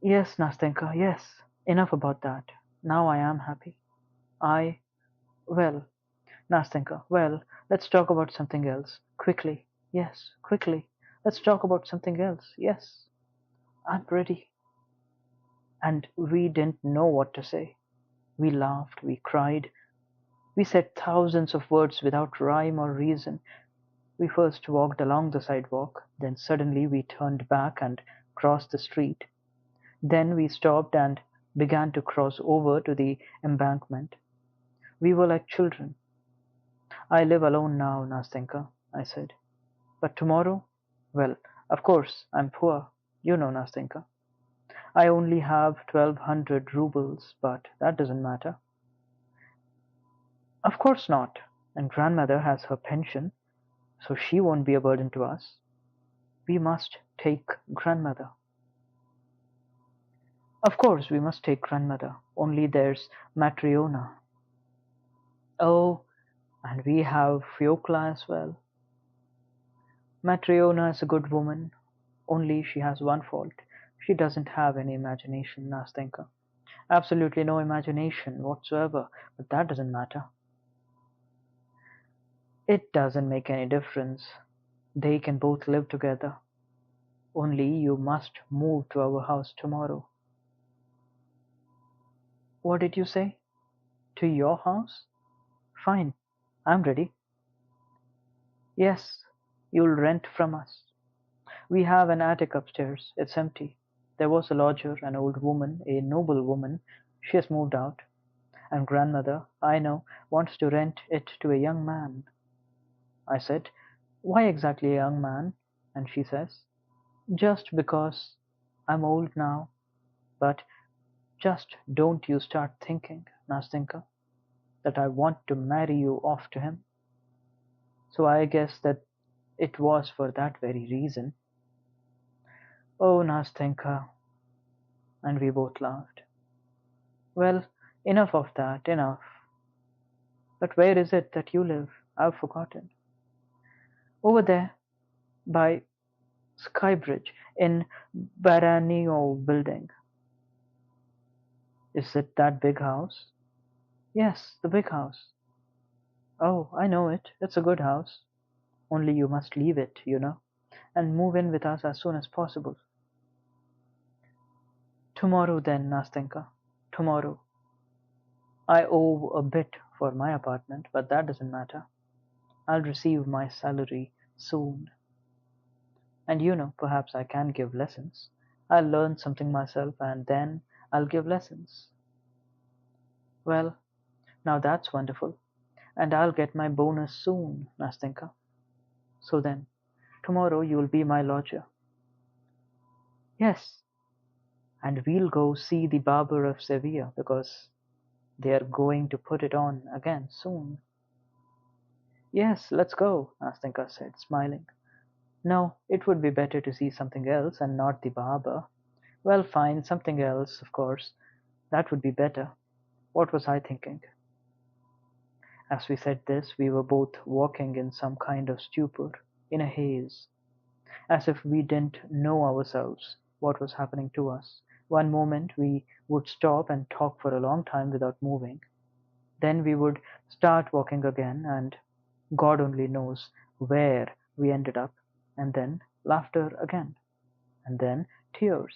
Yes, Nastenka, yes. Enough about that. Now I am happy. I, well, Nastenka, well, let's talk about something else. Quickly. Yes, quickly. Let's talk about something else. Yes, I'm ready. And we didn't know what to say. We laughed, we cried, we said thousands of words without rhyme or reason. We first walked along the sidewalk, then suddenly we turned back and crossed the street. Then we stopped and began to cross over to the embankment. We were like children. I live alone now, Nastenka, I said. But tomorrow? Well, of course, I'm poor. You know, Nastenka. I only have 1200 rubles, but that doesn't matter. Of course not. And grandmother has her pension, so she won't be a burden to us. We must take grandmother. Of course we must take grandmother, only there's Matryona. Oh, and we have Fyokla as well. Matryona is a good woman, only she has one fault. She doesn't have any imagination, Nastenka. Absolutely no imagination whatsoever, but that doesn't matter. It doesn't make any difference. They can both live together. Only you must move to our house tomorrow. What did you say? To your house? Fine, I'm ready. Yes, you'll rent from us. We have an attic upstairs. It's empty. There was a lodger, an old woman, a noble woman. She has moved out. And grandmother, I know, wants to rent it to a young man. I said, why exactly a young man? And she says, just because I'm old now. But just don't you start thinking, Nastinka, that I want to marry you off to him. So I guess that it was for that very reason. Oh, Nastinka. And we both laughed. Well, enough of that, enough. But where is it that you live? I've forgotten. Over there, by Skybridge, in Baranio building. Is it that big house? Yes, the big house. Oh, I know it. It's a good house. Only you must leave it, you know, and move in with us as soon as possible. Tomorrow then, Nastenka. Tomorrow. I owe a bit for my apartment, but that doesn't matter. I'll receive my salary soon. And you know, perhaps I can give lessons. I'll learn something myself and then I'll give lessons. Well, now that's wonderful. And I'll get my bonus soon, Nastenka. So then, tomorrow you'll be my lodger. Yes, and we'll go see the Barber of Sevilla because they are going to put it on again soon. Yes, let's go, Nastenka said, smiling. No, it would be better to see something else and not the barber. Well, fine, something else, of course. That would be better. What was I thinking? As we said this, we were both walking in some kind of stupor, in a haze, as if we didn't know ourselves what was happening to us. One moment we would stop and talk for a long time without moving. Then we would start walking again, and God only knows where we ended up. And then laughter again. And then tears.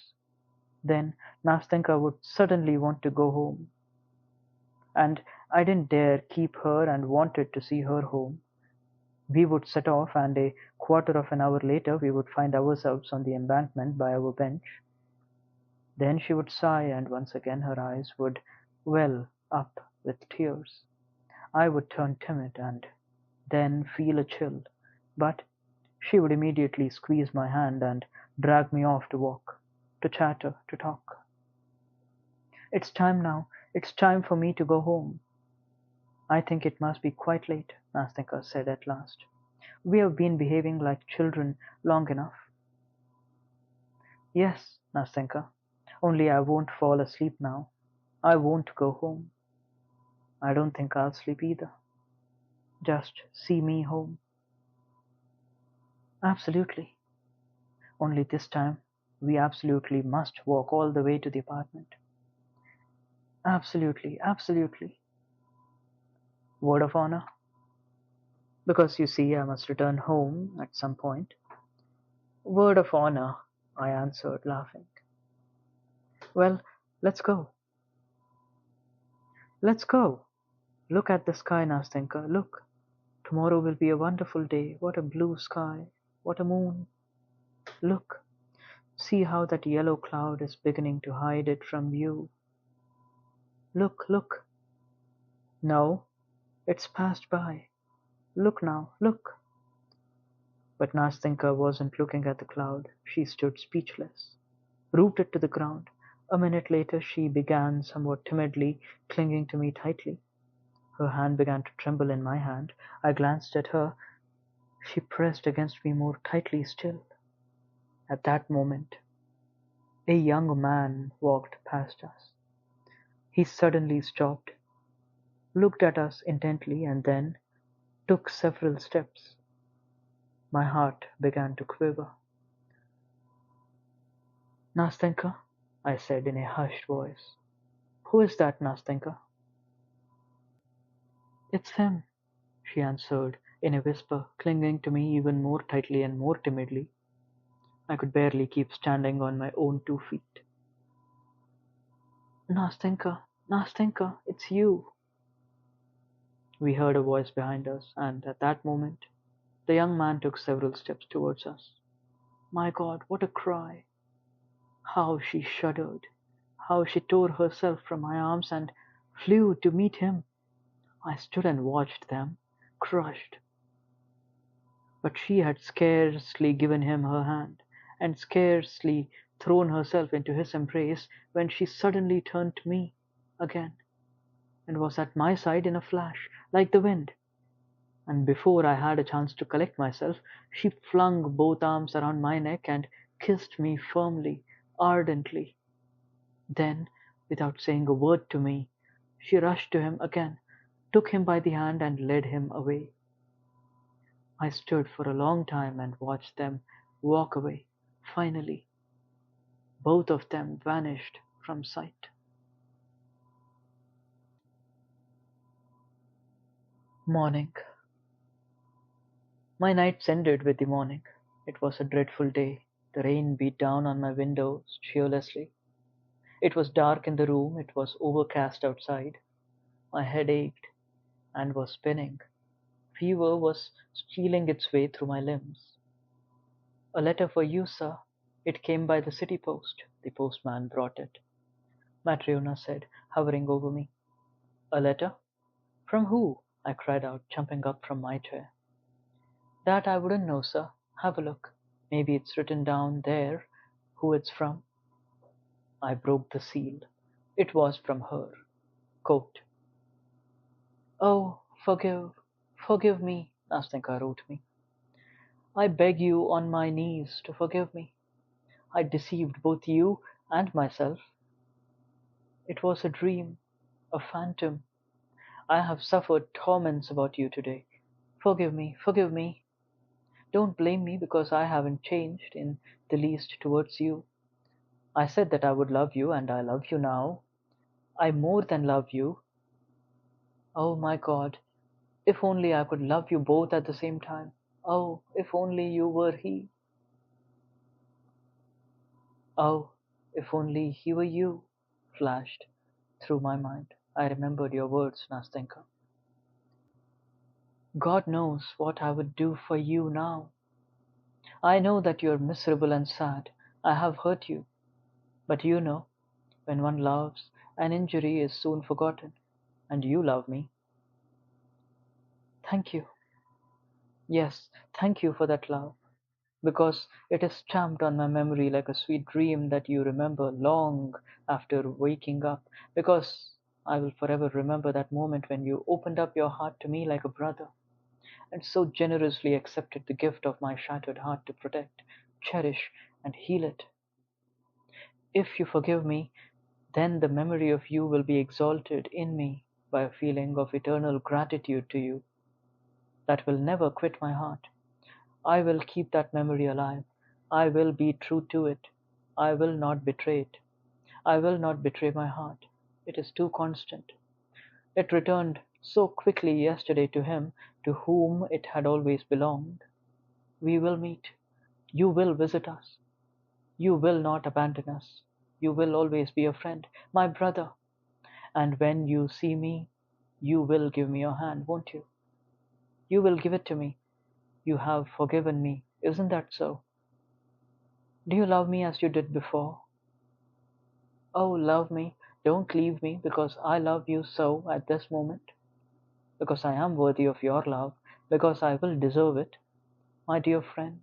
Then Nastenka would suddenly want to go home. And I didn't dare keep her and wanted to see her home. We would set off, and a quarter of an hour later we would find ourselves on the embankment by our bench. Then she would sigh, and once again her eyes would well up with tears. I would turn timid and then feel a chill, but she would immediately squeeze my hand and drag me off to walk, to chatter, to talk. It's time now. It's time for me to go home. I think it must be quite late, Nastenka said at last. We have been behaving like children long enough. Yes, Nastenka. Only I won't fall asleep now. I won't go home. I don't think I'll sleep either. Just see me home. Absolutely. Only this time, we absolutely must walk all the way to the apartment. Absolutely, absolutely. Word of honor? Because you see, I must return home at some point. Word of honor, I answered, laughing. Well, let's go. Let's go. Look at the sky, Nastenka. Look. Tomorrow will be a wonderful day. What a blue sky. What a moon. Look. See how that yellow cloud is beginning to hide it from view. Look, look. No, it's passed by. Look now, look. But Nastenka wasn't looking at the cloud. She stood speechless, rooted to the ground. A minute later she began, somewhat timidly, clinging to me tightly. Her hand began to tremble in my hand. I glanced at her. She pressed against me more tightly still. At that moment, a young man walked past us. He suddenly stopped, looked at us intently, and then took several steps. My heart began to quiver. Nastenka, I said in a hushed voice. Who is that, Nastenka? It's him, she answered in a whisper, clinging to me even more tightly and more timidly. I could barely keep standing on my own 2 feet. Nastenka, Nastenka, it's you. We heard a voice behind us, and at that moment the young man took several steps towards us. My God, what a cry! How she shuddered! How she tore herself from my arms and flew to meet him! I stood and watched them, crushed. But she had scarcely given him her hand, and scarcely thrown herself into his embrace, when she suddenly turned to me again, and was at my side in a flash, like the wind. And before I had a chance to collect myself, she flung both arms around my neck and kissed me firmly, ardently. Then, without saying a word to me, she rushed to him again, took him by the hand, and led him away. I stood for a long time and watched them walk away. Finally, both of them vanished from sight. Morning. My nights ended with the morning. It was a dreadful day. The rain beat down on my windows cheerlessly. It was dark in the room, it was overcast outside. My head ached and was spinning. Fever was stealing its way through my limbs. A letter for you, sir. It came by the city post. The postman brought it. Matryona said, hovering over me. A letter? From who? I cried out, jumping up from my chair. That I wouldn't know, sir. Have a look. Maybe it's written down there who it's from. I broke the seal. It was from her. Quote, Oh, forgive me, Nastenka wrote me. I beg you on my knees to forgive me. I deceived both you and myself. It was a dream, a phantom. I have suffered torments about you today. Forgive me, forgive me. Don't blame me because I haven't changed in the least towards you. I said that I would love you, and I love you now. I more than love you. Oh my God, if only I could love you both at the same time. Oh, if only you were he. Oh, if only he were you, flashed through my mind. I remembered your words, Nastenka. God knows what I would do for you now. I know that you're miserable and sad. I have hurt you. But you know, when one loves, an injury is soon forgotten. And you love me. Thank you. Yes, thank you for that love. Because it is stamped on my memory like a sweet dream that you remember long after waking up. Because I will forever remember that moment when you opened up your heart to me like a brother, and so generously accepted the gift of my shattered heart to protect, cherish, and heal it. If you forgive me, then the memory of you will be exalted in me by a feeling of eternal gratitude to you that will never quit my heart. I will keep that memory alive. I will be true to it. I will not betray it. I will not betray my heart. It is too constant. It returned so quickly yesterday to him to whom it had always belonged. We will meet. You will visit us. You will not abandon us. You will always be a friend, my brother. And when you see me, you will give me your hand, won't you? You will give it to me. You have forgiven me. Isn't that so? Do you love me as you did before? Oh, love me. Don't leave me because I love you so at this moment. Because I am worthy of your love. Because I will deserve it. My dear friend,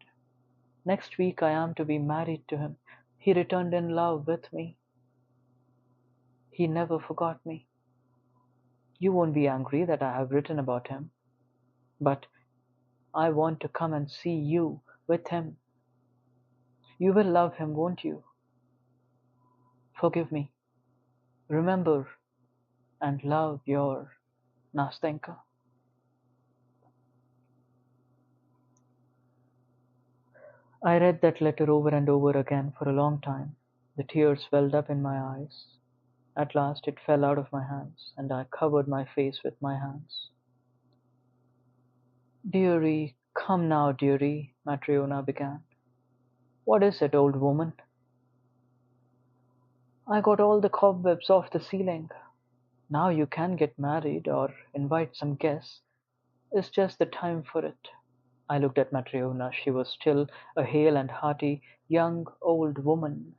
next week I am to be married to him. He returned in love with me. He never forgot me. You won't be angry that I have written about him, but I want to come and see you with him. You will love him, won't you? Forgive me. Remember and love your Nastenka. I read that letter over and over again for a long time. The tears welled up in my eyes. At last it fell out of my hands, and I covered my face with my hands. Dearie, come now, dearie, Matryona began. What is it, old woman? I got all the cobwebs off the ceiling. Now you can get married or invite some guests. It's just the time for it. I looked at Matryona. She was still a hale and hearty young old woman.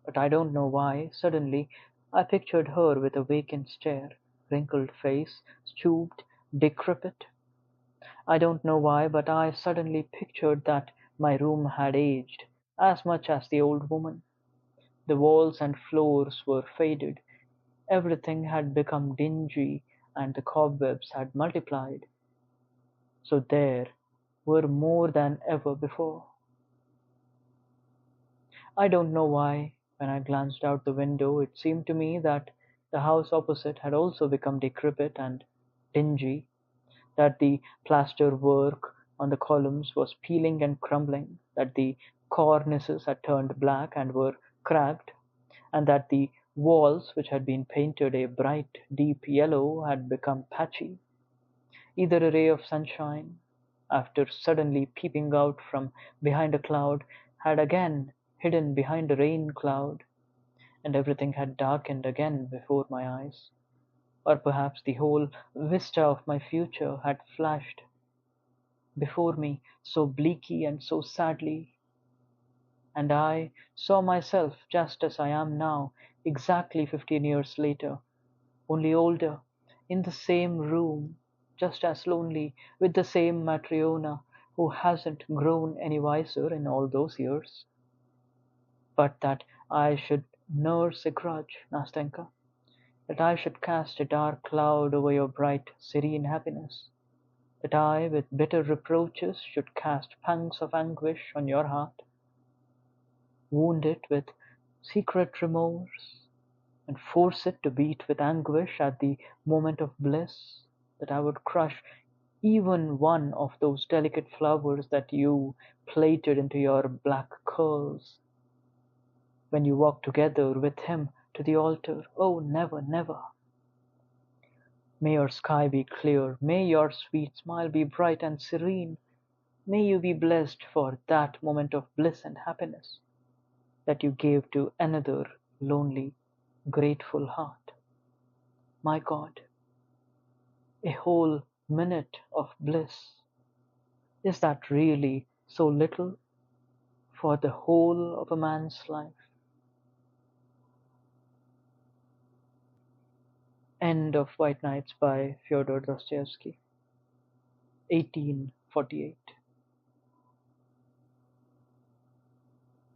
But I don't know why, suddenly I pictured her with a vacant stare, wrinkled face, stooped, decrepit. I don't know why, but I suddenly pictured that my room had aged as much as the old woman. The walls and floors were faded, everything had become dingy, and the cobwebs had multiplied. So there were more than ever before. I don't know why, when I glanced out the window, it seemed to me that the house opposite had also become decrepit and dingy, that the plaster work on the columns was peeling and crumbling, that the cornices had turned black and were cracked, and that the walls, which had been painted a bright deep yellow, had become patchy. Either a ray of sunshine, after suddenly peeping out from behind a cloud, had again hidden behind a rain cloud, and everything had darkened again before my eyes. Or perhaps the whole vista of my future had flashed before me so bleakly and so sadly, and I saw myself just as I am now, exactly 15 years later, only older, in the same room, just as lonely, with the same Matryona who hasn't grown any wiser in all those years. But that I should nurse a grudge, Nastenka, that I should cast a dark cloud over your bright, serene happiness, that I, with bitter reproaches, should cast pangs of anguish on your heart, wound it with secret remorse, and force it to beat with anguish at the moment of bliss, that I would crush even one of those delicate flowers that you plaited into your black curls when you walked together with him to the altar. Oh, never, never! May your sky be clear, may your sweet smile be bright and serene, may you be blessed for that moment of bliss and happiness that you gave to another lonely, grateful heart. My God, a whole minute of bliss. Is that really so little for the whole of a man's life? End of White Nights by Fyodor Dostoevsky, 1848.